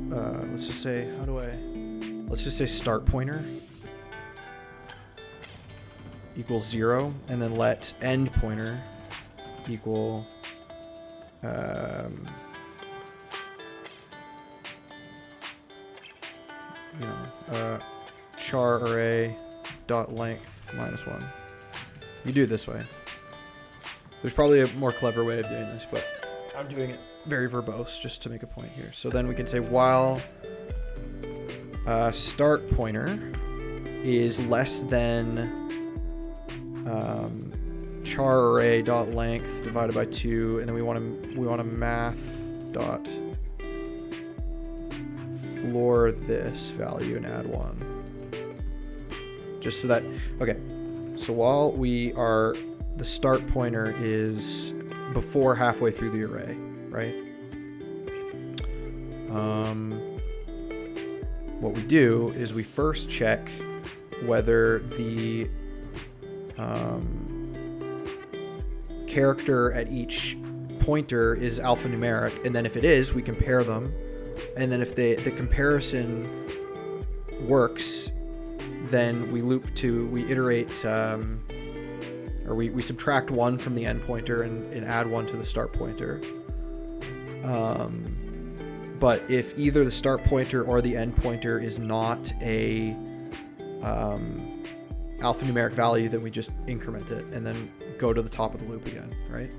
let's just say start pointer equals 0, and then let end pointer equal char array dot length -1. You do it this way. There's probably a more clever way of doing this, but I'm doing it very verbose just to make a point here. So then we can say while start pointer is less than char array dot length divided by 2, and then we want to math dot floor this value and add 1, just so that, okay, so while the start pointer is before halfway through the array, right? What we do is we first check whether the character at each pointer is alphanumeric, and then if it is, we compare them, and then if the comparison works, then we iterate, or we subtract 1 from the end pointer and add 1 to the start pointer. But if either the start pointer or the end pointer is not a alphanumeric value, then we just increment it and then go to the top of the loop again, right?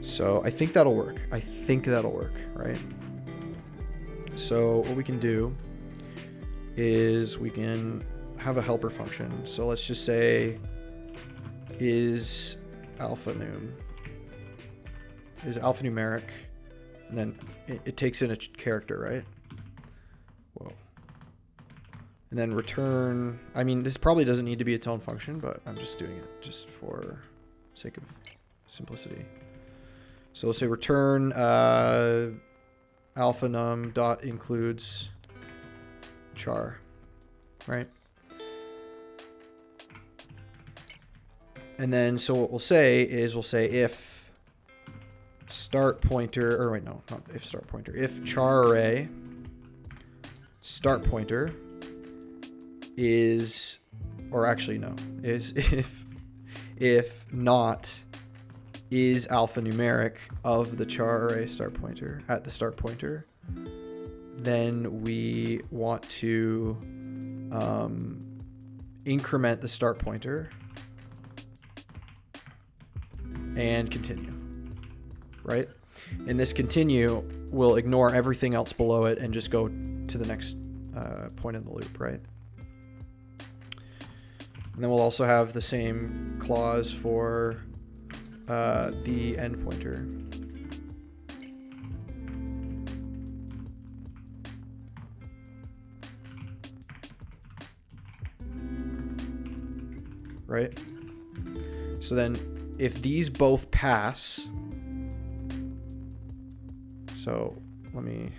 So I think that'll work. Right? So what we can do is we can have a helper function. So let's just say is alphanumeric, and then it takes in a character, right? Whoa. And then return, I mean, this probably doesn't need to be its own function, but I'm just doing it just for sake of simplicity. So let's say return alphanum dot includes char, right? And then so what we'll say is if start pointer, or wait, no, not if start pointer, if char array start pointer is, or actually no, is if not is alphanumeric of the char array start pointer at the start pointer, then we want to increment the start pointer and continue, right? And this continue will ignore everything else below it and just go to the next point in the loop, right? And then we'll also have the same clause for the end pointer. right? So then if these both pass, so let me,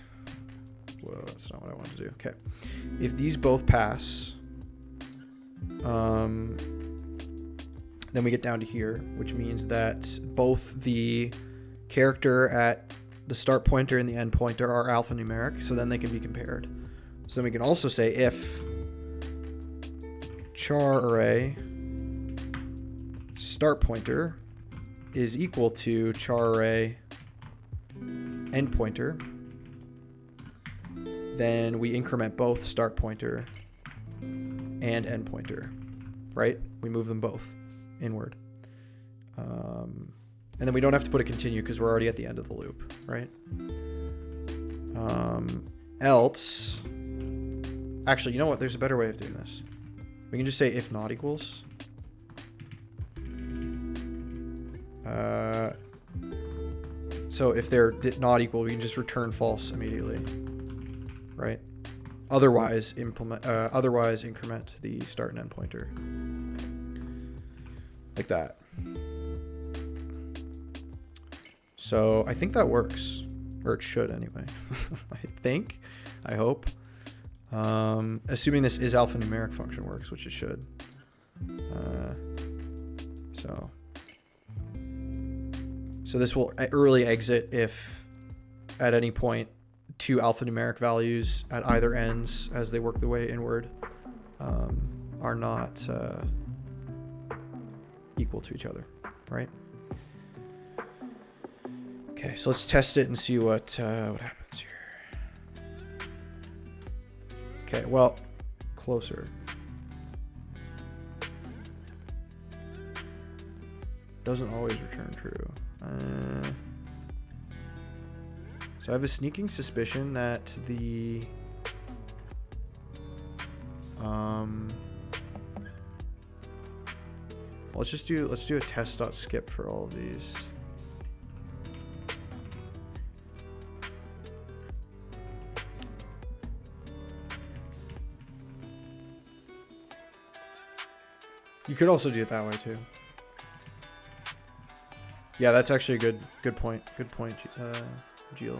whoa, that's not what I wanted to do. Okay. If these both pass, then we get down to here, which means that both the character at the start pointer and the end pointer are alphanumeric, so then they can be compared. So then we can also say if char array start pointer is equal to char array end pointer, then we increment both start pointer and end pointer, right? We move them both inward. And then we don't have to put a continue because we're already at the end of the loop, right? Else, actually, you know what? There's a better way of doing this. We can just say if not equals. So if they're not equal, we can just return false immediately, right? Otherwise, increment the start and end pointer like that. So I think that works, or it should anyway. I hope. Assuming this is alphanumeric function works, which it should. So this will early exit if at any point two alphanumeric values at either ends as they work their way inward are not equal to each other, right? Okay, so let's test it and see what happens here. Okay, well, closer. Doesn't always return true. So I have a sneaking suspicion that the let's do a test.skip for all of these. You could also do it that way too. Yeah, that's actually a good point. Good point, Gio.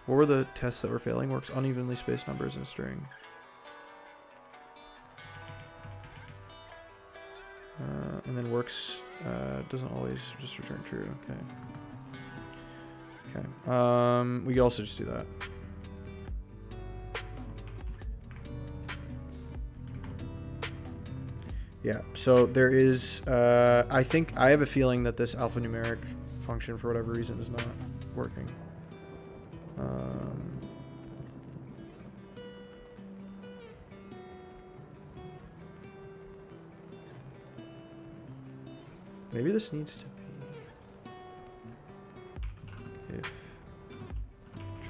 What were the tests that were failing? Works unevenly spaced numbers in a string. And then works doesn't always just return true. Okay. We could also just do that. Yeah, so there is, I think, I have a feeling that this alphanumeric function, for whatever reason, is not working. Maybe this needs to be if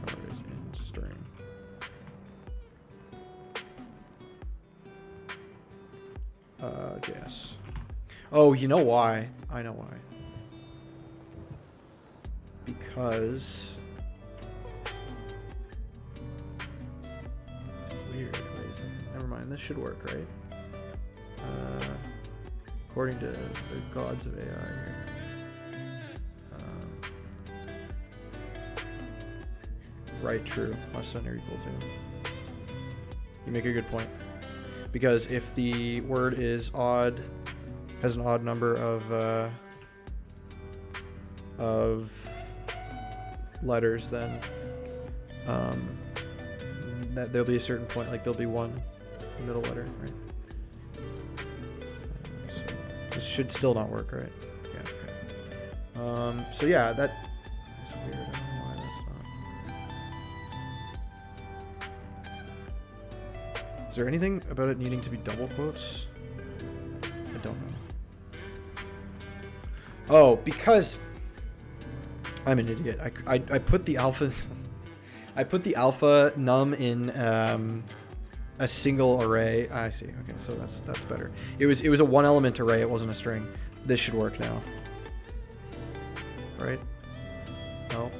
char is in string. JS. Oh, you know why? I know why. Because weird. Wait a second. Never mind. This should work, right? According to the gods of AI here. Right, true. Less than or equal to. You make a good point. Because if the word is odd, has an odd number of letters, then that there'll be a certain point, like there'll be one middle letter, right? So this should still not work, right? Yeah. Okay. So yeah, that is weird. I don't know why that's not. Is there anything about it needing to be double quotes? I don't know. Oh, because I'm an idiot. I put the alpha I put the alpha num in a single array. I see. Okay, so that's better. It was a one element array. It wasn't a string. This should work now. Right? No.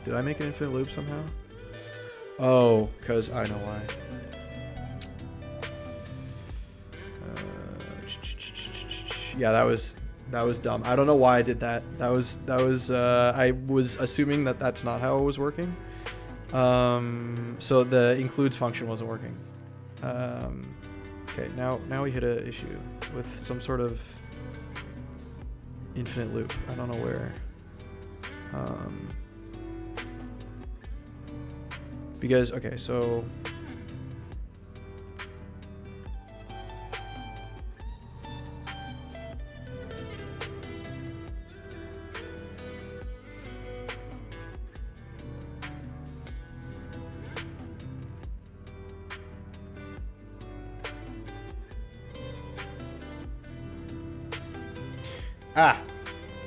Did I make an infinite loop somehow? Oh, because I know why. Yeah, that was dumb. I don't know why I did that. That was I was assuming that that's not how it was working. So the includes function wasn't working. Okay, now we hit a issue with some sort of infinite loop. I don't know where. Because, okay, so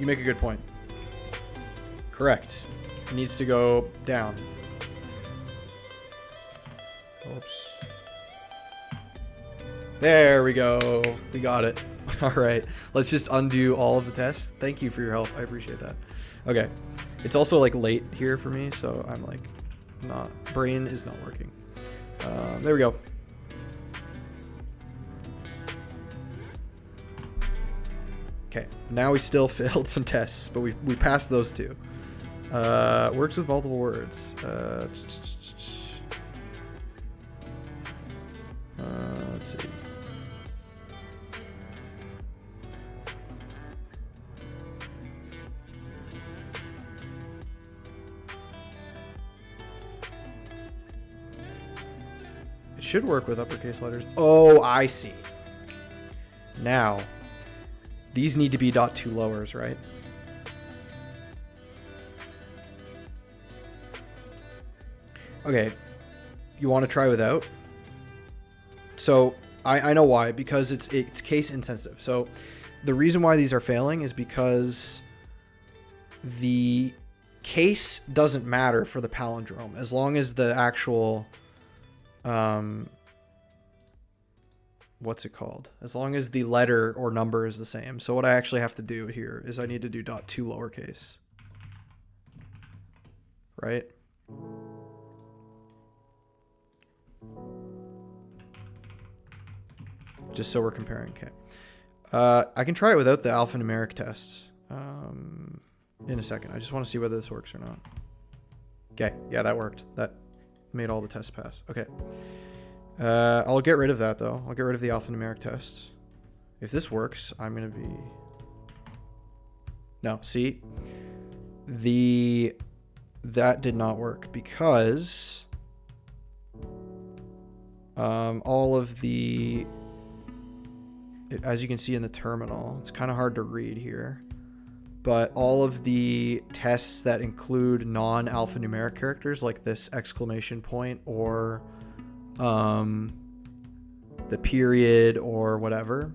you make a good point. Correct. It needs to go down. Oops. There we go. We got it. All right. Let's just undo all of the tests. Thank you for your help. I appreciate that. Okay. It's also like late here for me, so I'm like brain is not working. There we go. Okay. Now we still failed some tests, but we passed those two. Works with multiple words. Let's see. It should work with uppercase letters. Oh, I see. Now, these need to be .2 lowers, right? Okay, you want to try without? So I know why, because it's case insensitive. So the reason why these are failing is because the case doesn't matter for the palindrome as long as the actual what's it called? As long as the letter or number is the same. So what I actually have to do here is I need to do .2 lowercase. Right? Just so we're comparing. Okay. I can try it without the alphanumeric test in a second. I just want to see whether this works or not. Okay. Yeah, that worked. That made all the tests pass. Okay. I'll get rid of that, though. I'll get rid of the alphanumeric tests. If this works, I'm going to be... No, see? That did not work because all of the... As you can see in the terminal, it's kind of hard to read here, but all of the tests that include non-alphanumeric characters like this exclamation point or the period or whatever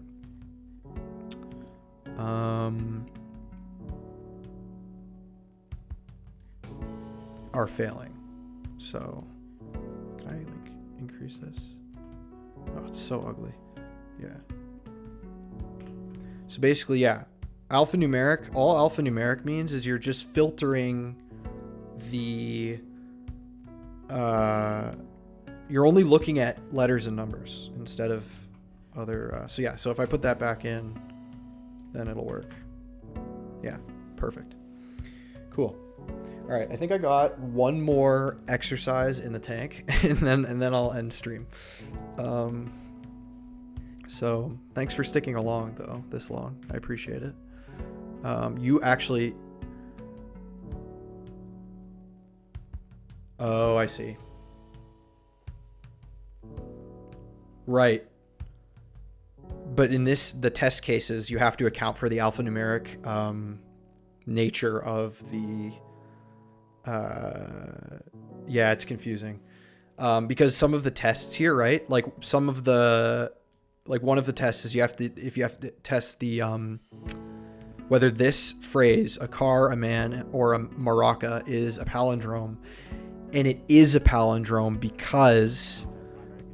are failing. So can I like increase this? Oh, it's so ugly. Yeah. So basically, yeah, alphanumeric, all alphanumeric means is you're just filtering the, you're only looking at letters and numbers instead of other, so yeah, so if I put that back in, then it'll work. Yeah, perfect. Cool. All right, I think I got one more exercise in the tank and then I'll end stream. So thanks for sticking along though, this long. I appreciate it. You actually... Oh, I see. Right. But in the test cases, you have to account for the alphanumeric nature of the... yeah, it's confusing. Because some of the tests here, right? Like some of the... Like one of the tests is you have to test the whether this phrase, a car, a man, or a maraca is a palindrome. And it is a palindrome because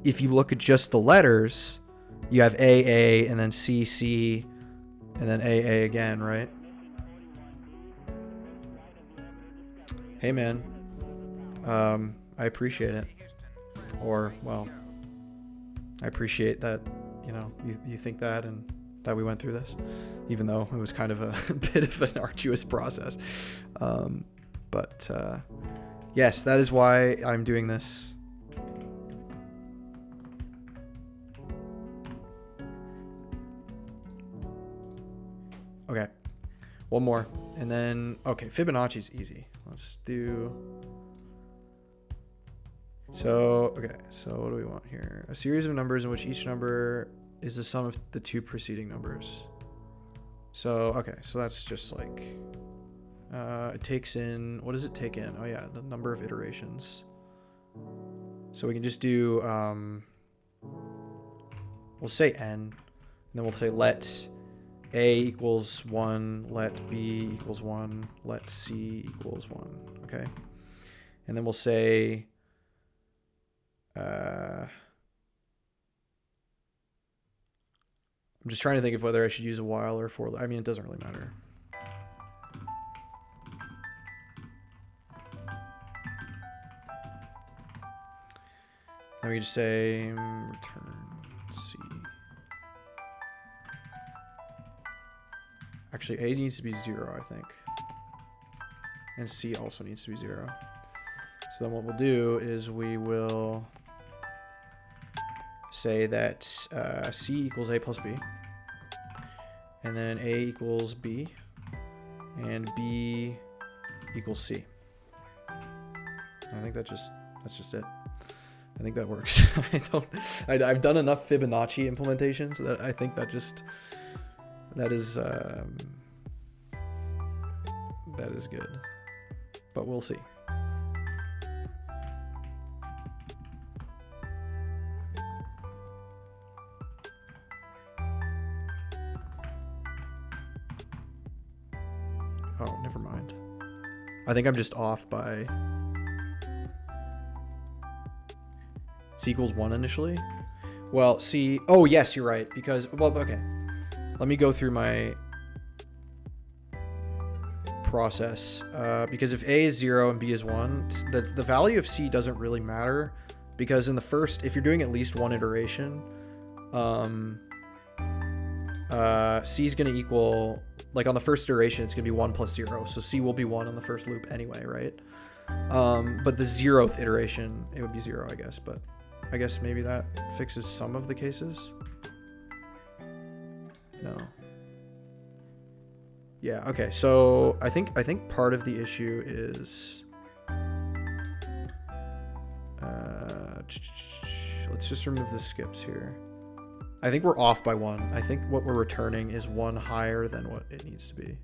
if you look at just the letters, you have AA and then CC and then AA again, right? Hey man, I appreciate it. Or, well, I appreciate that, you know, you think that and that we went through this, even though it was kind of a bit of an arduous process. But yes, that is why I'm doing this. Okay, one more, and then, okay, Fibonacci's easy. Let's do, so, okay, so what do we want here? A series of numbers in which each number is the sum of the two preceding numbers. So, okay, so that's just like, it takes in, what does it take in? Oh yeah, the number of iterations. So we can just do, we'll say n, and then we'll say let A equals 1, let B equals 1, let C equals 1, okay? And then we'll say, I'm just trying to think of whether I should use a while or for. I mean, it doesn't really matter. Let me just say return C. Actually, A needs to be 0, I think. And C also needs to be 0. So then what we'll do is we will say that C equals A plus B. And then A equals B. And B equals C. I think that's just it. I think that works. I've done enough Fibonacci implementations that I think that is good. But we'll see. Oh, never mind. I think I'm just off by C equals 1 initially. Well, C, oh yes, you're right, because, well, okay. Let me go through my process, because if A is 0 and B is 1, the value of C doesn't really matter, because in the first, if you're doing at least one iteration, C is going to equal, like on the first iteration, it's going to be 1 plus 0, so C will be 1 on the first loop anyway, right? But the 0th iteration, it would be 0, I guess, but I guess maybe that fixes some of the cases. No. Yeah, okay, so I think part of the issue is let's just remove the skips here. I think we're off by 1. I think what we're returning is 1 higher than what it needs to be.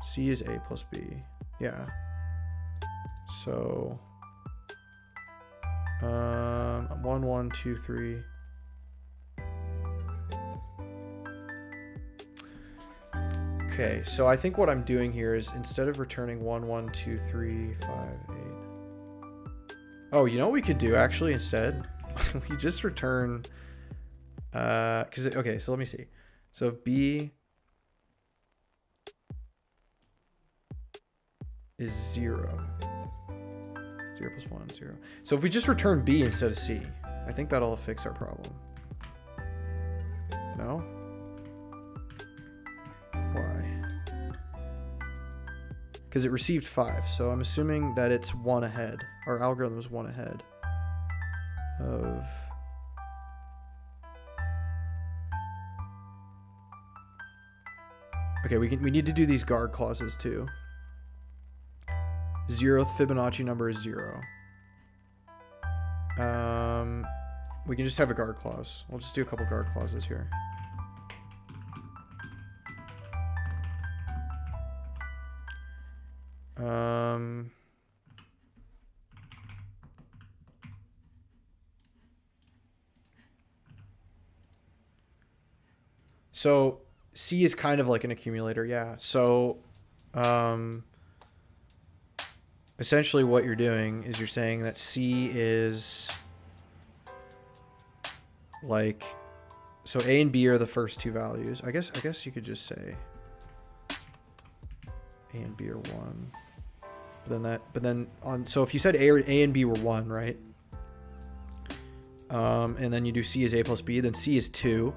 C is A plus B. Yeah. So 1, 1, 2, 3. Okay, so I think what I'm doing here is instead of returning 1, 1, 2, 3, 5, 8. Oh, you know what we could do actually instead? We just return, okay, so let me see. So if B is 0, 0 plus 1, 0. So if we just return B instead of C, I think that'll fix our problem. No? Why? Because it received 5, so I'm assuming that it's 1 ahead. Our algorithm is 1 ahead of... Okay, we need to do these guard clauses too. 0th Fibonacci number is 0. We can just have a guard clause. We'll just do a couple guard clauses here. So C is kind of like an accumulator, yeah. So essentially what you're doing is you're saying that C is like, so A and B are the first two values. I guess you could just say A and B are 1. But then on, so if you said A and B were 1, right? And then you do C is A plus B, then C is 2.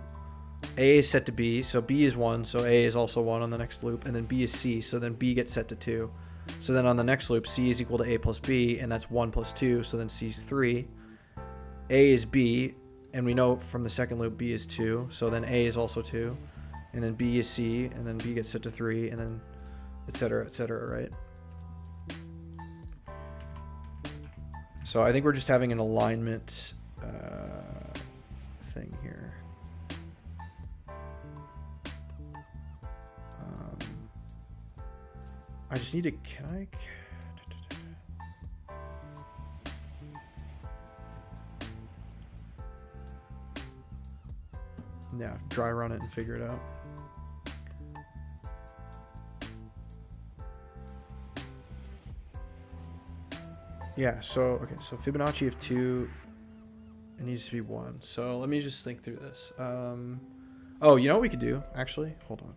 A is set to B, so B is 1, so A is also 1 on the next loop, and then B is C, so then B gets set to 2. So then on the next loop, C is equal to A plus B, and that's 1 plus 2, so then C is 3. A is B, and we know from the second loop B is 2, so then A is also 2. And then B is C, and then B gets set to 3, and then et cetera, right? So I think we're just having an alignment thing here. I just need to, can I? Yeah, dry run it and figure it out. Yeah, so, okay, so Fibonacci of 2, it needs to be 1. So let me just think through this. Oh, you know what we could do, actually? Hold on.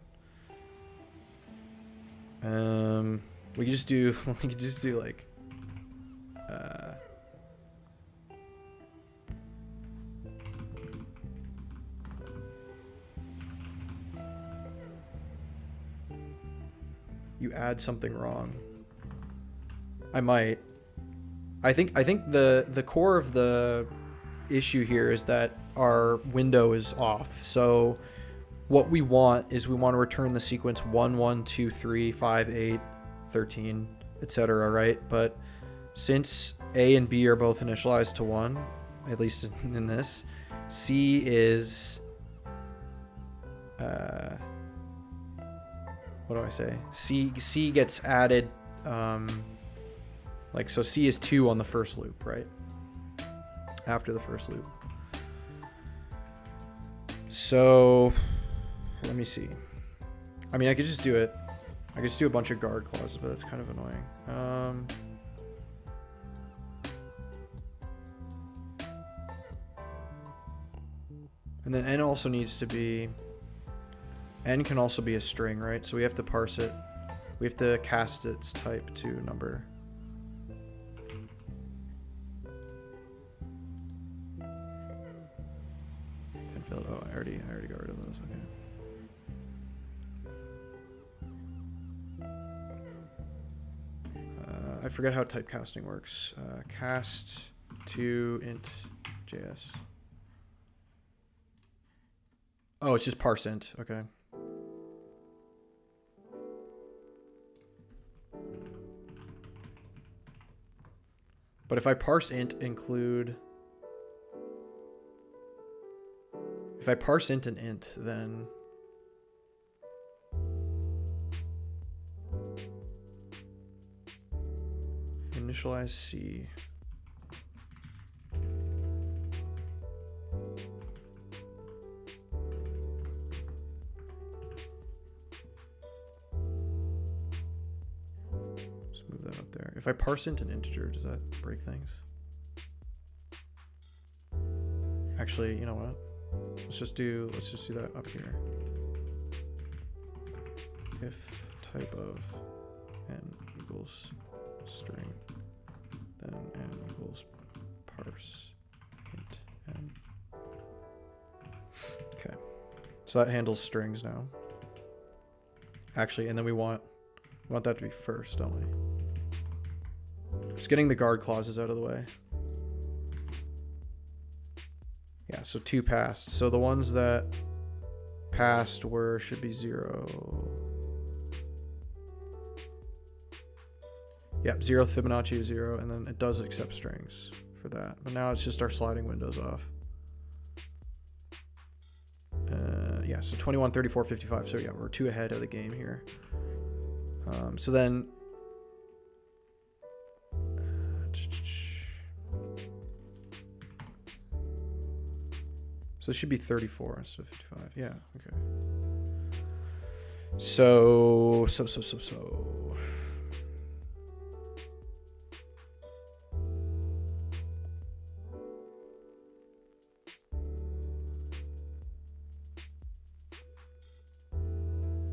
We could just do, like, you add something wrong. I might. I think the core of the issue here is that our window is off. So what we want is we want to return the sequence 1, 1, 2, 3, 5, 8, 13, etc. Right? But since A and B are both initialized to 1, at least in this, C is what do I say? C gets added. Like, so C is 2 on the first loop, right? After the first loop. So let me see. I mean, I could just do it. I could just do a bunch of guard clauses, but that's kind of annoying. And then N also needs to be, N can also be a string, right? So we have to parse it. We have to cast its type to number. Oh, I already got rid of those. Okay. I forget how typecasting works. Cast to int JS. Oh, it's just parse int. Okay. But if I parse int include, if I parse int and int, then initialize C. Just move that up there. If I parse int an integer, does that break things? Actually, you know what? Let's just do that up here. If type of n equals string, then n equals parse int n. Okay, so that handles strings now. Actually, and then we want that to be first, don't we? Just getting the guard clauses out of the way. Yeah, so 2 passed. So the ones that passed should be 0. Yep, 0th Fibonacci is 0, and then it does accept strings for that. But now it's just our sliding windows off. Yeah, so 21, 34, 55. So yeah, we're 2 ahead of the game here. So then, so it should be 34 instead of 55. Yeah, okay. So.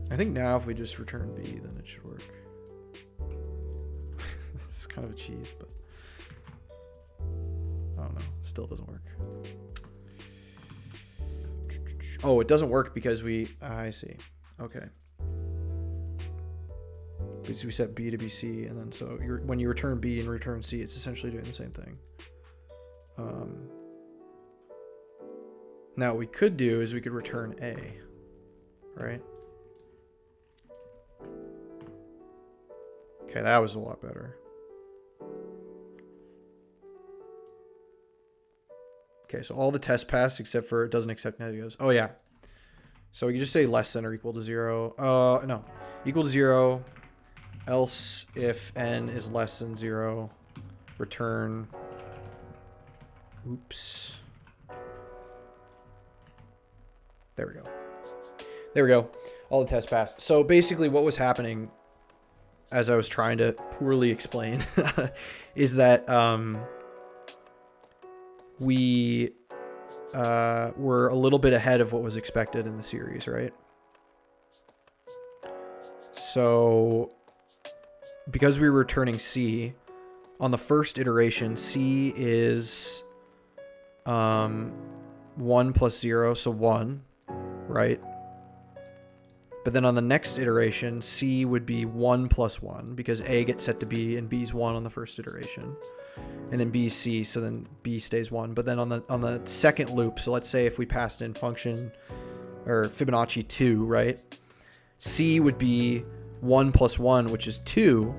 I think now if we just return B, then it should work. kind of a cheese, but I don't know. Still doesn't work. Oh, it doesn't work because I see. Okay. Because we set B to be C, and then so when you return B and return C, it's essentially doing the same thing. Now what we could do is we could return A, right? Okay, that was a lot better. Okay, so all the tests pass except for it doesn't accept negatives. Oh yeah. So we can just say less than or equal to 0. No, equal to 0. Else if n is less than 0, return. Oops. There we go. There we go. All the tests passed. So basically what was happening, as I was trying to poorly explain, is that we were a little bit ahead of what was expected in the series, right? So because we were returning C, on the first iteration, C is 1 plus 0, so 1, right? But then on the next iteration, C would be 1 plus 1, because A gets set to B and B's 1 on the first iteration. And then B is C, so then B stays 1. But then on the second loop, so let's say if we passed in function or Fibonacci 2, right? C would be 1 plus 1, which is 2.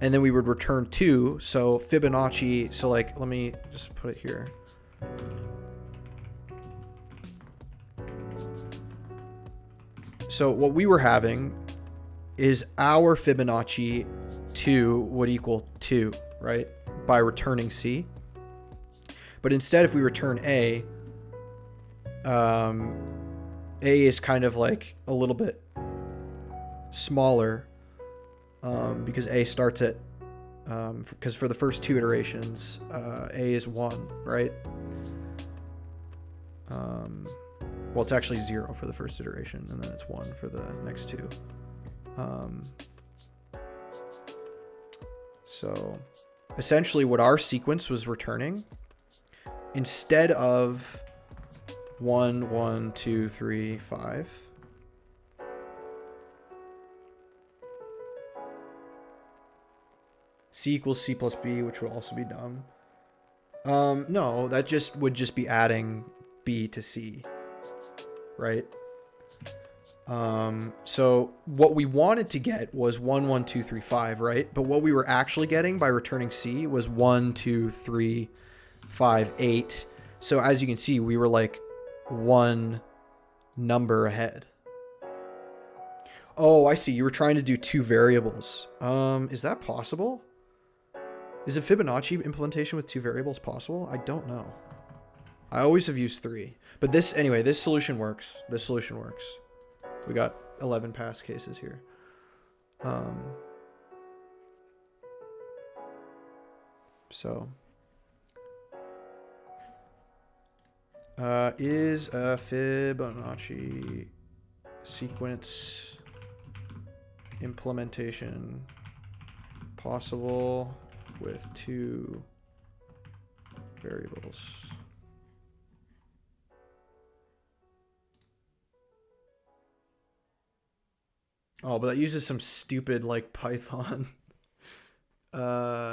And then we would return 2. So Fibonacci, so like, let me just put it here. So what we were having is our Fibonacci 2 would equal 2, right? By returning C. But instead, if we return A is kind of like a little bit smaller because A starts at, because for the first 2 iterations, A is 1, right? Well, it's actually 0 for the first iteration, and then it's 1 for the next 2. So essentially what our sequence was returning, instead of 1, 1, 2, 3, 5, C equals C plus B, which will also be dumb. No, that would just be adding B to C, right? So what we wanted to get was 1, 1, 2, 3, 5, right? But what we were actually getting by returning C was 1, 2, 3, 5, 8. So as you can see, we were like 1 number ahead. Oh, I see. You were trying to do 2 variables. Is that possible? Is a Fibonacci implementation with 2 variables possible? I don't know. I always have used 3. But this, anyway, this solution works. This solution works. We got 11 pass cases here. So is a Fibonacci sequence implementation possible with 2 variables? Oh, but that uses some stupid like Python. Okay.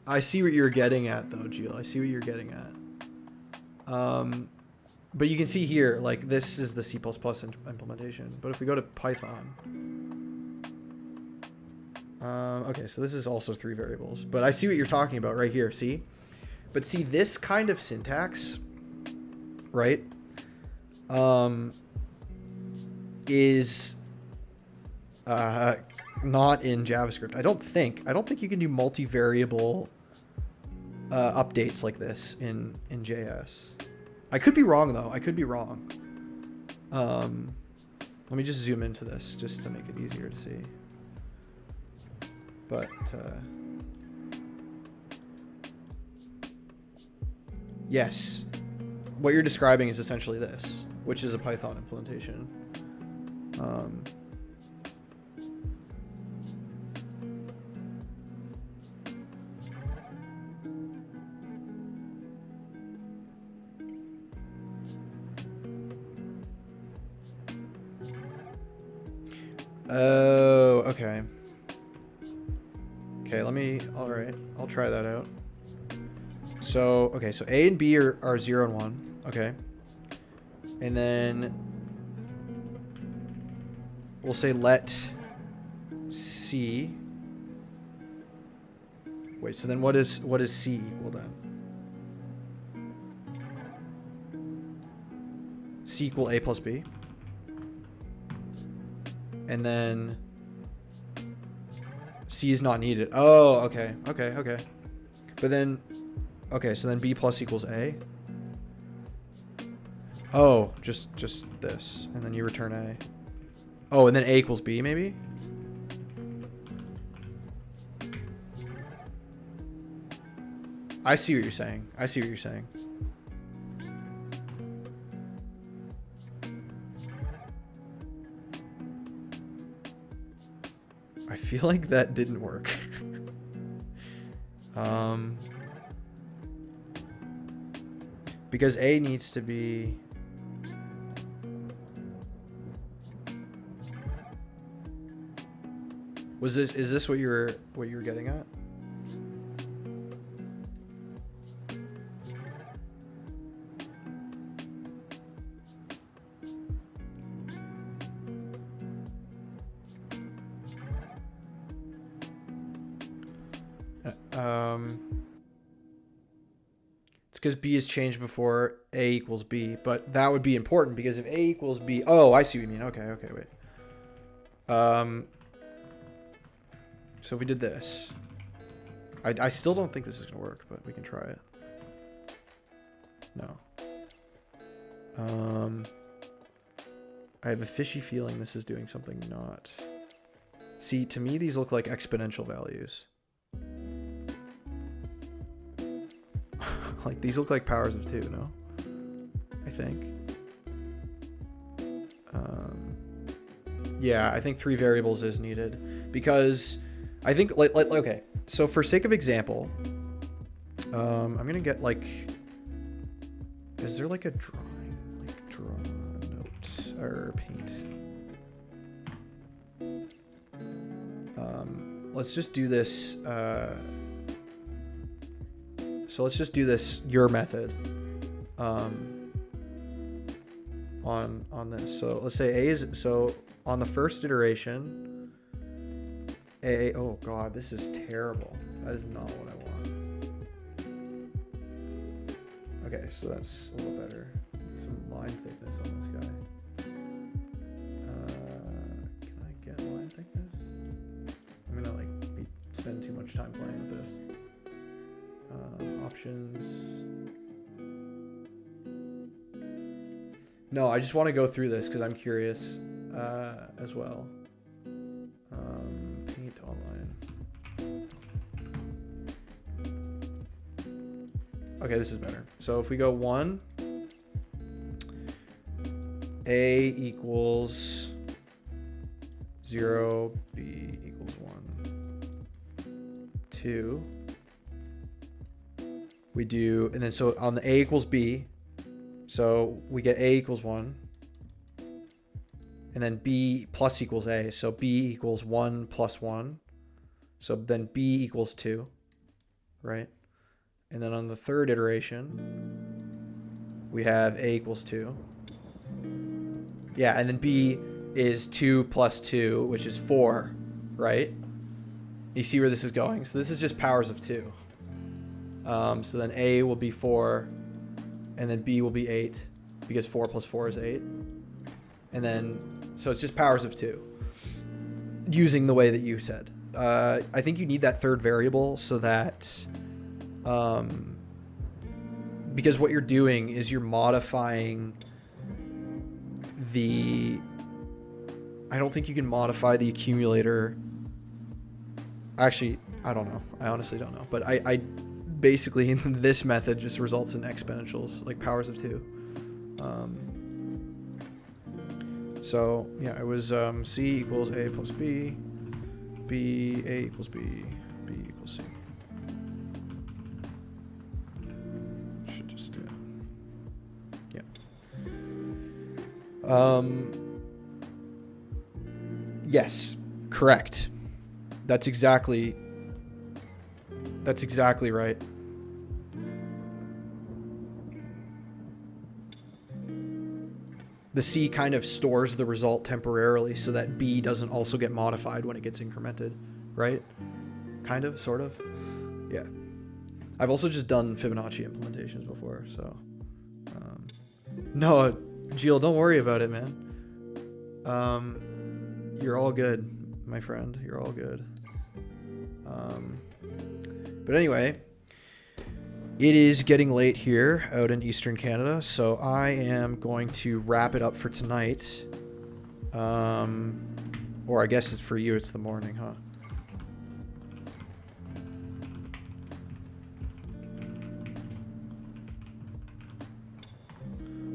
I see what you're getting at though, Jill. I see what you're getting at. But you can see here, like this is the C++ implementation. But if we go to Python, okay, so this is also 3 variables. But I see what you're talking about right here. See? But see this kind of syntax, right? Is not in JavaScript. I don't think you can do multivariable updates like this in JS. I could be wrong though. I could be wrong. Let me just zoom into this just to make it easier to see. But Yes. What you're describing is essentially this, which is a Python implementation. Oh, okay. Okay, all right, I'll try that out. So, okay, so A and B are 0 and 1. Okay. And then we'll say let C. Wait, so then what is C equal then? C equal A plus B. And then C is not needed. Oh, okay. But then, okay, so then B plus equals A. Oh, just this. And then you return A. Oh, and then A equals B, maybe? I see what you're saying. I feel like that didn't work. Because A needs to be... is this what you're getting at? It's because B is changed before A equals B, but that would be important because if A equals B, oh, I see what you mean. Okay, wait. So if we did this, I still don't think this is gonna work, but we can try it. No. I have a fishy feeling this is doing something not. See, to me, these look like exponential values. Like, these look like powers of 2, no? I think. Yeah, I think 3 variables is needed. Because I think, okay. So for sake of example, I'm going to get, like... Is there, like, a drawing? Like, draw a note. Or paint. Let's just do this... So let's just do this your method on this. So let's say A is, so on the first iteration, A, oh god, this is terrible. That is not what I want. Okay, so that's a little better. Some line thickness on this guy. Can I get line thickness? I'm gonna spend too much time playing with this. Options. No, I just want to go through this because I'm curious as well. Paint online. Okay, this is better. So if we go 1, A equals 0, B equals 1, 2. We do, and then so on the A equals B, so we get A equals 1, and then B plus equals A, so B equals 1 plus 1, so then B equals 2, right? And then on the third iteration, we have A equals 2. Yeah, and then B is 2 plus 2, which is 4, right? You see where this is going? So this is just powers of 2. So then A will be 4, and then B will be 8, because 4 plus 4 is 8. And then, so it's just powers of 2, using the way that you said. I think you need that third variable so that, because what you're doing is you're modifying the, I don't think you can modify the accumulator. Actually, I don't know. I honestly don't know. But basically this method just results in exponentials, like powers of 2. So yeah, it was C equals A plus B, B, A equals B, B equals C. Should just do it. Yeah. Yes, correct. That's exactly right. The C kind of stores the result temporarily so that B doesn't also get modified when it gets incremented, right? Kind of, sort of. Yeah. I've also just done Fibonacci implementations before, so. No, Jill, don't worry about it, man. You're all good, my friend. You're all good. But anyway, it is getting late here out in Eastern Canada, so I am going to wrap it up for tonight. Or I guess it's for you, it's the morning, huh?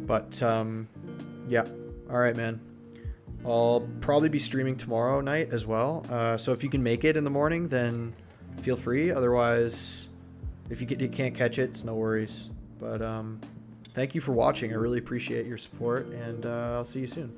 But, yeah. All right, man. I'll probably be streaming tomorrow night as well. So if you can make it in the morning, then feel free. Otherwise, if you can't catch it, it's no worries. But thank you for watching. I really appreciate your support, and I'll see you soon.